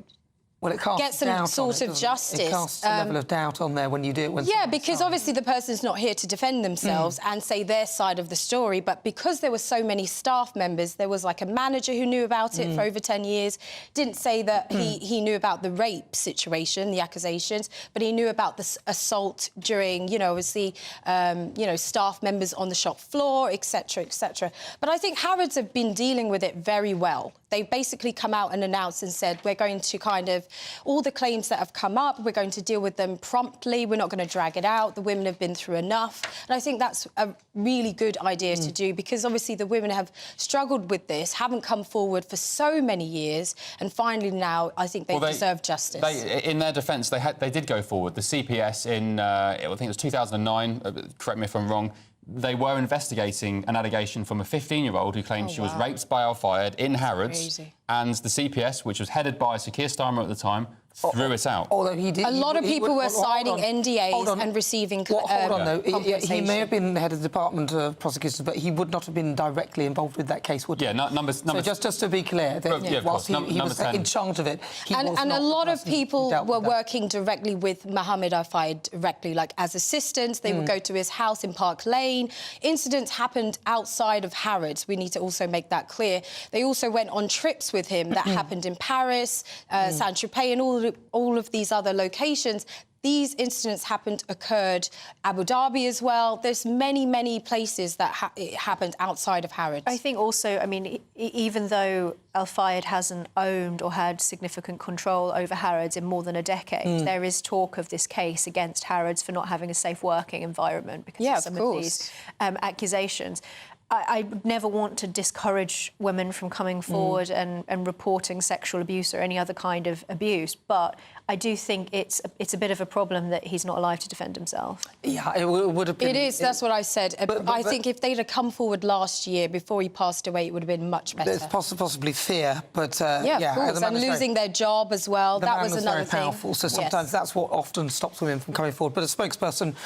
well, it casts get some doubt sort on it, of justice. It casts a level of doubt on there when you do it. When yeah, because obviously the person's not here to defend themselves and say their side of the story, but because there were so many staff members, there was like a manager who knew about it for over 10 years, didn't say that he knew about the rape situation, the accusations, but he knew about the assault during, you know, obviously, you know, staff members on the shop floor, etc., etc. But I think Harrods have been dealing with it very well. They've basically come out and announced and said, we're going to kind of, all the claims that have come up, we're going to deal with them promptly. We're not going to drag it out. The women have been through enough. And I think that's a really good idea to do because obviously the women have struggled with this, haven't come forward for so many years. And finally now, I think they deserve justice. In their defence, they did go forward. The CPS in, I think it was 2009, correct me if I'm wrong, they were investigating an allegation from a 15-year-old who claimed she was raped by Al-Fayed in Harrods. And the CPS, which was headed by Sir Keir Starmer at the time, threw it out. Although he did... A lot of people were signing NDAs and receiving hold on, though. He may have been the head of the Department of Prosecutions, but he would not have been directly involved with that case, would he? Yeah, number... So just to be clear, that whilst he was in charge of it, he was not... And a lot of people were working directly with Mohammed Al-Fayed directly, like as assistants. They would go to his house in Park Lane. Incidents happened outside of Harrods. We need to also make that clear. They also went on trips with him that happened in Paris, Saint-Tropez and all of these other locations. These incidents occurred Abu Dhabi as well. There's many places that it happened outside of Harrods. I think also, I mean, even though Al-Fayed hasn't owned or had significant control over Harrods in more than a decade, there is talk of this case against Harrods for not having a safe working environment because of some of these accusations. I never want to discourage women from coming forward and reporting sexual abuse or any other kind of abuse, but I do think it's a bit of a problem that he's not alive to defend himself. Yeah, it would have been... It is, that's what I said. But I think if they'd have come forward last year before he passed away, it would have been much better. There's possibly fear, but... yeah, of course, and losing their job as well. That was another thing. Very powerful, so sometimes that's what often stops women from coming forward. But a spokesperson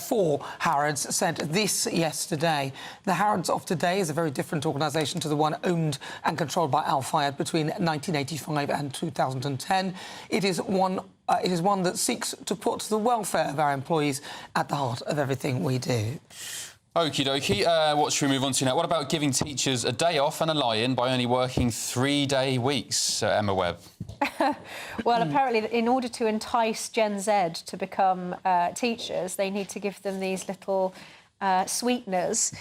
for Harrods said this yesterday. The Harrods of today is a very different organisation to the one owned and controlled by Al-Fayed between 1985 and 2010. It is one that seeks to put the welfare of our employees at the heart of everything we do. Okie dokie. What should we move on to now? What about giving teachers a day off and a lie-in by only working 3-day weeks, Emma Webb? Well, apparently, in order to entice Gen Z to become teachers, they need to give them these little... sweeteners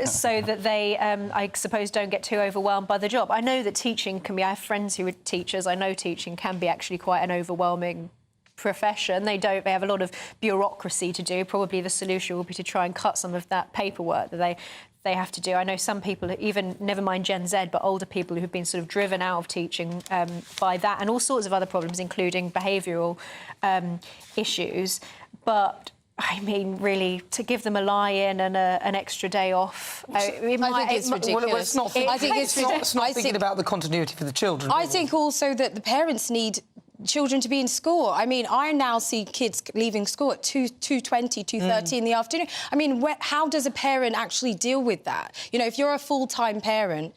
so that they, I suppose, don't get too overwhelmed by the job. I know that teaching can be... I have friends who are teachers. I know teaching can be actually quite an overwhelming profession. They have a lot of bureaucracy to do. Probably the solution will be to try and cut some of that paperwork that they have to do. I know some people, even, never mind Gen Z, but older people who've been sort of driven out of teaching by that and all sorts of other problems, including behavioural issues. But... I mean, really, to give them a lie-in and an extra day off... I think it's ridiculous. It's not thinking about the continuity for the children. I think also that the parents need children to be in school. I mean, I now see kids leaving school at 2:20, 2:30 in the afternoon. I mean, how does a parent actually deal with that? You know, if you're a full-time parent,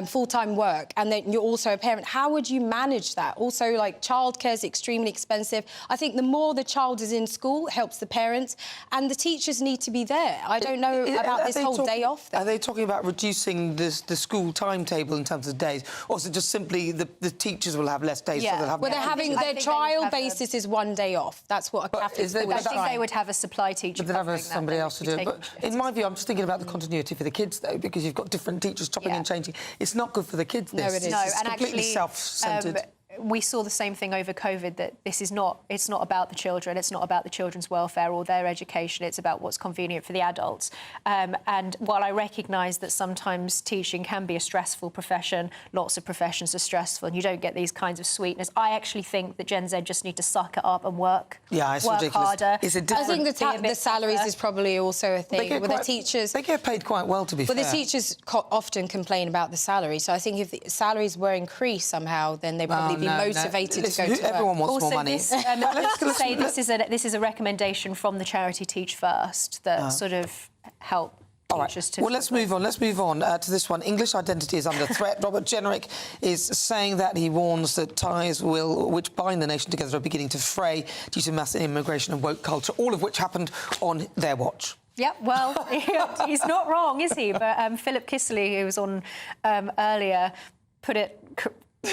full-time work, and then you're also a parent, how would you manage that? Also, like, childcare is extremely expensive. I think the more the child is in school, it helps the parents, and the teachers need to be there. I don't know about this whole day off thing. Are they talking about reducing the school timetable in terms of days, or is it just simply the teachers will have less days? Yeah. So they'll have their trial basis is 1 day off. That's what a Catholic school is. I think they would have a supply teacher. But they'd have somebody else to do it. But in my view, I'm just thinking about the continuity for the kids, though, because you've got different teachers chopping and changing. It's not good for the kids, this. No, it is. It's completely self-centred. we saw the same thing over COVID, that it's not about the children, it's not about the children's welfare or their education, it's about what's convenient for the adults. And while I recognise that sometimes teaching can be a stressful profession, lots of professions are stressful and you don't get these kinds of sweetness, I actually think that Gen Z just need to suck it up and work it's work ridiculous. harder. It's a I think the salaries is probably also a thing. With the teachers, they get paid quite well, to be fair. But the teachers often complain about the salary, so I think if the salaries were increased somehow, then they'd probably be motivated to go to work. Everyone wants also, more money. This is a recommendation from the charity Teach First that sort of help. All right. Well, let's move on. Let's move on to this one. English identity is under threat. Robert Jenrick is saying that he warns that ties which bind the nation together are beginning to fray due to mass immigration and woke culture, all of which happened on their watch. Yep, well, he's not wrong, is he? But Philip Kisely, who was on earlier, put it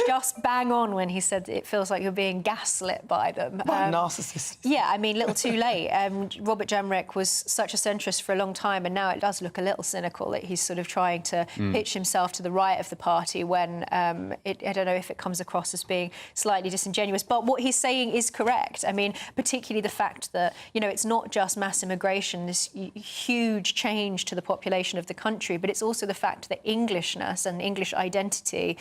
just bang on when he said it feels like you're being gaslit by them. Narcissists. Yeah, I mean, little too late. Robert Jenrick was such a centrist for a long time, and now it does look a little cynical that he's sort of trying to pitch himself to the right of the party when I don't know if it comes across as being slightly disingenuous. But what he's saying is correct. I mean, particularly the fact that, you know, it's not just mass immigration, this huge change to the population of the country, but it's also the fact that Englishness and English identity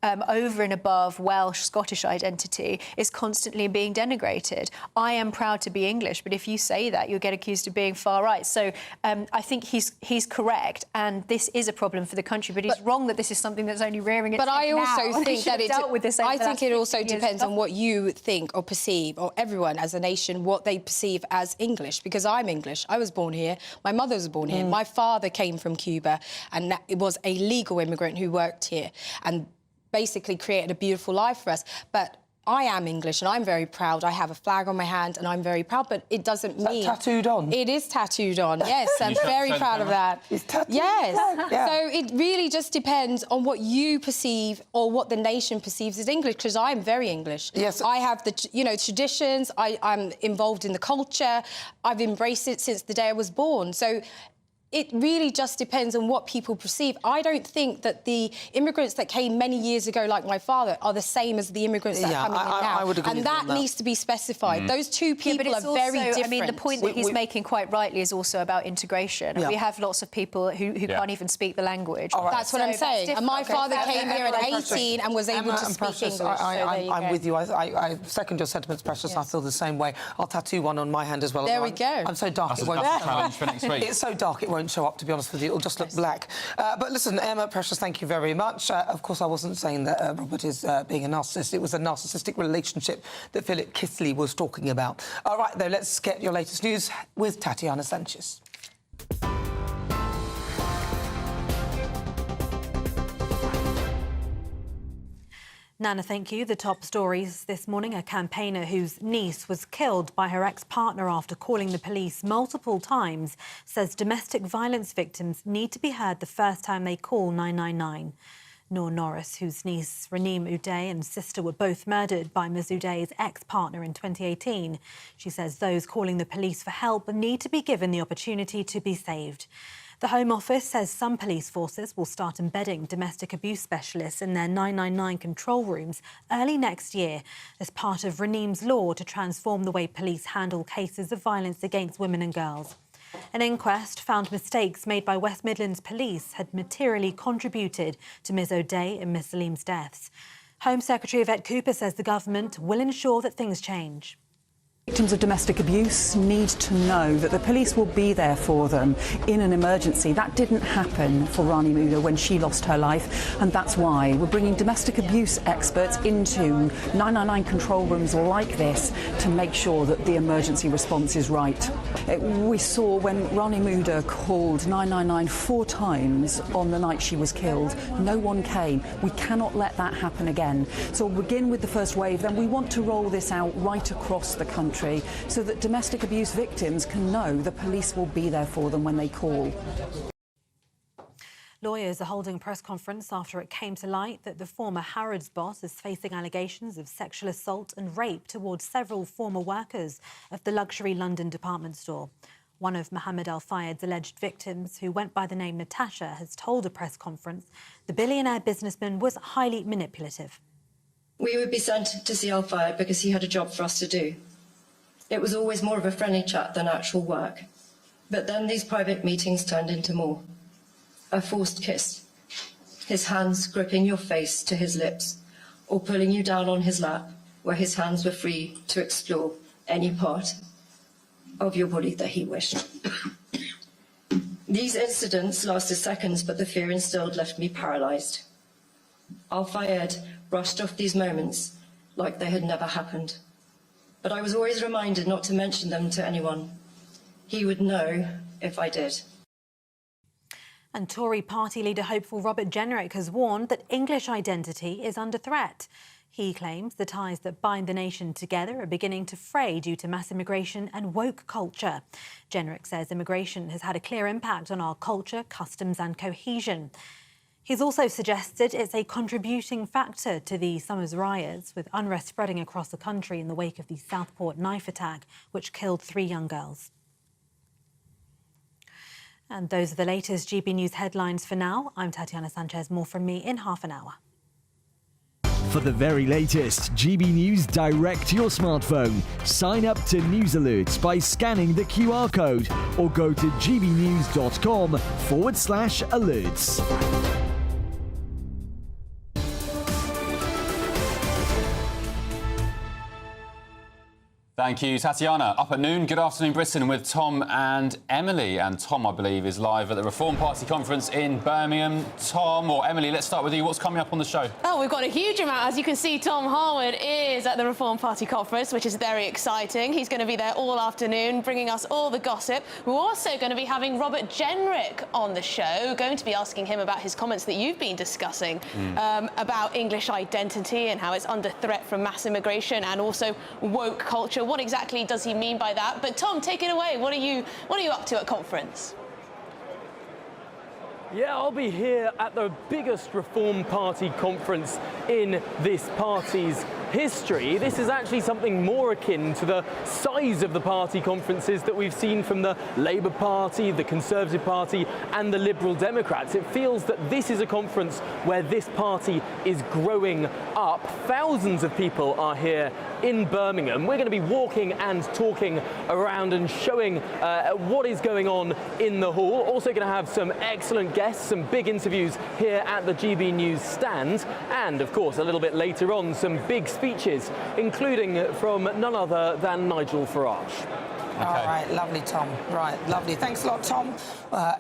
over and above Welsh, Scottish identity is constantly being denigrated. I am proud to be English, but if you say that, you'll get accused of being far right. So I think he's correct, and this is a problem for the country, but he's wrong that this is something that's only rearing its head now. But I also think that I think it also depends on what you think or perceive, or everyone as a nation, what they perceive as English, because I'm English. I was born here. My mother was born here. My father came from Cuba, and it was a legal immigrant who worked here and basically created a beautiful life for us. But I am English and I'm very proud. I have a flag on my hand and I'm very proud, but it doesn't mean... Is that tattooed on? It is tattooed on, yes. I'm very proud of that. It's tattooed? Yes. Yeah. So it really just depends on what you perceive or what the nation perceives as English, because I'm very English. Yes. I have the, traditions, I'm involved in the culture, I've embraced it since the day I was born. So it really just depends on what people perceive. I don't think that the immigrants that came many years ago, like my father, are the same as the immigrants that are coming in now. I would agree and with that that needs to be specified. Those two people are very different. I mean, the point that he's making quite rightly is also about integration. We have lots of people who can't even speak the language. Right. That's what I'm saying. And my father came here at 18 and was able to speak English. I'm with you. I second your sentiments, Precious. Yes. I feel the same way. I'll tattoo one on my hand as well. There we go. I'm so dark it won't. That's a challenge for next week. It's so dark it won't show up, to be honest with you. It'll just look black. But listen, Emma, Precious, thank you very much. Of course, I wasn't saying that Robert is being a narcissist. It was a narcissistic relationship that Philip Kisely was talking about. All right, though, let's get your latest news with Tatiana Sanchez. Nana, thank you. The top stories this morning. A campaigner whose niece was killed by her ex-partner after calling the police multiple times says domestic violence victims need to be heard the first time they call 999. Noor Norris, whose niece Raneem Uday and sister were both murdered by Ms Uday's ex-partner in 2018. She says those calling the police for help need to be given the opportunity to be saved. The Home Office says some police forces will start embedding domestic abuse specialists in their 999 control rooms early next year as part of Raneem's law to transform the way police handle cases of violence against women and girls. An inquest found mistakes made by West Midlands Police had materially contributed to Ms O'Day and Ms Salim's deaths. Home Secretary Yvette Cooper says the government will ensure that things change. Victims of domestic abuse need to know that the police will be there for them in an emergency. That didn't happen for Rani Muda when she lost her life, and that's why we're bringing domestic abuse experts into 999 control rooms like this to make sure that the emergency response is right. We saw when Rani Muda called 999 4 times on the night she was killed, no one came. We cannot let that happen again. So we'll begin with the first wave, then we want to roll this out right across the country, so that domestic abuse victims can know the police will be there for them when they call. Lawyers are holding a press conference after it came to light that the former Harrods boss is facing allegations of sexual assault and rape towards several former workers of the luxury London department store. One of Mohammed Al Fayed's alleged victims, who went by the name Natasha, has told a press conference the billionaire businessman was highly manipulative. We would be sent to see Al-Fayed because he had a job for us to do. It was always more of a friendly chat than actual work. But then these private meetings turned into more. A forced kiss. His hands gripping your face to his lips, or pulling you down on his lap, where his hands were free to explore any part of your body that he wished. These incidents lasted seconds, but the fear instilled left me paralysed. Al-Fayed brushed off these moments like they had never happened. But I was always reminded not to mention them to anyone. He would know if I did. And Tory party leader hopeful Robert Jenrick has warned that English identity is under threat. He claims the ties that bind the nation together are beginning to fray due to mass immigration and woke culture. Jenrick says immigration has had a clear impact on our culture, customs and cohesion. He's also suggested it's a contributing factor to the summer's riots, with unrest spreading across the country in the wake of the Southport knife attack, which killed 3 young girls. And those are the latest GB News headlines for now. I'm Tatiana Sanchez. More from me in half an hour. For the very latest GB News direct to your smartphone, sign up to News Alerts by scanning the QR code or go to gbnews.com/alerts. Thank you, Tatiana. Up at noon, Good Afternoon Britain with Tom and Emily. And Tom, I believe, is live at the Reform Party conference in Birmingham. Tom, or Emily, let's start with you. What's coming up on the show? Oh, we've got a huge amount. As you can see, Tom Harwood is at the Reform Party conference, which is very exciting. He's going to be there all afternoon, bringing us all the gossip. We're also going to be having Robert Jenrick on the show. We're going to be asking him about his comments that you've been discussing about English identity and how it's under threat from mass immigration and also woke culture. What exactly does he mean by that? But Tom, take it away. What are you up to at conference? Yeah, I'll be here at the biggest Reform Party conference in this party's history. This is actually something more akin to the size of the party conferences that we've seen from the Labour Party, the Conservative Party and the Liberal Democrats. It feels that this is a conference where this party is growing up. Thousands of people are here in Birmingham. We're going to be walking and talking around and showing what is going on in the hall. Also going to have some excellent guests, some big interviews here at the GB News stand, and of course a little bit later on some big speeches, including from none other than Nigel Farage. Okay. All right, lovely, Tom. Right, lovely. Thanks a lot, Tom.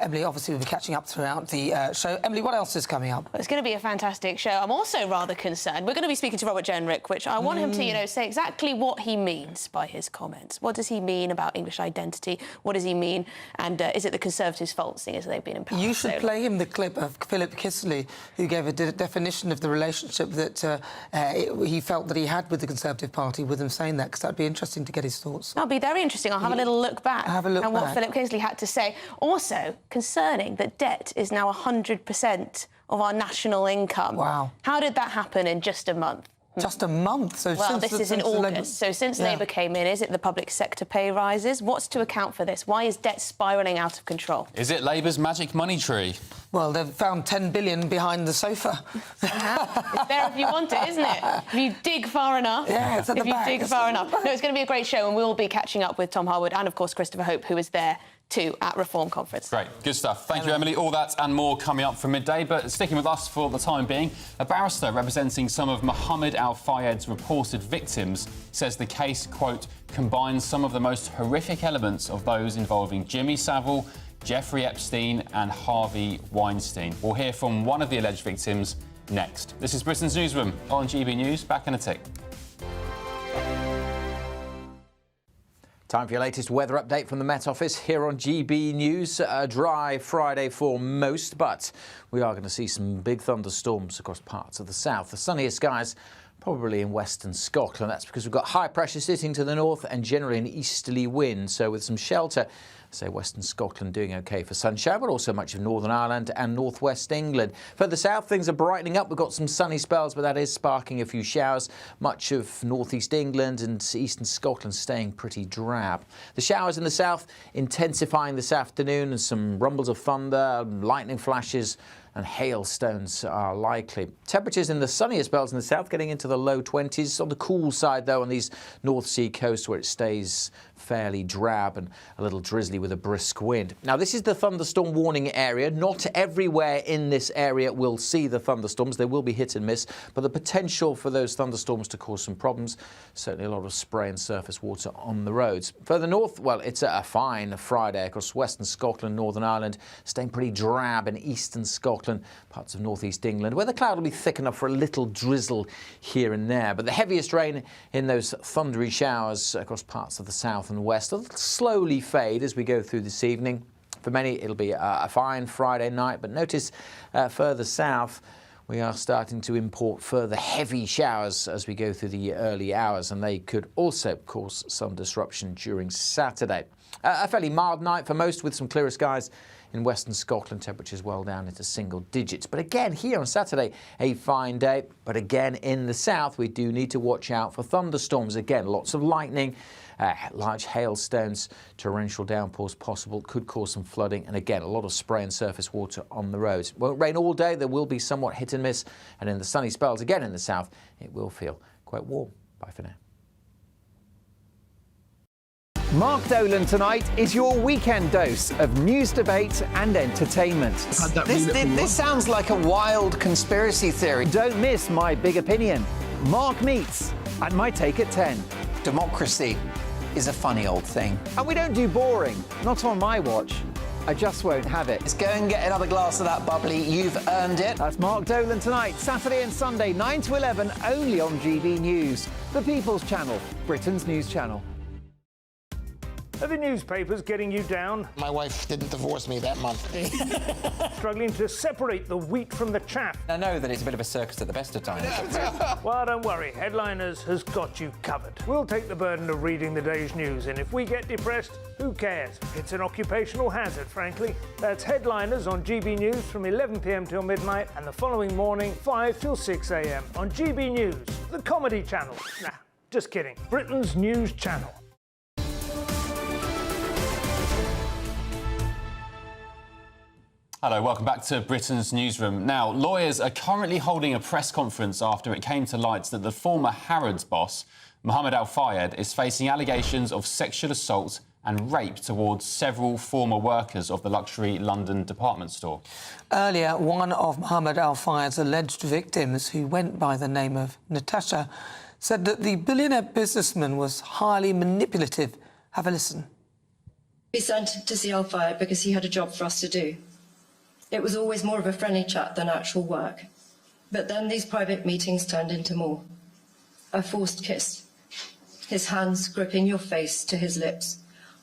Emily, obviously, we'll be catching up throughout the show. Emily, what else is coming up? Well, it's going to be a fantastic show. I'm also rather concerned. We're going to be speaking to Robert Jenrick, which I want him to, say exactly what he means by his comments. What does he mean about English identity? What does he mean? And is it the Conservatives' fault, seeing as they've been in power? You should play him the clip of Philip Kisely, who gave a definition of the relationship that he felt that he had with the Conservative Party, with him saying that, because that'd be interesting to get his thoughts. That'll be very interesting. I'll have a little look back at what Philip Kisely had to say. Also, concerning that debt is now 100% of our national income. Wow. How did that happen in just a month? Just a month? So well, this is in August. So since Labour came in, is it the public sector pay rises? What's to account for this? Why is debt spiralling out of control? Is it Labour's magic money tree? Well, they've found 10 billion behind the sofa. It's there if you want it, isn't it? If you dig far enough. Yeah, it's at the back. If you dig far enough. No, it's going to be a great show, and we'll be catching up with Tom Harwood and, of course, Christopher Hope, who is there too at Reform Conference. Great, good stuff. Thank you, Emily. All that and more coming up from midday. But sticking with us for the time being, a barrister representing some of Mohammed Al-Fayed's reported victims says the case, quote, combines some of the most horrific elements of those involving Jimmy Savile, Jeffrey Epstein and Harvey Weinstein. We'll hear from one of the alleged victims next. This is Britain's Newsroom on GB News. Back in a tick. Time for your latest weather update from the Met Office here on GB News. A dry Friday for most, but we are going to see some big thunderstorms across parts of the south. The sunniest skies probably in western Scotland. That's because we've got high pressure sitting to the north and generally an easterly wind. So with some shelter, say western Scotland doing OK for sunshine, but also much of Northern Ireland and northwest England. Further south, things are brightening up. We've got some sunny spells, but that is sparking a few showers. Much of northeast England and eastern Scotland staying pretty drab. The showers in the south intensifying this afternoon and some rumbles of thunder, lightning flashes and hailstones are likely. Temperatures in the sunniest belts in the south getting into the low 20s. On the cool side, though, on these North Sea coasts where it stays fairly drab and a little drizzly with a brisk wind. Now, this is the thunderstorm warning area. Not everywhere in this area will see the thunderstorms. They will be hit and miss, but the potential for those thunderstorms to cause some problems. Certainly a lot of spray and surface water on the roads. Further north, well, it's a fine Friday across western Scotland, Northern Ireland, staying pretty drab in eastern Scotland, parts of northeast England, where the cloud will be thick enough for a little drizzle here and there. But the heaviest rain in those thundery showers across parts of the south and west will slowly fade as we go through this evening. For many, it'll be a fine Friday night, but notice further south, we are starting to import further heavy showers as we go through the early hours, and they could also cause some disruption during Saturday. A fairly mild night for most, with some clearer skies in western Scotland, temperatures well down into single digits. But again, here on Saturday, a fine day. But again, in the south, we do need to watch out for thunderstorms. Again, lots of lightning, large hailstones, torrential downpours possible, could cause some flooding. And again, a lot of spray and surface water on the roads. Won't rain all day. There will be somewhat hit and miss. And in the sunny spells, again in the south, it will feel quite warm. Bye for now. Mark Dolan tonight is your weekend dose of news, debate and entertainment. This sounds like a wild conspiracy theory. Don't miss My Big Opinion. Mark meets at My Take at 10. Democracy is a funny old thing. And we don't do boring. Not on my watch. I just won't have it. Let's go and get another glass of that bubbly. You've earned it. That's Mark Dolan tonight, Saturday and Sunday, 9 to 11, only on GB News, the People's Channel, Britain's news channel. Are the newspapers getting you down? My wife didn't divorce me that month. Struggling to separate the wheat from the chaff? I know that it's a bit of a circus at the best of times. Well, don't worry. Headliners has got you covered. We'll take the burden of reading the day's news, and if we get depressed, who cares? It's an occupational hazard, frankly. That's Headliners on GB News from 11 p.m. till midnight, and the following morning, 5 till 6 a.m. on GB News, the comedy channel. Nah, just kidding. Britain's news channel. Hello, welcome back to Britain's Newsroom. Now, lawyers are currently holding a press conference after it came to light that the former Harrods boss, Mohammed Al-Fayed, is facing allegations of sexual assault and rape towards several former workers of the luxury London department store. Earlier, one of Mohammed Al-Fayed's alleged victims, who went by the name of Natasha, said that the billionaire businessman was highly manipulative. Have a listen. We sent to see Al-Fayed because he had a job for us to do. It was always more of a friendly chat than actual work. But then these private meetings turned into more. A forced kiss. His hands gripping your face to his lips,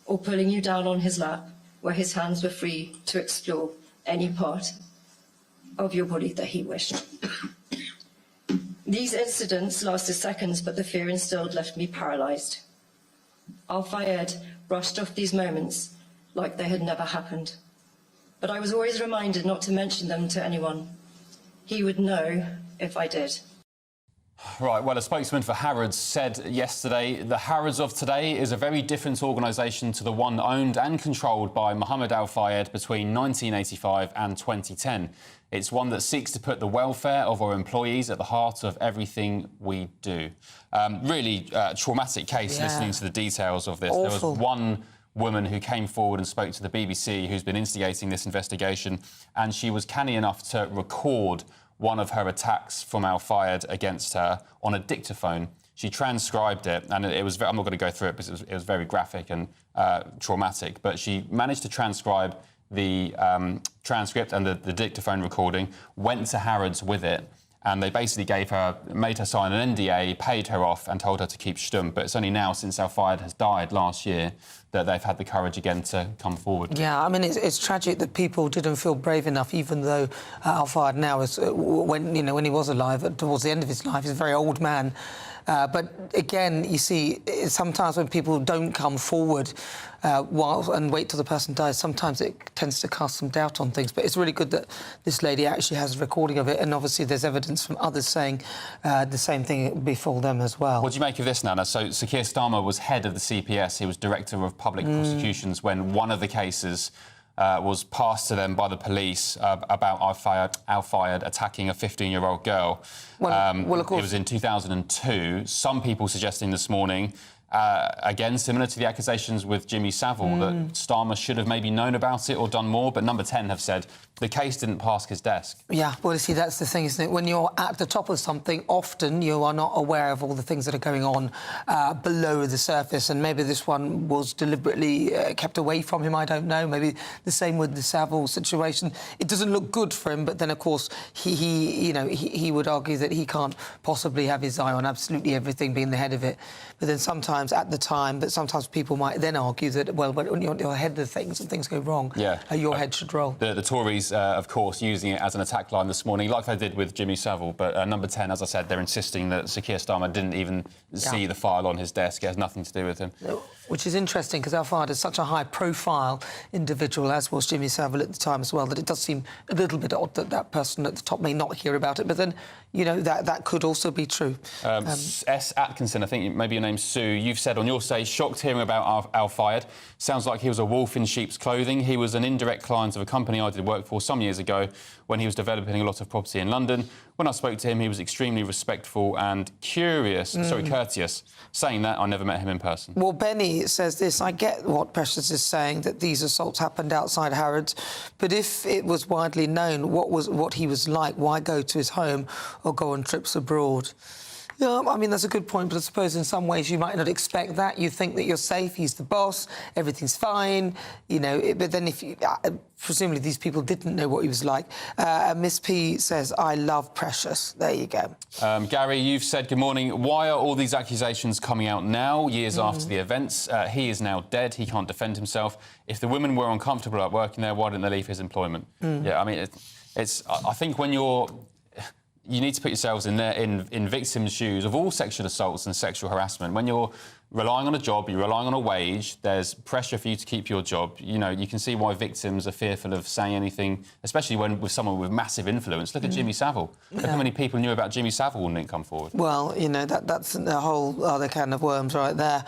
or pulling you down on his lap, where his hands were free to explore any part of your body that he wished. These incidents lasted seconds, but the fear instilled left me paralysed. Al-Fayed brushed off these moments like they had never happened. But I was always reminded not to mention them to anyone. He would know if I did. Right, well, a spokesman for Harrods said yesterday the Harrods of today is a very different organisation to the one owned and controlled by Mohammed Al-Fayed between 1985 and 2010. It's one that seeks to put the welfare of our employees at the heart of everything we do. Really traumatic case, listening to the details of this. Awful. There was one woman who came forward and spoke to the BBC who's been instigating this investigation, and she was canny enough to record one of her attacks from Al-Fayed against her on a dictaphone. She transcribed it, and it was. I'm not going to go through it because it was very graphic and traumatic, but she managed to transcribe the transcript and the dictaphone recording, went to Harrods with it, and they basically made her sign an NDA, paid her off and told her to keep stum. But it's only now, since Al-Fayed has died last year, that they've had the courage again to come forward. Yeah, I mean, it's tragic that people didn't feel brave enough, even though Al-Fayed now is, when he was alive, towards the end of his life, he's a very old man. But again, you see, sometimes when people don't come forward and wait till the person dies, sometimes it tends to cast some doubt on things. But it's really good that this lady actually has a recording of it, and obviously there's evidence from others saying the same thing before them as well. What do you make of this, Nana? So Keir Starmer was head of the CPS. He was Director of Public Prosecutions when one of the cases was passed to them by the police about Al Fayed attacking a 15-year-old girl. Well, of course. It was in 2002. Some people suggesting this morning, again, similar to the accusations with Jimmy Savile, that Starmer should have maybe known about it or done more, but Number 10 have said the case didn't pass his desk. Yeah, well, you see, that's the thing, isn't it? When you're at the top of something, often you are not aware of all the things that are going on below the surface, and maybe this one was deliberately kept away from him, I don't know. Maybe the same with the Savile situation. It doesn't look good for him, but then, of course, he would argue that he can't possibly have his eye on absolutely everything, being the head of it. But then sometimes, at the time, but sometimes people might then argue that, well, when you're ahead of things and things go wrong, your head should roll. The Tories, of course, using it as an attack line this morning, like they did with Jimmy Savile. But Number 10, as I said, they're insisting that Sir Keir Starmer didn't even see the file on his desk. It has nothing to do with him. Which is interesting, because Al Fayed is such a high-profile individual, as was Jimmy Savile at the time as well, that it does seem a little bit odd that that person at the top may not hear about it. But then, you know, that could also be true. S. Atkinson, I think maybe your name's Sue, you've said on your say, shocked hearing about Al Fayed. Sounds like he was a wolf in sheep's clothing. He was an indirect client of a company I did work for some years ago when he was developing a lot of property in London. When I spoke to him, he was extremely respectful and courteous. Saying that, I never met him in person. Well, Benny says this: I get what Precious is saying, that these assaults happened outside Harrods, but if it was widely known what he was like, why go to his home or go on trips abroad? Yeah, I mean, that's a good point, but I suppose in some ways you might not expect that. You think that you're safe, he's the boss, everything's fine, you know, but then if you... presumably these people didn't know what he was like. Miss P says, I love Precious. There you go. Gary, you've said good morning. Why are all these accusations coming out now, years after the events? He is now dead. He can't defend himself. If the women were uncomfortable at working there, why didn't they leave his employment? Yeah, I mean, I think when you need to put yourselves in victims' shoes of all sexual assaults and sexual harassment. When you're relying on a job, you're relying on a wage, there's pressure for you to keep your job. You know, you can see why victims are fearful of saying anything, especially with someone with massive influence. Look at Jimmy Savile. Look how many people knew about Jimmy Savile and didn't come forward. Well, you know, that's a whole other can of worms right there.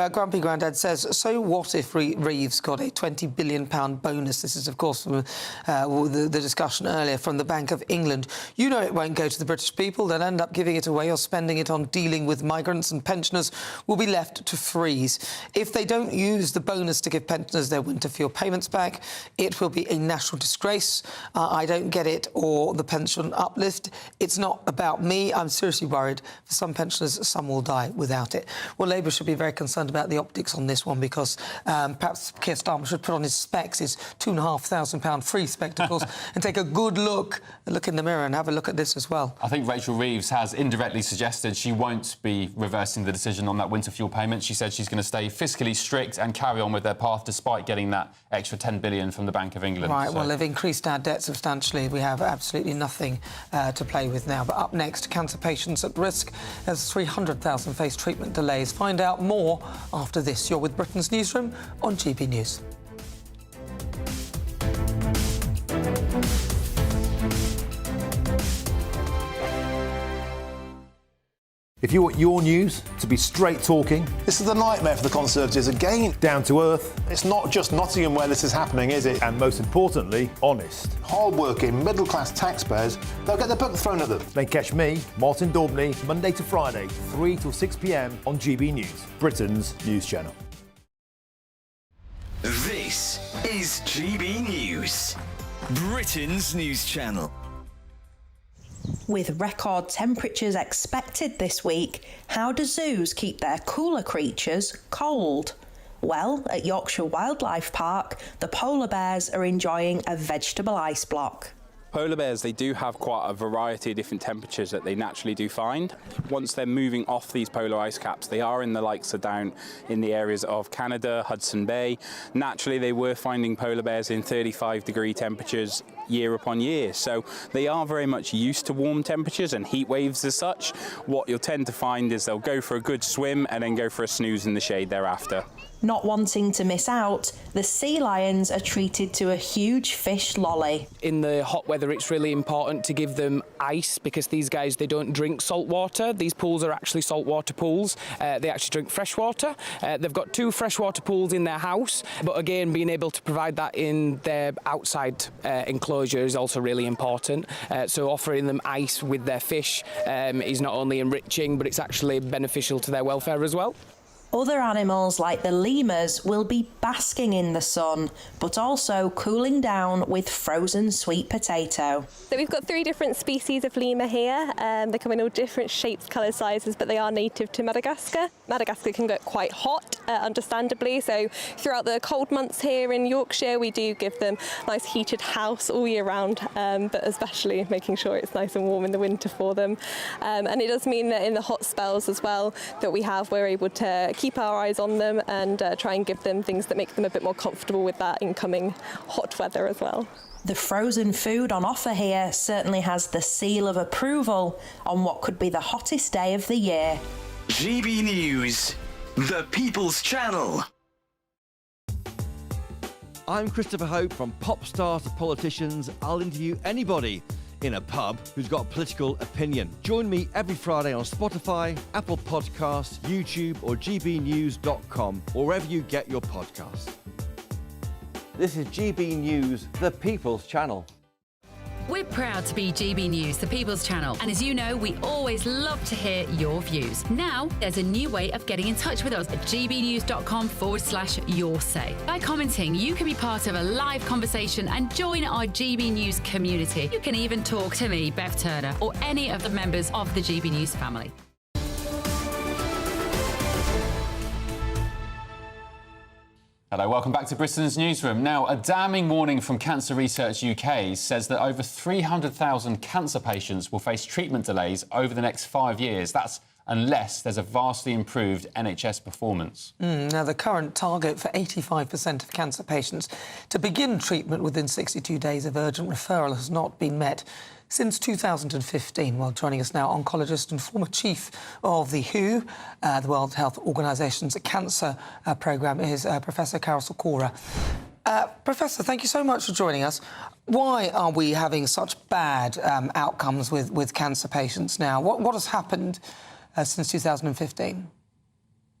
Grumpy Grandad says, so what if Reeves got a £20 billion bonus? This is, of course, from the discussion earlier from the Bank of England. You know it won't go to the British people. They'll end up giving it away or spending it on dealing with migrants, and pensioners will be left to freeze. If they don't use the bonus to give pensioners their winter fuel payments back, it will be a national disgrace. I don't get it, or the pension uplift. It's not about me. I'm seriously worried. For some pensioners, some will die without it. Well, Labour should be very concerned about the optics on this one, because perhaps Keir Starmer should put on his specs, his £2,500 free spectacles, and take a good look in the mirror and have a look at this as well. I think Rachel Reeves has indirectly suggested she won't be reversing the decision on that winter fuel payment. She said she's going to stay fiscally strict and carry on with their path despite getting that extra $10 billion from the Bank of England. Right, well, they've increased our debt substantially. We have absolutely nothing to play with now. But up next, cancer patients at risk as 300,000 face treatment delays. Find out more after this. You're with Britain's Newsroom on GB News. If you want your news to be straight talking... This is a nightmare for the Conservatives again. Down to earth. It's not just Nottingham where this is happening, is it? And most importantly, honest. Hard-working, middle-class taxpayers, they'll get the book thrown at them. Then catch me, Martin Daubney, Monday to Friday, 3 till 6 p.m. on GB News, Britain's news channel. This is GB News, Britain's news channel. With record temperatures expected this week, how do zoos keep their cooler creatures cold? Well, at Yorkshire Wildlife Park, the polar bears are enjoying a vegetable ice block. Polar bears, they do have quite a variety of different temperatures that they naturally do find. Once they're moving off these polar ice caps, they are in the likes of down in the areas of Canada, Hudson Bay. Naturally, they were finding polar bears in 35-degree temperatures year upon year. So they are very much used to warm temperatures and heat waves as such. What you'll tend to find is they'll go for a good swim and then go for a snooze in the shade thereafter. Not wanting to miss out, the sea lions are treated to a huge fish lolly. In the hot weather, it's really important to give them ice because these guys, they don't drink salt water. These pools are actually saltwater pools. They actually drink fresh water. They've got 2 freshwater pools in their house, but again, being able to provide that in their outside enclosure is also really important. So offering them ice with their fish is not only enriching, but it's actually beneficial to their welfare as well. Other animals like the lemurs will be basking in the sun, but also cooling down with frozen sweet potato. So we've got 3 different species of lemur here. They come in all different shapes, colours, sizes, but they are native to Madagascar. Madagascar can get quite hot, understandably, so throughout the cold months here in Yorkshire, we do give them a nice heated house all year round, but especially making sure it's nice and warm in the winter for them. And it does mean that in the hot spells as well that we're able to keep our eyes on them and try and give them things that make them a bit more comfortable with that incoming hot weather as well. The frozen food on offer here certainly has the seal of approval on what could be the hottest day of the year. GB News, the People's Channel. I'm Christopher Hope. From pop stars to politicians, I'll interview anybody in a pub who's got a political opinion. Join me every Friday on Spotify, Apple Podcasts, YouTube or gbnews.com, or wherever you get your podcasts. This is GB News, the People's Channel. We're proud to be GB News, the People's Channel. And as you know, we always love to hear your views. Now, there's a new way of getting in touch with us at gbnews.com/yoursay. By commenting, you can be part of a live conversation and join our GB News community. You can even talk to me, Bev Turner, or any of the members of the GB News family. Hello, welcome back to Britain's Newsroom. Now, a damning warning from Cancer Research UK says that over 300,000 cancer patients will face treatment delays over the next 5 years. That's unless there's a vastly improved NHS performance. Now, the current target for 85% of cancer patients to begin treatment within 62 days of urgent referral has not been met since 2015. Well, joining us now, oncologist and former chief of the WHO, the World Health Organization's cancer programme, is Professor Carol Sikora. Professor, thank you so much for joining us. Why are we having such bad outcomes with cancer patients now? What has happened since 2015?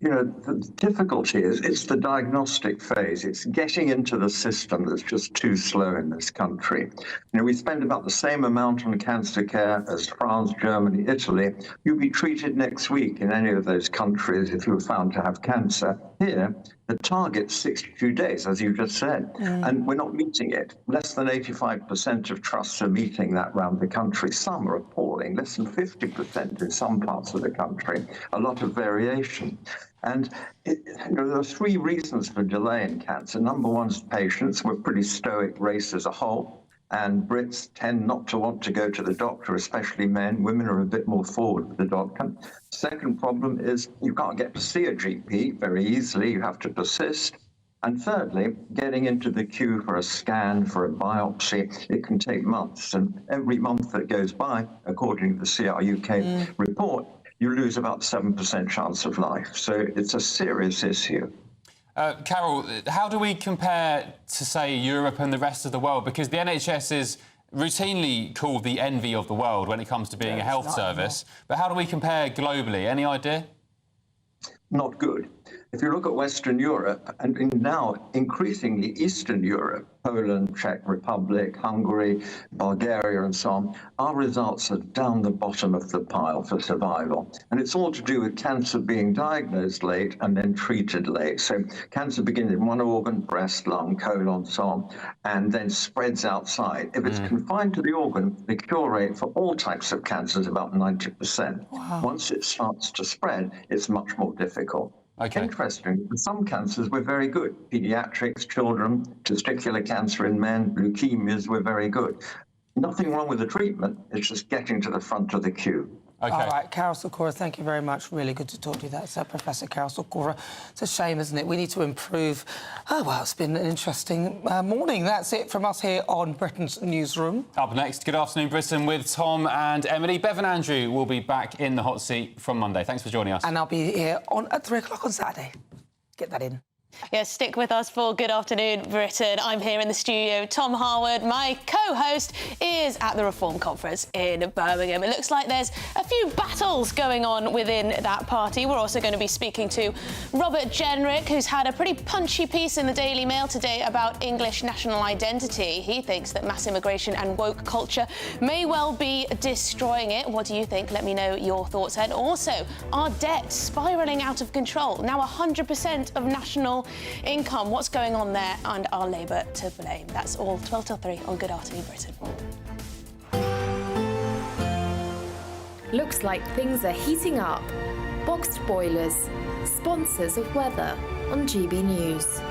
You know, the difficulty is it's the diagnostic phase. It's getting into the system that's just too slow in this country. You know, we spend about the same amount on cancer care as France, Germany, Italy. You'll be treated next week in any of those countries if you were found to have cancer. Here, the target's 62 days, as you just said, and we're not meeting it. Less than 85% of trusts are meeting that around the country. Some are appalling, less than 50% in some parts of the country, a lot of variation. And there are 3 reasons for delay in cancer. Number one is patients. We're a pretty stoic race as a whole, and Brits tend not to want to go to the doctor, especially men. Women are a bit more forward with the doctor. Second problem is you can't get to see a GP very easily. You have to persist. And thirdly, getting into the queue for a scan, for a biopsy, it can take months. And every month that goes by, according to the CRUK report, you lose about 7% chance of life. So it's a serious issue. Carol, how do we compare to, say, Europe and the rest of the world? Because the NHS is routinely called the envy of the world when it comes to being a health service. But how do we compare globally? Any idea? Not good. If you look at Western Europe, and now increasingly Eastern Europe, Poland, Czech Republic, Hungary, Bulgaria and so on, our results are down the bottom of the pile for survival. And it's all to do with cancer being diagnosed late and then treated late. So cancer begins in one organ, breast, lung, colon, so on, and then spreads outside. If it's confined to the organ, the cure rate for all types of cancer is about 90%. Wow. Once it starts to spread, it's much more difficult. Okay. Interesting. For some cancers, we're very good. Pediatrics, children, testicular cancer in men, leukemias, we're very good. Nothing wrong with the treatment. It's just getting to the front of the queue. Okay. All right, Carol Sikora, thank you very much. Really good to talk to you. That's Professor Carol Sikora. It's a shame, isn't it? We need to improve. Oh, well, it's been an interesting morning. That's it from us here on Britain's Newsroom. Up next, Good Afternoon Britain with Tom and Emily. Bev and Andrew will be back in the hot seat from Monday. Thanks for joining us. And I'll be here at 3 o'clock on Saturday. Get that in. Yes, stick with us for Good Afternoon Britain. I'm here in the studio. Tom Harwood, my co-host, is at the Reform Conference in Birmingham. It looks like there's a few battles going on within that party. We're also going to be speaking to Robert Jenrick, who's had a pretty punchy piece in the Daily Mail today about English national identity. He thinks that mass immigration and woke culture may well be destroying it. What do you think? Let me know your thoughts. And also, our debt spiralling out of control. Now 100% of national income. What's going on there, and are Labour to blame? That's all 12 till 3 on Good Afternoon Britain. Looks like things are heating up. Boxed boilers, sponsors of weather on GB News.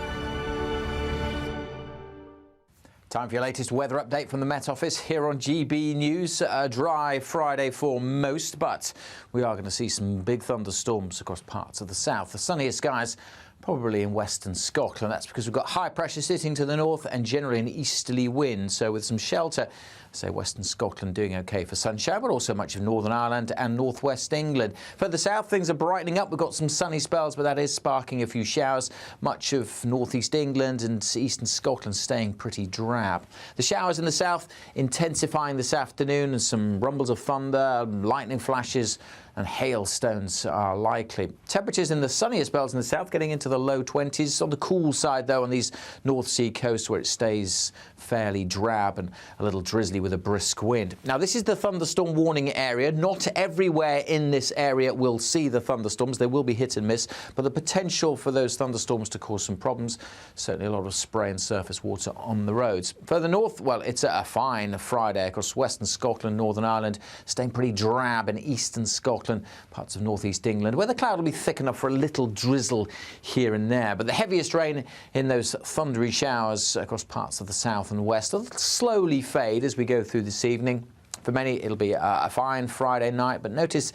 Time for your latest weather update from the Met Office here on GB News. A dry Friday for most, but we are going to see some big thunderstorms across parts of the south. The sunniest skies probably in western Scotland. That's because we've got high pressure sitting to the north and generally an easterly wind. So with some shelter, say western Scotland doing OK for sunshine, but also much of Northern Ireland and northwest England. Further south, things are brightening up. We've got some sunny spells, but that is sparking a few showers. Much of northeast England and eastern Scotland staying pretty drab. The showers in the south intensifying this afternoon, and some rumbles of thunder, lightning flashes and hailstones are likely. Temperatures in the sunnier spells in the south getting into the low 20s. On the cool side, though, on these North Sea coasts where it stays fairly drab and a little drizzly with a brisk wind. Now, this is the thunderstorm warning area. Not everywhere in this area will see the thunderstorms. They will be hit and miss, but the potential for those thunderstorms to cause some problems. Certainly a lot of spray and surface water on the roads. Further north, well, it's a fine Friday across western Scotland, Northern Ireland, staying pretty drab in eastern Scotland, parts of northeast England, where the cloud will be thick enough for a little drizzle here and there. But the heaviest rain in those thundery showers across parts of the south and west will slowly fade as we go through this evening. For many, it'll be a fine Friday night, but notice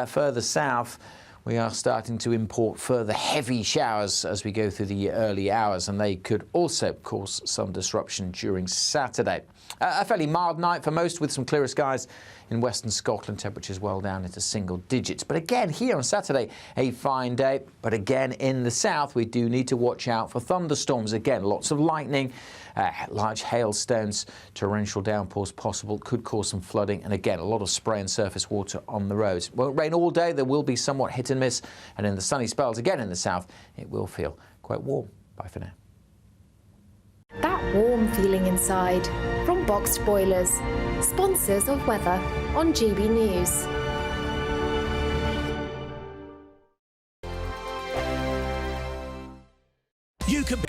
further south, we are starting to import further heavy showers as we go through the early hours, and they could also cause some disruption during Saturday. A fairly mild night for most, with some clearer skies in western Scotland, temperatures well down into single digits. But again, here on Saturday, a fine day. But again, in the south, we do need to watch out for thunderstorms. Again, lots of lightning, large hailstones, torrential downpours possible, could cause some flooding. And again, a lot of spray and surface water on the roads. Won't rain all day. There will be somewhat hit and miss. And in the sunny spells, again in the south, it will feel quite warm. Bye for now. That warm feeling inside from Boxed Boilers, sponsors of weather on GB News. You can